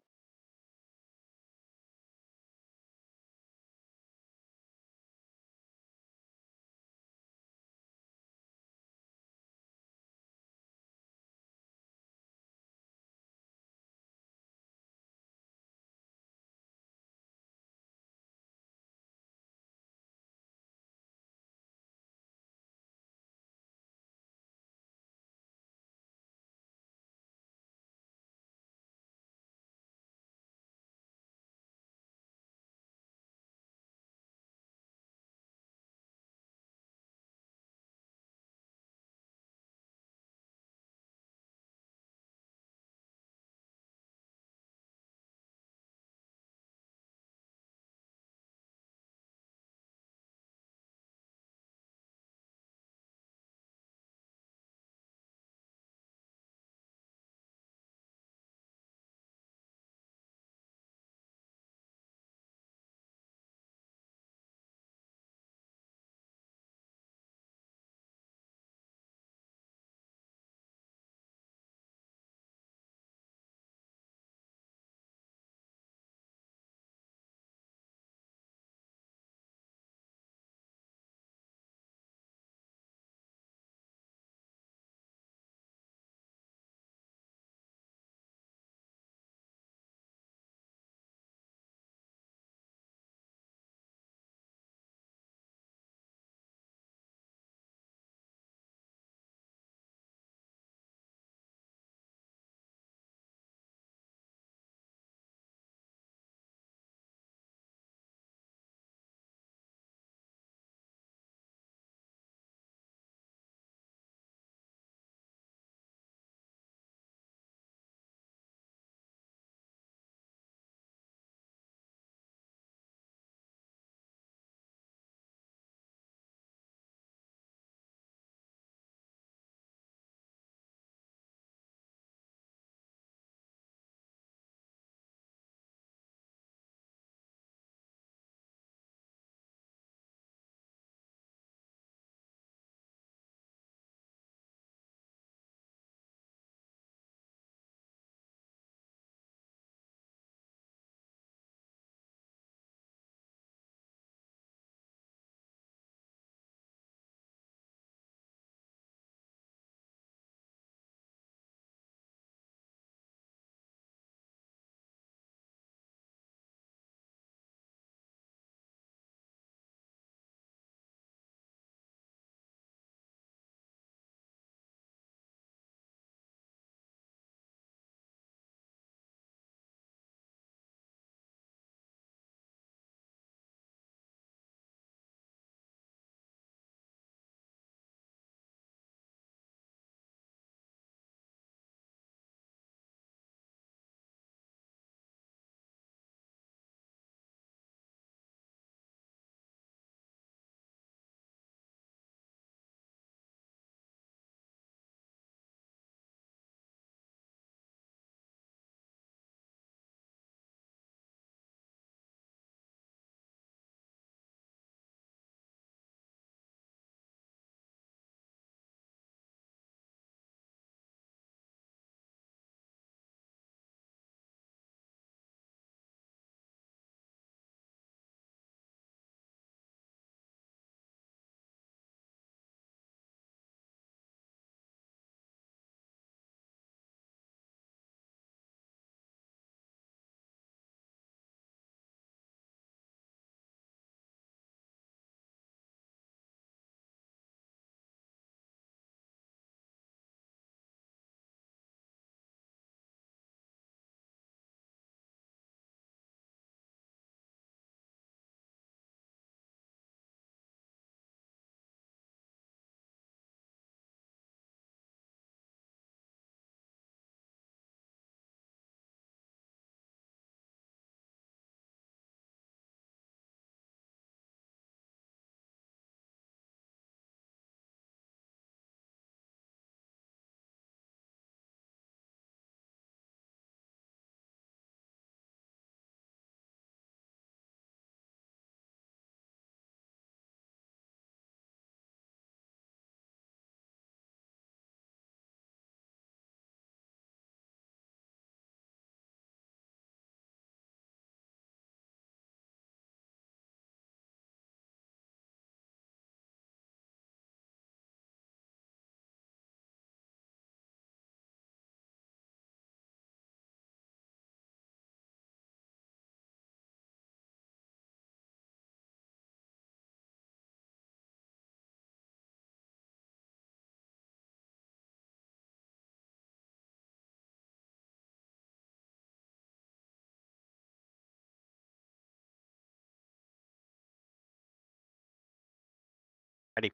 Ready.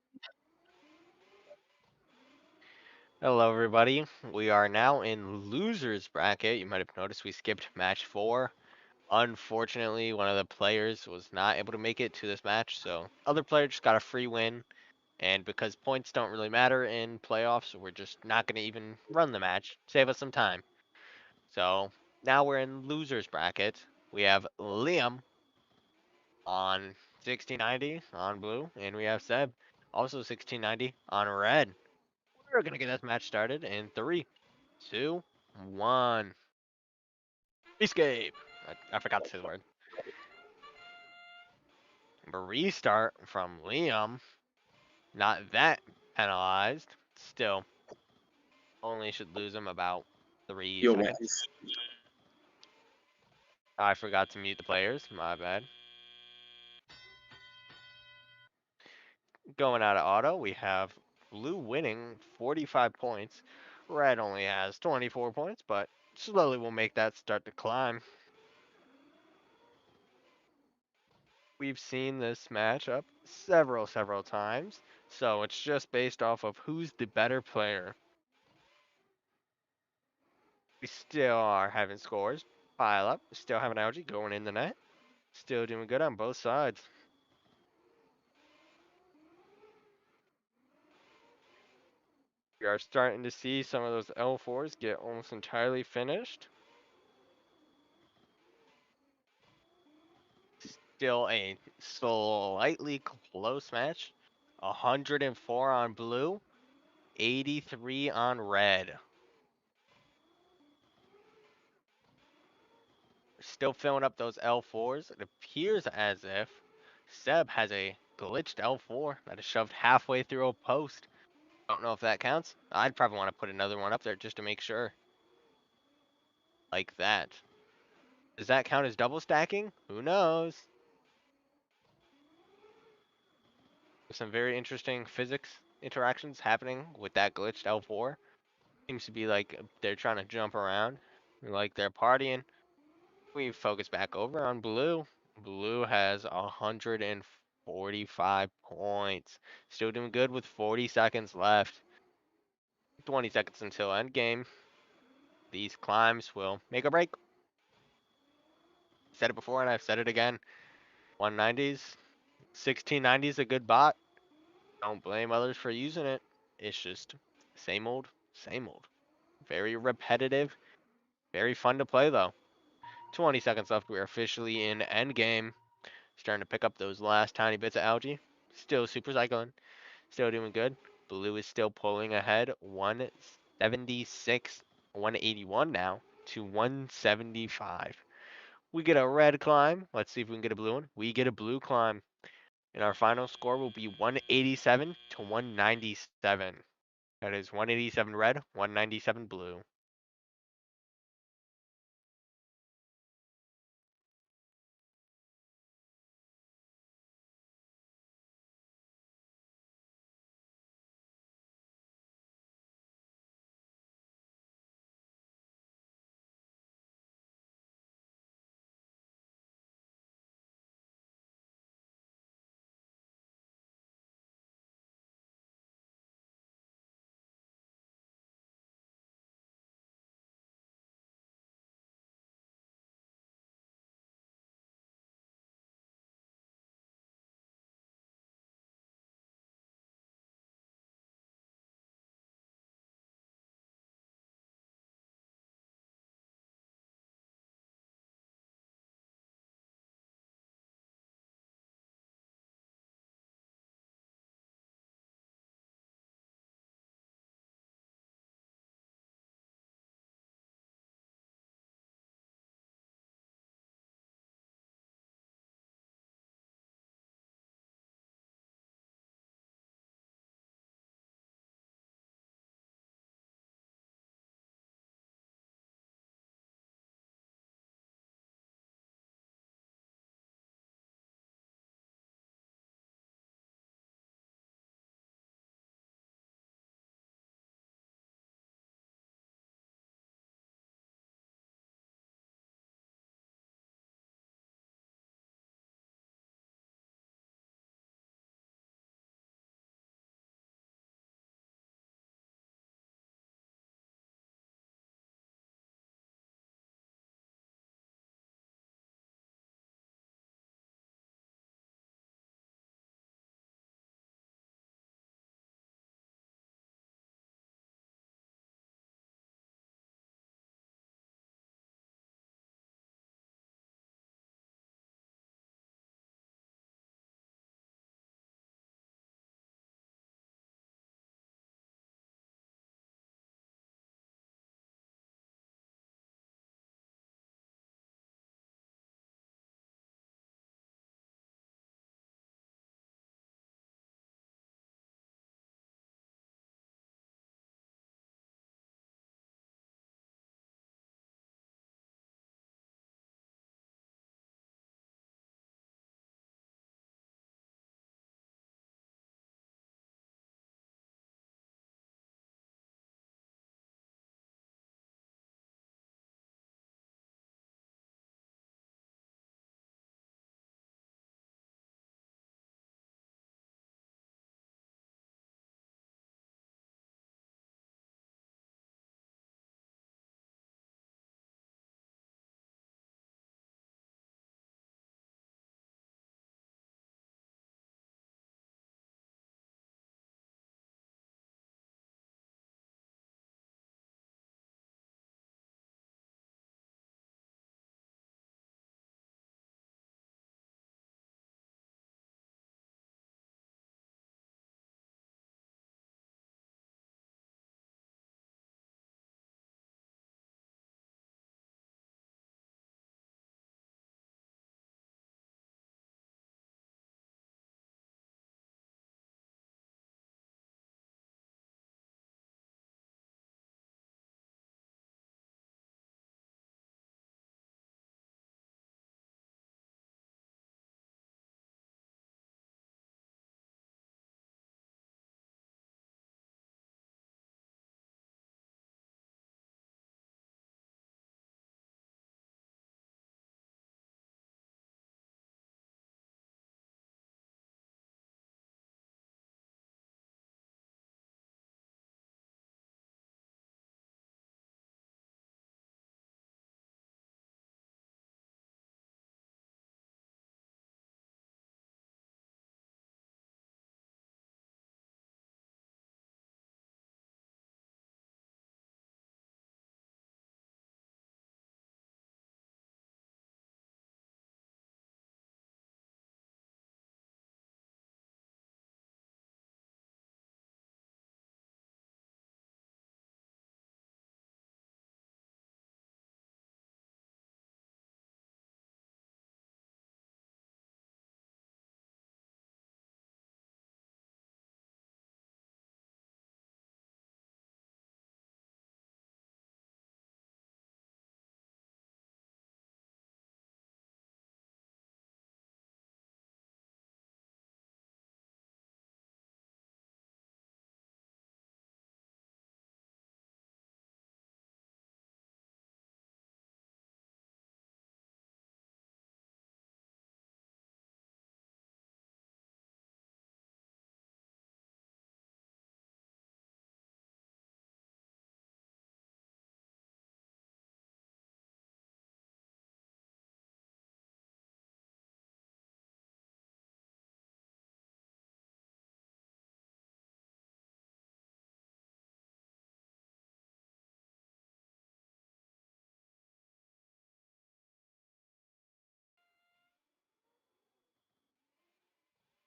Hello, everybody. We are now in losers bracket. You might have noticed we skipped match 4. Unfortunately, one of the players was not able to make it to this match, so other player just got a free win. And because points don't really matter in playoffs, we're just not going to even run the match. Save us some time. So now we're in losers bracket. We have Liam on 1690 on blue, and we have Seb also 1690 on red. We're gonna get this match started in 3, 2, 1. Reefscape. I forgot to say the word. Restart from Liam. Not that penalized. Still, only should lose him about 3 seconds. I forgot to mute the players. My bad. Going out of auto, we have blue winning 45 points. Red only has 24 points, but slowly we'll make that start to climb. We've seen this matchup several times, so it's just based off of who's the better player. We still are having scores pile up, still have an algae going in the net, still doing good on both sides. We are starting to see some of those L4s get almost entirely finished. Still a slightly close match. 104 on blue, 83 on red. Still filling up those L4s. It appears as if Seb has a glitched L4 that is shoved halfway through a post. Don't know if that counts. I'd probably want to put another one up there just to make sure. Like that. Does that count as double stacking? Who knows? Some very interesting physics interactions happening with that glitched L4. Seems to be like they're trying to jump around. Like they're partying. We focus back over on blue. Blue has 145 points. Still doing good with 40 seconds left. 20 seconds until end game. These climbs will make or break. Said it before and I've said it again. 190s, 1690s a good bot. Don't blame others for using it. It's just same old, same old. Very repetitive. Very fun to play though. 20 seconds left. We're officially in end game. Starting to pick up those last tiny bits of algae. Still super cycling. Still doing good. Blue is still pulling ahead. 176, 181 now to 175. We get a red climb. Let's see if we can get a blue one. We get a blue climb. And our final score will be 187 to 197. That is 187 red, 197 blue.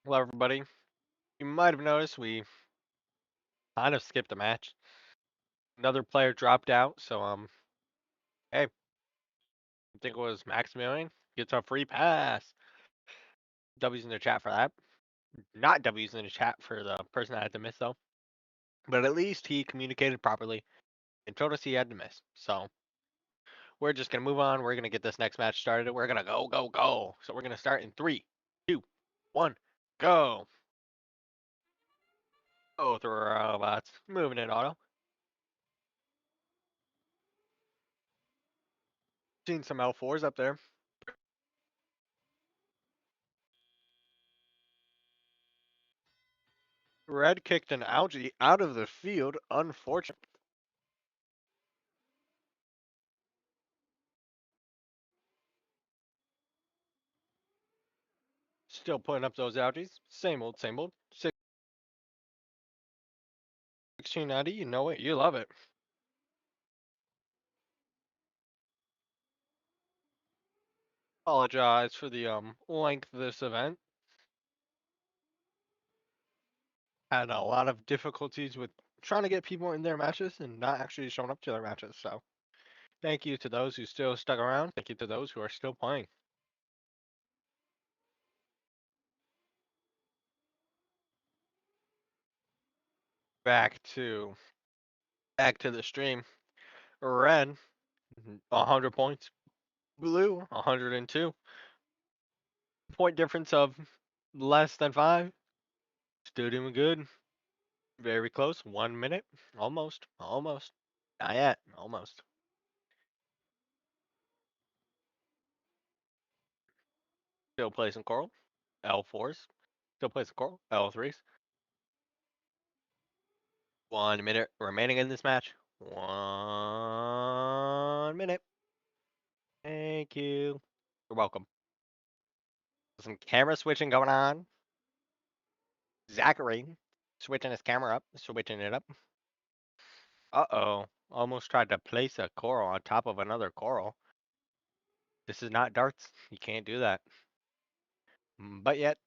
Hello, everybody. You might have noticed we kind of skipped a match. Another player dropped out, so hey, I think it was Maximilian gets a free pass. W's in the chat for that. Not W's in the chat for the person that had to miss though. But at least he communicated properly and told us he had to miss. So we're just gonna move on. We're gonna get this next match started. We're gonna go, go, go. So we're gonna start in 3, 2, 1, go. Go through robots. Moving in auto. Seen some L4s up there. Red kicked an algae out of the field. Unfortunate. Still putting up those algae. Same old, same old. 1690. You know it. You love it. Apologize for the length of this event. Had a lot of difficulties with trying to get people in their matches and not actually showing up to their matches. So thank you to those who still stuck around. Thank you to those who are still playing. Back to the stream. Red, 100 points. Blue, 102. Point difference of less than 5. Still doing good. Very close. 1 minute. Almost. Almost. Not yet. Almost. Still placing coral. L4s. Still placing coral. L3s. 1 minute remaining in this match. 1 minute. Thank you. You're welcome. Some camera switching going on. Zachary switching his camera up. Switching it up. Uh-oh. Almost tried to place a coral on top of another coral. This is not darts. You can't do that. But yet,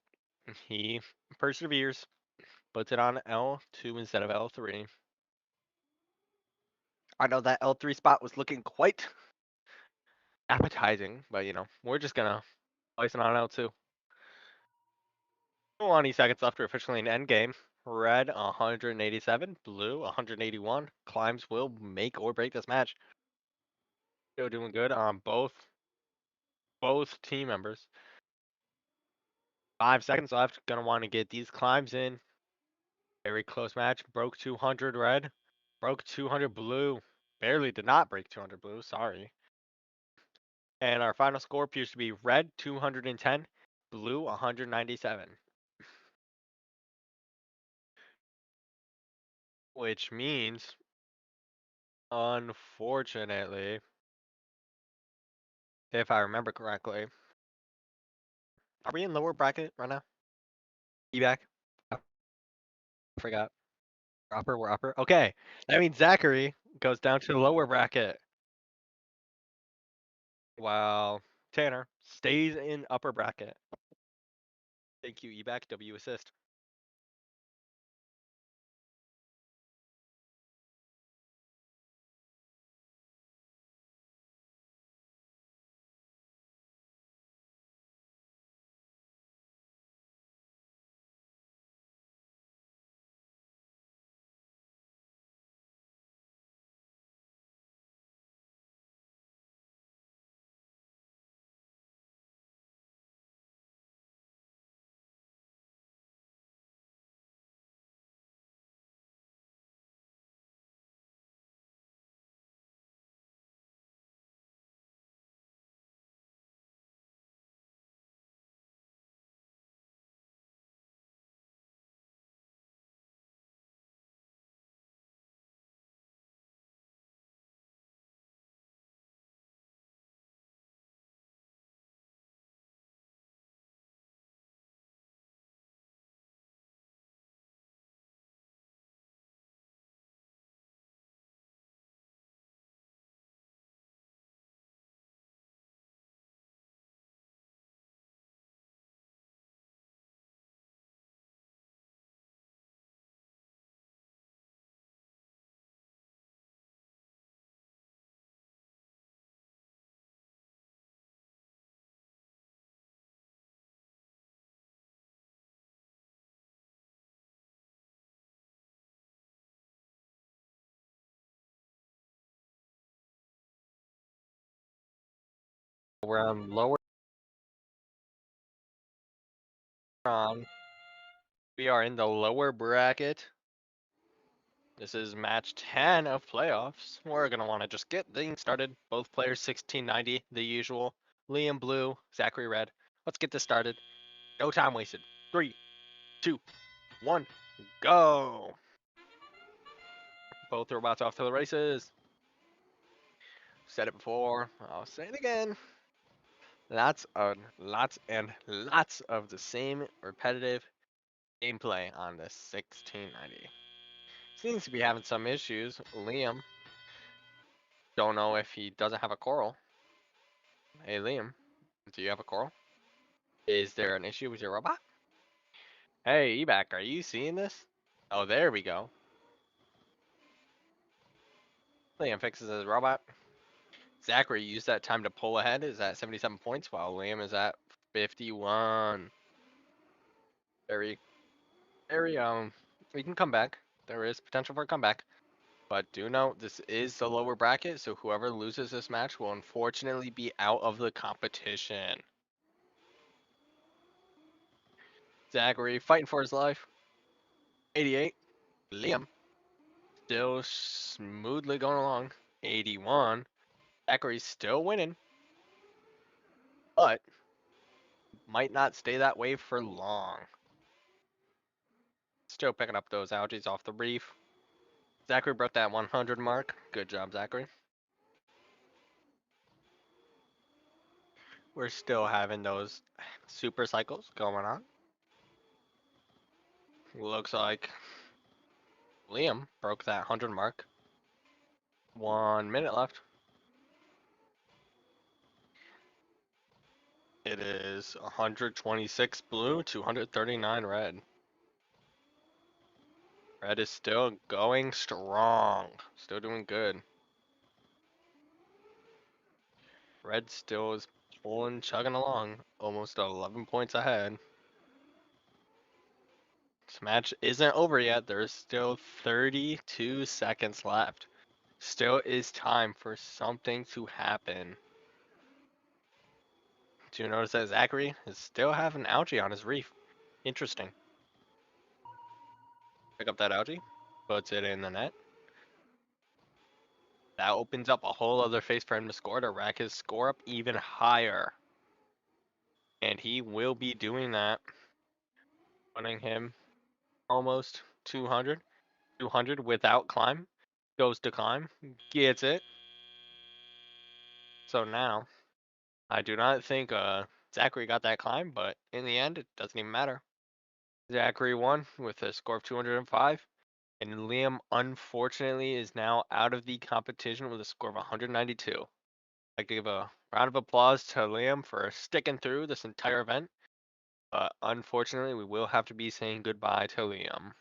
he perseveres. Puts it on L2 instead of L3. I know that L3 spot was looking quite appetizing, but we're just gonna place it on L2. 20 seconds left to officially an end game. Red 187, blue 181. Climbs will make or break this match. Still doing good on both team members. 5 seconds left. Gonna want to get these climbs in. Very close match. Broke 200 red. Broke 200 blue. Barely did not break 200 blue. Sorry. And our final score appears to be red 210, blue 197. Which means, unfortunately, if I remember correctly, are we in lower bracket right now? E-back? I forgot. We're upper. Okay. That means Zachary goes down to the lower bracket. While Tanner stays in upper bracket. Thank you, E-back. W assist. We're on lower on. We are in the lower bracket. This is match 10 of playoffs. We're going to want to just get things started. Both players 1690, the usual. Liam Blue, Zachary Red. Let's get this started. No time wasted. 3, 2, 1, go. Both robots off to the races. Said it before. I'll say it again. Lots and lots of the same repetitive gameplay on the 1690. Seems to be having some issues. Liam, don't know if he doesn't have a coral. Hey Liam, do you have a coral? Is there an issue with your robot? Hey Ebac, are you seeing this? Oh, there we go. Liam fixes his robot. Zachary used that time to pull ahead. Is at 77 points, while Liam is at 51. Very, we can come back. There is potential for a comeback. But do note, this is the lower bracket, so whoever loses this match will unfortunately be out of the competition. Zachary fighting for his life. 88. Liam still smoothly going along. 81. Zachary's still winning, but might not stay that way for long. Still picking up those algae off the reef. Zachary broke that 100 mark. Good job, Zachary. We're still having those super cycles going on. Looks like Liam broke that 100 mark. 1 minute left. It is 126 blue, 239 red. Red is still going strong. Still doing good. Red still is pulling, chugging along. Almost 11 points ahead. This match isn't over yet. There's still 32 seconds left. Still is time for something to happen. Do you notice that Zachary is still having algae on his reef? Interesting. Pick up that algae, puts it in the net. That opens up a whole other face for him to score to rack his score up even higher. And he will be doing that. Putting him almost 200. 200 without climb. Goes to climb. Gets it. So now, I do not think Zachary got that climb, but in the end, it doesn't even matter. Zachary won with a score of 205. And Liam, unfortunately, is now out of the competition with a score of 192. I give a round of applause to Liam for sticking through this entire event. But unfortunately, we will have to be saying goodbye to Liam.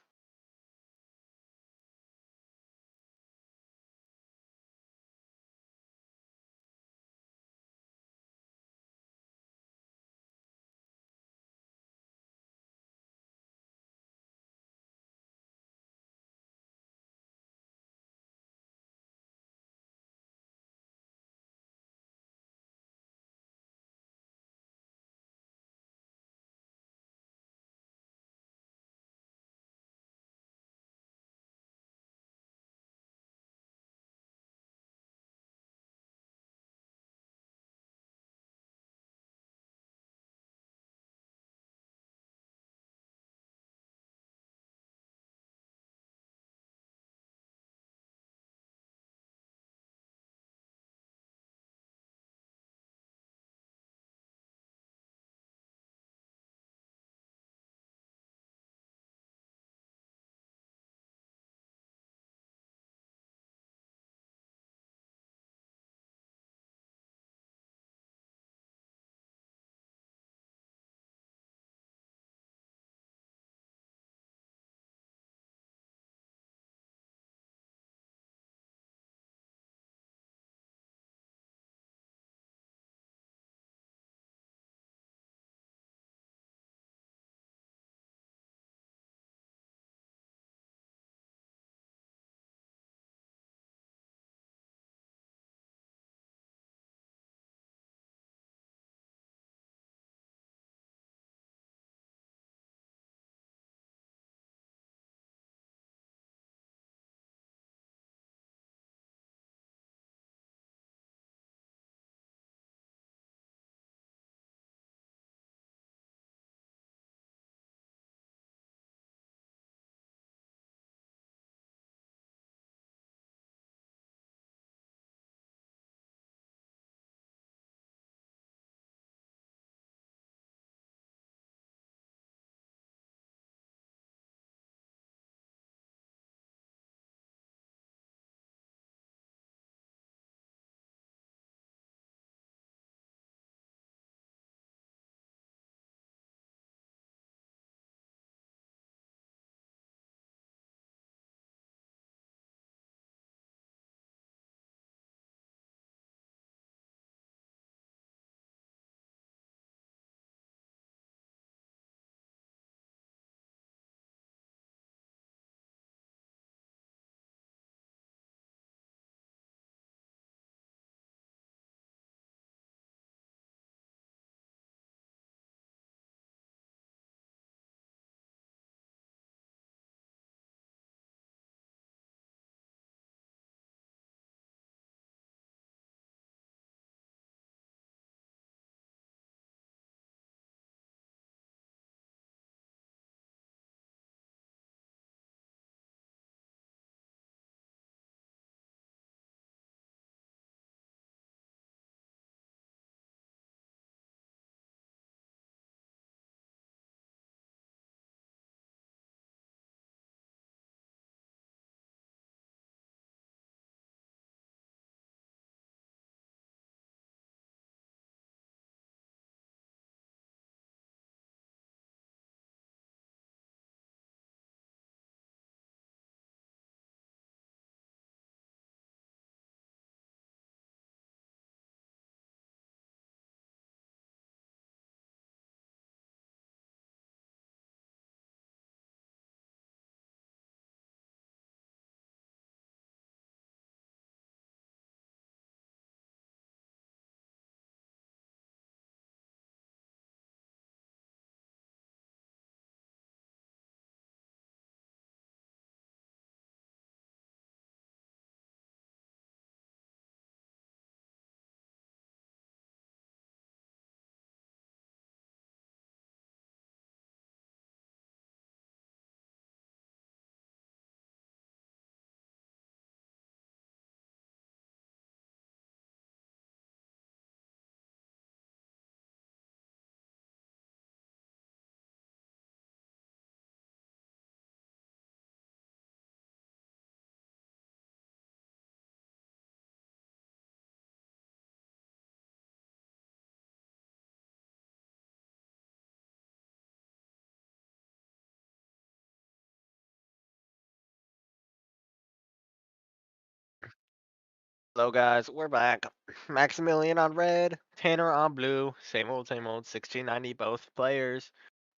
Hello, guys. We're back. Maximilian on red, Tanner on blue. Same old. 1690 both players.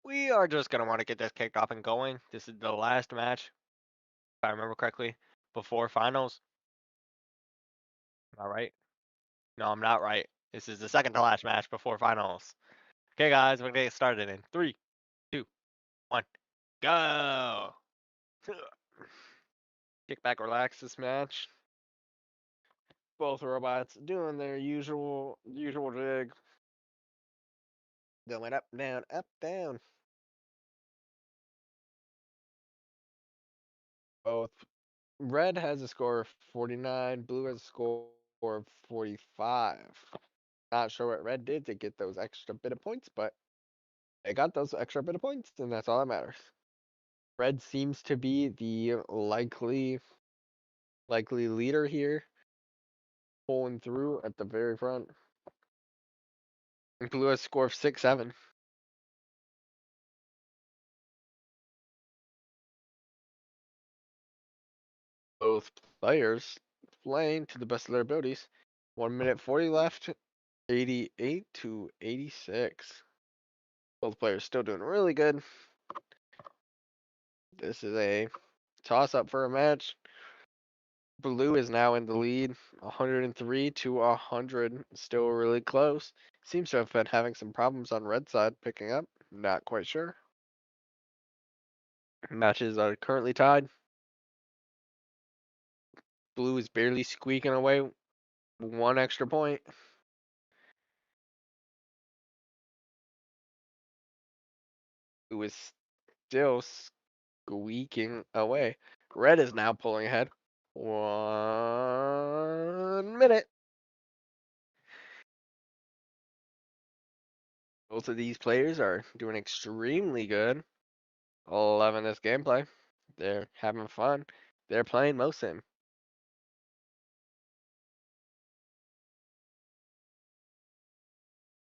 We are just gonna want to get this kicked off and going. This is the last match, if I remember correctly, before finals. Am I right? No, I'm not right. This is the second to last match before finals. Okay, guys, we're gonna get started in three, two, one, go. Kick back, relax this match. Both robots doing their usual jig. Going up, down, up, down. Both red has a score of 49, blue has a score of 45. Not sure what red did to get those extra bit of points, but they got those extra bit of points, and that's all that matters. Red seems to be the likely leader here, pulling through at the very front. And blue has a score of 6-7. Both players playing to the best of their abilities. 1 minute 40 left, 88 to 86. Both players still doing really good. This is a toss up for a match. Blue is now in the lead, 103 to 100. Still really close. Seems to have been having some problems on red side picking up. Not quite sure. Matches are currently tied. Blue is barely squeaking away one extra point. Blue is still squeaking away. Red is now pulling ahead. 1 minute. Both of these players are doing extremely good. Loving this gameplay. They're having fun. They're playing Mosim.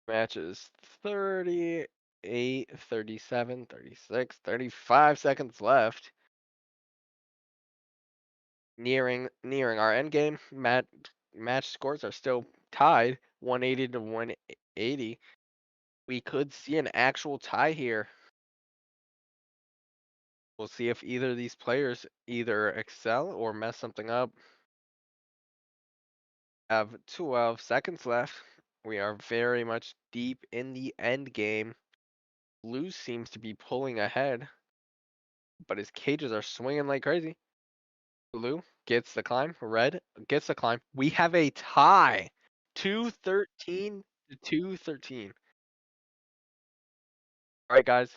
Matches 38, 37, 36, 35 seconds left. Nearing our end game. Match scores are still tied, 180 to 180. We could see an actual tie here. We'll see if either of these players either excel or mess something up. Have 12 seconds left. We are very much deep in the end game. Blue seems to be pulling ahead, but his cages are swinging like crazy. Blue gets the climb. Red gets the climb. We have a tie. 213 to 213. All right, guys.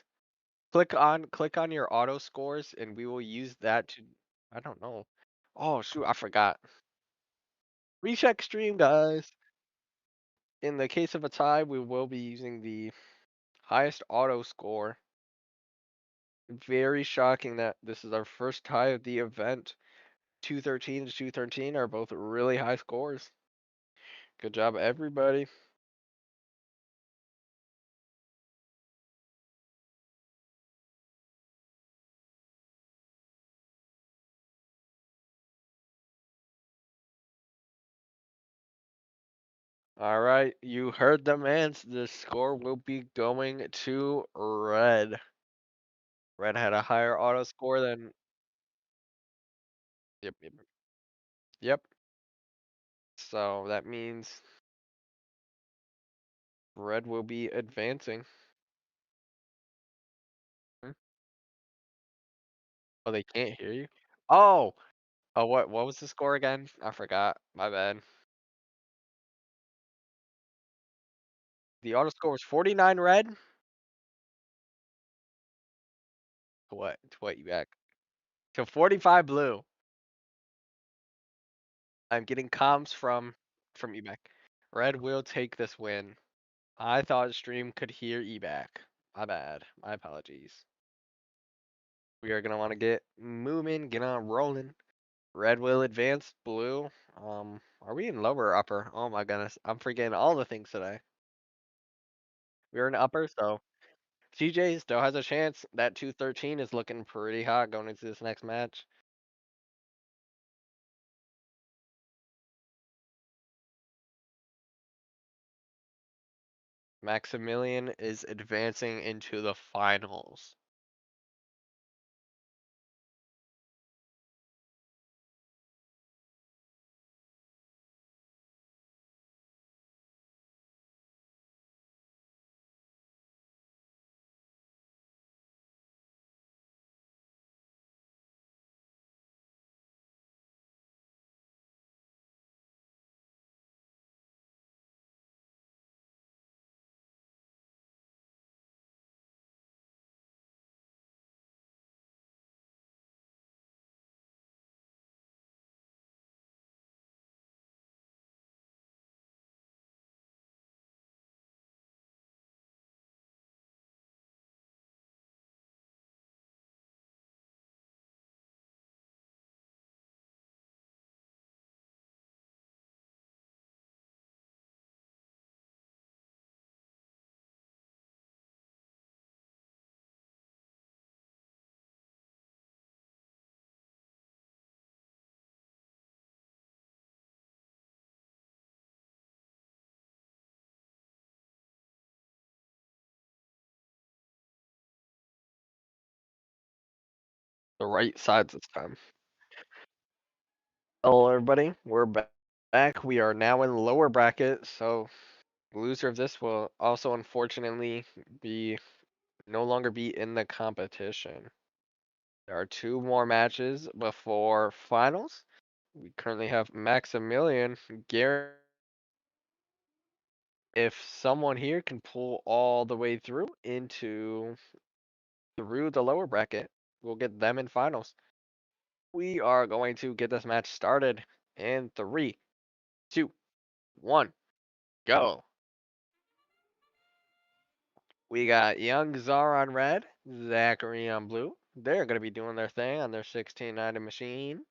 Click on your auto scores, and we will use that to. I don't know. Oh shoot, I forgot. Recheck stream, guys. In the case of a tie, we will be using the highest auto score. Very shocking that this is our first tie of the event. 213 to 213 are both really high scores. Good job, everybody. All right, you heard the man. The score will be going to red. Red had a higher auto score than. Yep. Yep. So that means red will be advancing. Hmm? Oh, they can't hear you. Oh, oh, what was the score again? I forgot. My bad. The auto score was 49 red. What? To what you back? To 45 blue. I'm getting comms from eBack. Red will take this win. I thought stream could hear eBack. My bad. My apologies. We are gonna want to get moving, get on rolling. Red will advance. Blue. Are we in lower or upper? Oh my goodness, I'm forgetting all the things today. We're in upper, so CJ still has a chance. That 213 is looking pretty hot going into this next match. Maximilian is advancing into the finals. The right sides this time. Hello, everybody. We're back. We are now in lower bracket, so the loser of this will also unfortunately be no longer be in the competition. There are two more matches before finals. We currently have Maximilian, Gary. If someone here can pull all the way through the lower bracket, we'll get them in finals. We are going to get this match started in 3, 2, 1, go. We got Young Czar on red, Zachary on blue. They're going to be doing their thing on their 1690 machine.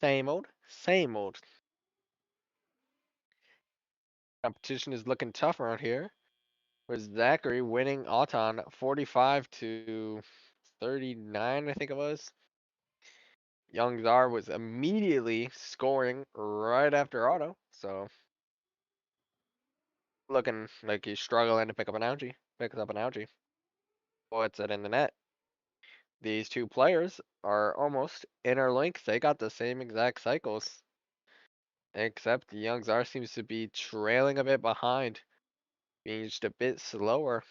Same old, same old. Competition is looking tough around here. With Zachary winning Auton 45-39, I think it was. Young Czar was immediately scoring right after Auto, so looking like he's struggling to pick up an algae. Picks up an algae. Puts it in the net. These two players are almost interlinked. They got the same exact cycles, except the Young Czar seems to be trailing a bit behind, being just a bit slower.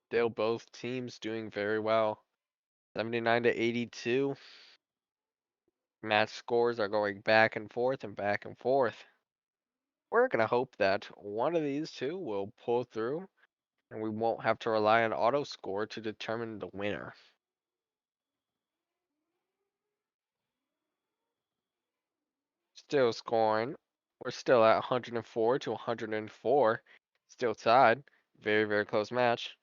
Still, both teams doing very well. 79-82. Match scores are going back and forth and back and forth. We're going to hope that one of these two will pull through and we won't have to rely on auto score to determine the winner. Still scoring. We're still at 104-104. Still tied. Very, very close match.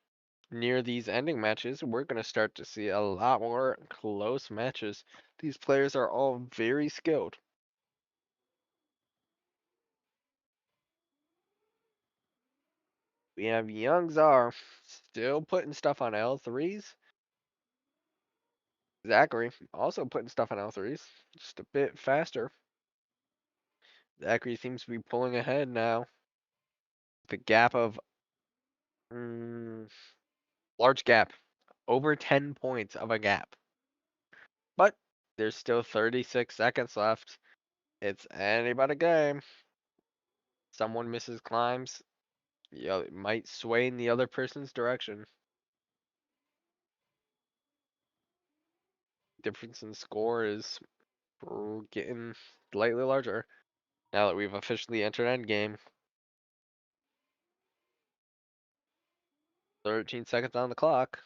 Near these ending matches, we're going to start to see a lot more close matches. These players are all very skilled. We have Young Czar still putting stuff on L3s. Zachary also putting stuff on L3s, just a bit faster. Zachary seems to be pulling ahead now. The gap of mm, large gap, over 10 points of a gap. But there's still 36 seconds left. It's anybody game. Someone misses climbs, it might sway in the other person's direction. Difference in score is getting slightly larger now that we've officially entered endgame. 13 seconds on the clock.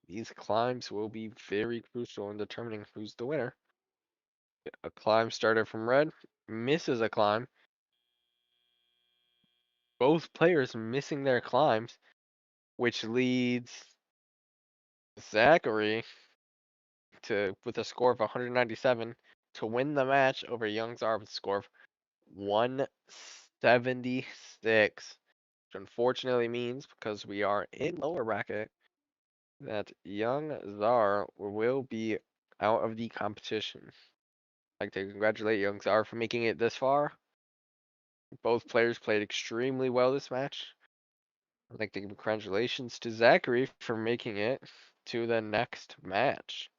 These climbs will be very crucial in determining who's the winner. A climb started from red, misses a climb. Both players missing their climbs, which leads Zachary with a score of 197 to win the match over Young Czar with a score of 176. Which unfortunately means, because we are in lower bracket, that Young Czar will be out of the competition. I'd like to congratulate Young Zar for making it this far. Both players played extremely well this match. I'd like to give congratulations to Zachary for making it to the next match.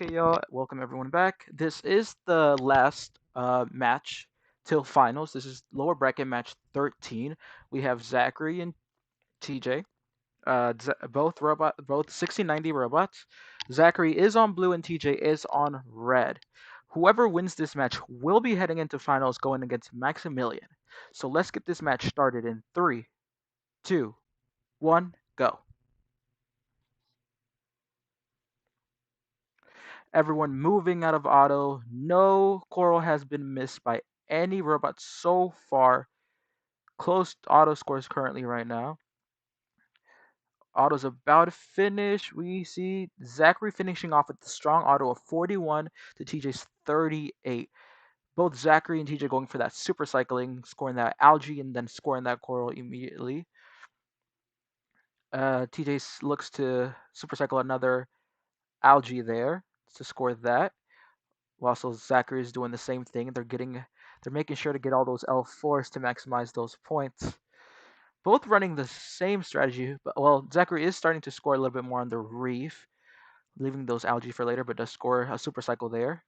Okay, y'all, welcome everyone back. This is the last match till finals. This is lower bracket match 13. We have Zachary and TJ. Both 1690 robots. Zachary is on blue and TJ is on red. Whoever wins this match will be heading into finals going against Maximilian. So let's get this match started in 3, 2, 1, go. Everyone moving out of auto. No coral has been missed by any robot so far. Close auto scores currently right now. Auto's about to finish. We see Zachary finishing off with the strong auto of 41 to TJ's 38. Both Zachary and TJ going for that super cycling, scoring that algae and then scoring that coral immediately. TJ looks to super cycle another algae there to score that. While so Zachary is doing the same thing. They're making sure to get all those L4s to maximize those points. Both running the same strategy, but well, Zachary is starting to score a little bit more on the reef, leaving those algae for later, but does score a super cycle there.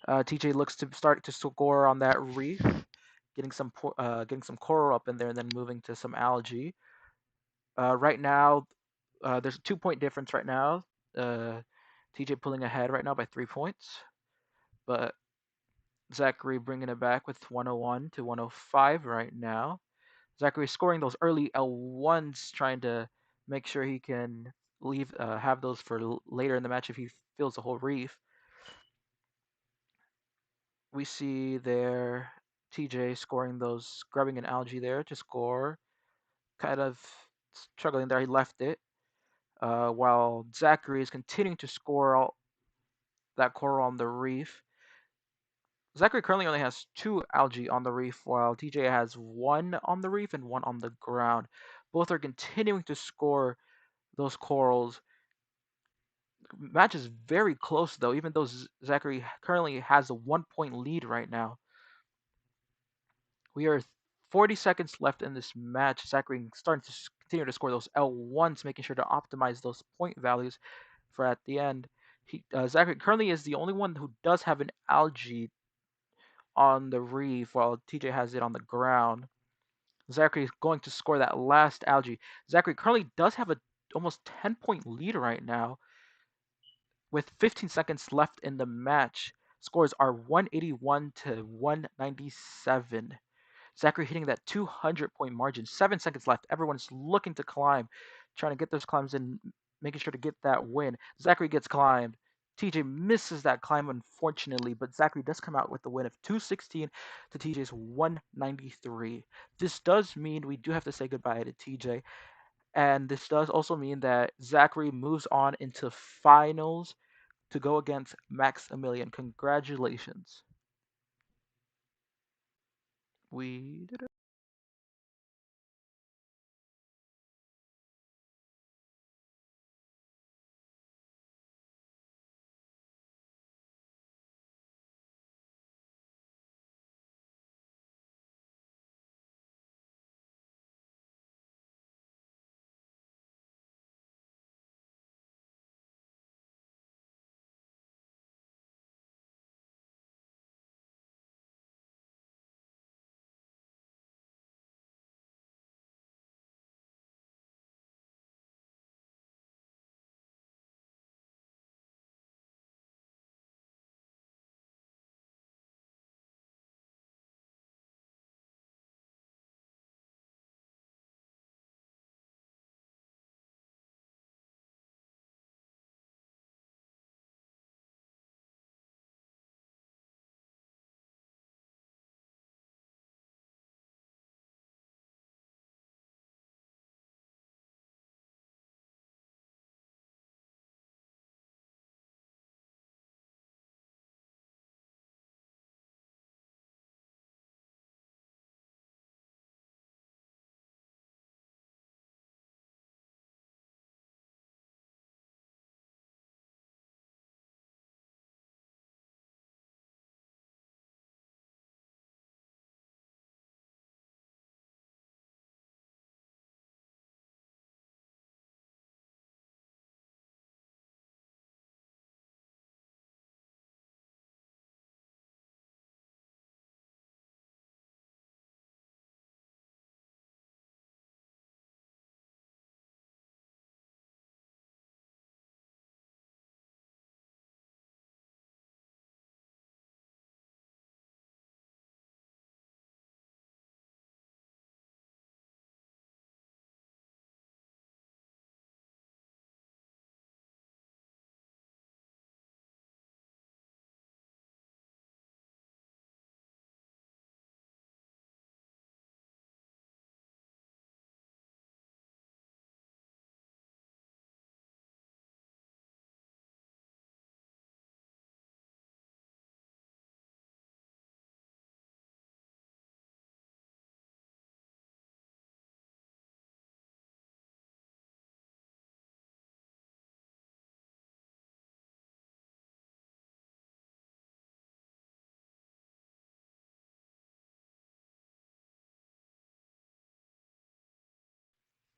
TJ looks to start to score on that reef, getting some coral up in there, and then moving to some algae. Right now, there's a 2 point difference right now. TJ pulling ahead right now by 3 points, but Zachary bringing it back with 101 to 105 right now. Zachary scoring those early L1s, trying to make sure he can have those for later in the match if he fills the whole reef. We see there TJ scoring those, grabbing an algae there to score. Kind of struggling there, he left it. While Zachary is continuing to score all that coral on the reef. Zachary currently only has 2 algae on the reef, while TJ has 1 on the reef and 1 on the ground. Both are continuing to score those corals. Match is very close though, even though Zachary currently has a 1 point lead right now. We are 40 seconds left in this match. Zachary starting to continue to score those L1s, making sure to optimize those point values for at the end. Zachary currently is the only one who does have an algae on the reef, while TJ has it on the ground. Zachary is going to score that last algae. Zachary currently does have a almost 10-point lead right now with 15 seconds left in the match. Scores are 181 to 197. Zachary hitting that 200-point margin. 7 seconds left. Everyone's looking to climb, trying to get those climbs in, making sure to get that win. Zachary gets climbed. TJ misses that climb, unfortunately, but Zachary does come out with the win of 216 to TJ's 193. This does mean we do have to say goodbye to TJ, and this does also mean that Zachary moves on into finals to go against Maximilian. Congratulations. We did it.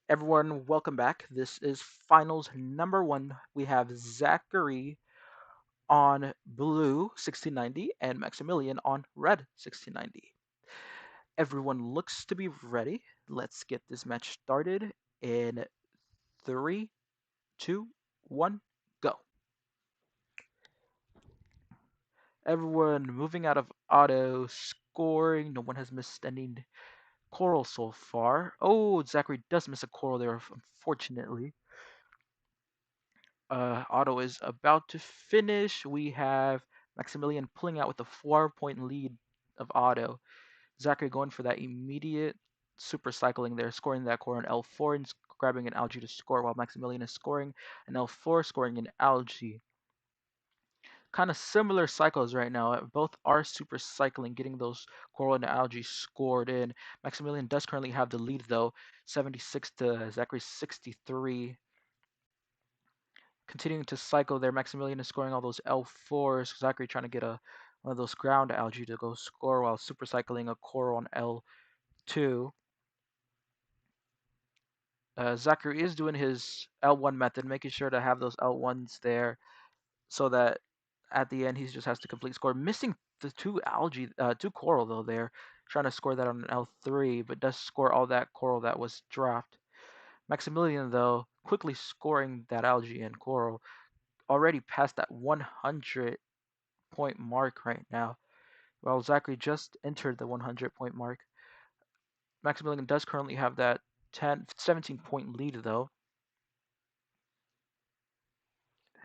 Everyone, welcome back. This is finals number one. We have Zachary on blue 1690 and Maximilian on red 1690. Everyone looks to be ready. Let's get this match started in three, two, one, go. Everyone moving out of auto, scoring. No one has missed any coral so far. Oh, Zachary does miss a coral there, unfortunately. Otto is about to finish. We have Maximilian pulling out with a 4-point lead of Otto. Zachary going for that immediate super cycling there, scoring that core on L4 and grabbing an algae to score, while Maximilian is scoring an L4, scoring an algae. Kind of similar cycles right now. Both are super cycling, getting those coral and algae scored in. Maximilian does currently have the lead though, 76 to Zachary's 63. Continuing to cycle there. Maximilian is scoring all those L4s. Zachary trying to get one of those ground algae to go score while super cycling a coral on L2. Zachary is doing his L1 method, making sure to have those L1s there so that at the end he just has to complete score. Missing the two coral though there, trying to score that on an L3, but does score all that coral that was dropped. Maximilian though, quickly scoring that algae and coral, already past that 100 point mark right now. Well, Zachary just entered the 100 point mark. Maximilian does currently have that 17 point lead though.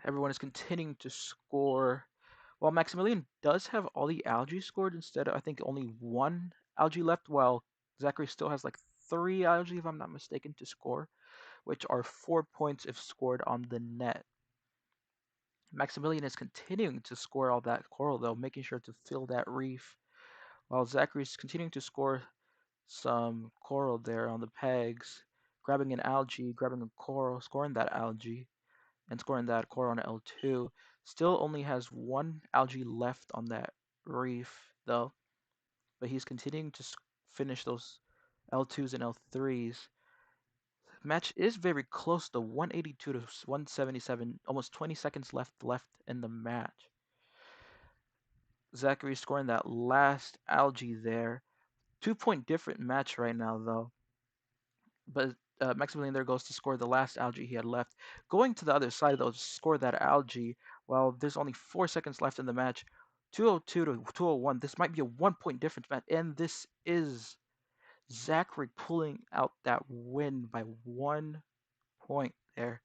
Everyone is continuing to score. While Maximilian does have all the algae scored instead of, I think, only one algae left, while Zachary still has like three algae, if I'm not mistaken, to score, which are 4 points if scored on the net. Maximilian is continuing to score all that coral, though, making sure to fill that reef, while Zachary is continuing to score some coral there on the pegs, grabbing an algae, grabbing a coral, scoring that algae, and scoring that coral on L2. Still only has one algae left on that reef, though, but he's continuing to finish those L2s and L3s. Match is very close to 182 to 177, almost 20 seconds left in the match. Zachary scoring that last algae there. 2 point different match right now, though. But Maximilian there goes to score the last algae he had left. Going to the other side, though, to score that algae, well, there's only 4 seconds left in the match. 202 to 201. This might be a 1 point difference match, and this is Zachary pulling out that win by 1 point there.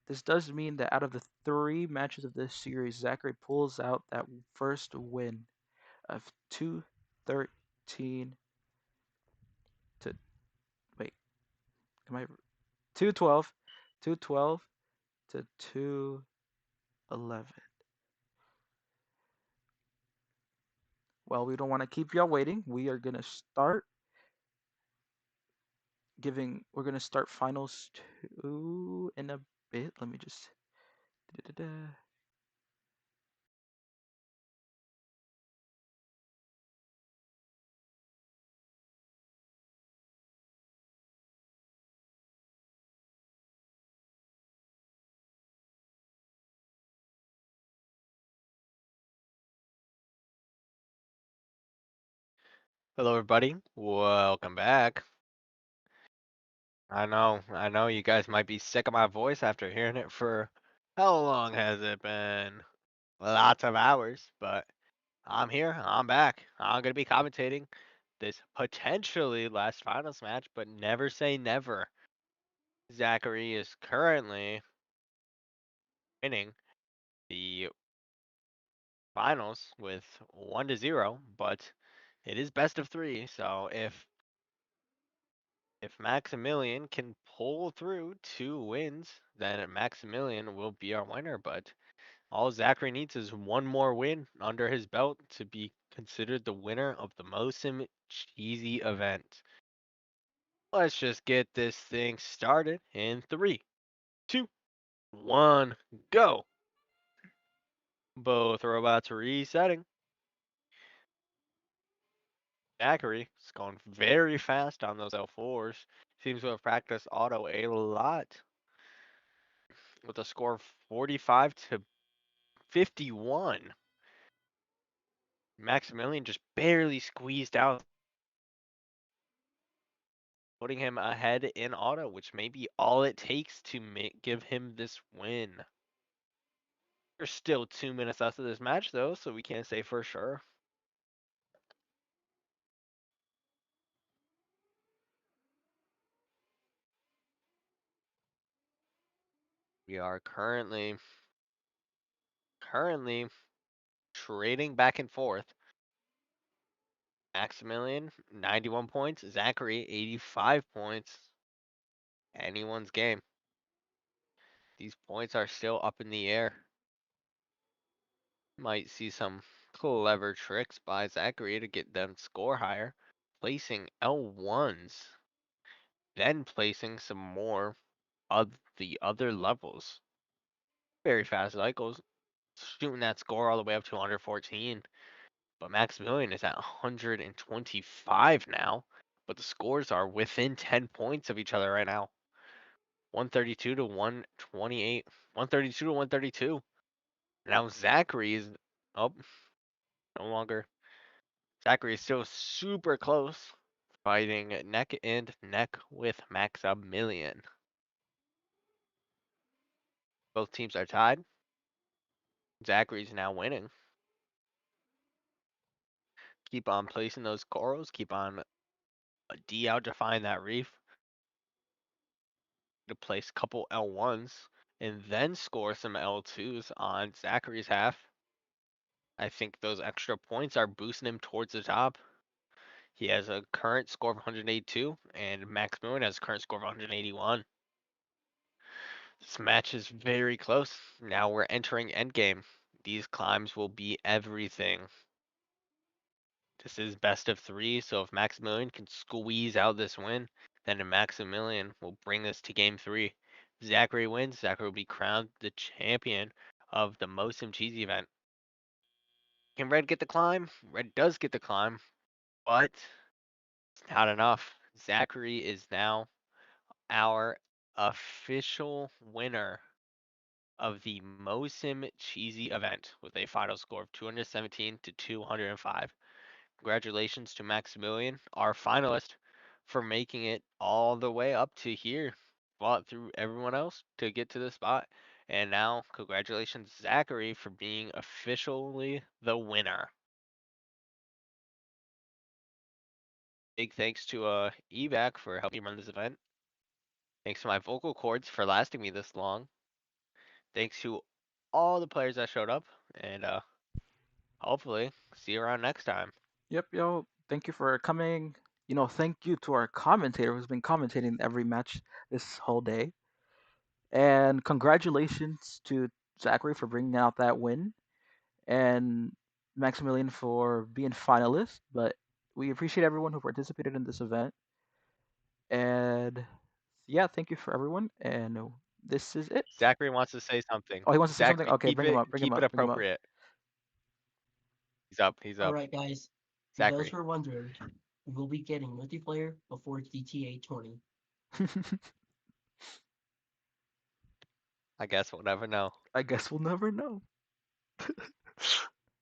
This does mean that out of the 3 matches of this series, Zachary pulls out that first win of 213 to wait, am I 212, 212 to 211. Well, we don't want to keep y'all waiting. We're gonna start finals 2 in a bit. Let me just da-da-da. Hello, everybody. Welcome back. I know you guys might be sick of my voice after hearing it for how long has it been? Lots of hours, but I'm here. I'm back. I'm going to be commentating this potentially last finals match, but never say never. Zachary is currently winning the finals with 1-0, but it is best of 3, so if Maximilian can pull through 2 wins, then Maximilian will be our winner. But all Zachary needs is one more win under his belt to be considered the winner of the Mosim cheesy event. Let's just get this thing started in 3, 2, 1, go. Both robots resetting. Zachary is going very fast on those L4s. Seems to have practiced auto a lot with a score of 45 to 51. Maximilian just barely squeezed out, putting him ahead in auto, which may be all it takes to give him this win. There's still 2 minutes left of this match, though, so we can't say for sure. We are currently trading back and forth. Maximilian, 91 points. Zachary, 85 points. Anyone's game. These points are still up in the air. Might see some clever tricks by Zachary to get them score higher. Placing L1s, then placing some more of the other levels. Very fast cycles, shooting that score all the way up to 114. But Maximilian is at 125 now. But the scores are within 10 points of each other right now. 132 to 128. 132 to 132. Now Zachary is up. no longer. Zachary is still super close, fighting neck and neck with Maximilian. Both teams are tied. Zachary's now winning. Keep on placing those corals. Keep on a D out to find that reef. To place a couple L1s and then score some L2s on Zachary's half. I think those extra points are boosting him towards the top. He has a current score of 182, and Max Moon has a current score of 181. This match is very close. Now we're entering endgame. These climbs will be everything. This is best of 3, so if Maximilian can squeeze out this win, then Maximilian will bring this to game 3. If Zachary wins, Zachary will be crowned the champion of the Mosim Cheesy event. Can Red get the climb? Red does get the climb, but it's not enough. Zachary is now our official winner of the Mosim Cheesy event with a final score of 217 to 205. Congratulations to Maximilian, our finalist, for making it all the way up to here. Fought through everyone else to get to this spot. And now, congratulations, Zachary, for being officially the winner. Big thanks to Evac for helping run this event. Thanks to my vocal cords for lasting me this long. Thanks to all the players that showed up. And hopefully, see you around next time. Yep, yo. Thank you for coming. Thank you to our commentator who's been commentating every match this whole day. And congratulations to Zachary for bringing out that win, and Maximilian for being finalist. But we appreciate everyone who participated in this event. And yeah, thank you for everyone. And this is it. Zachary wants to say something. Oh, he wants to say something? Zachary, Okay, bring him up, bring him keep it up, bring him up. appropriate. He's up, he's All up. right, guys. For those Zachary, who are wondering, we will be getting multiplayer before GTA 20. I guess we'll never know. I guess we'll never know.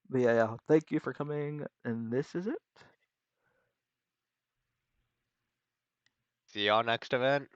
But yeah, thank you for coming. And this is it. See y'all next event.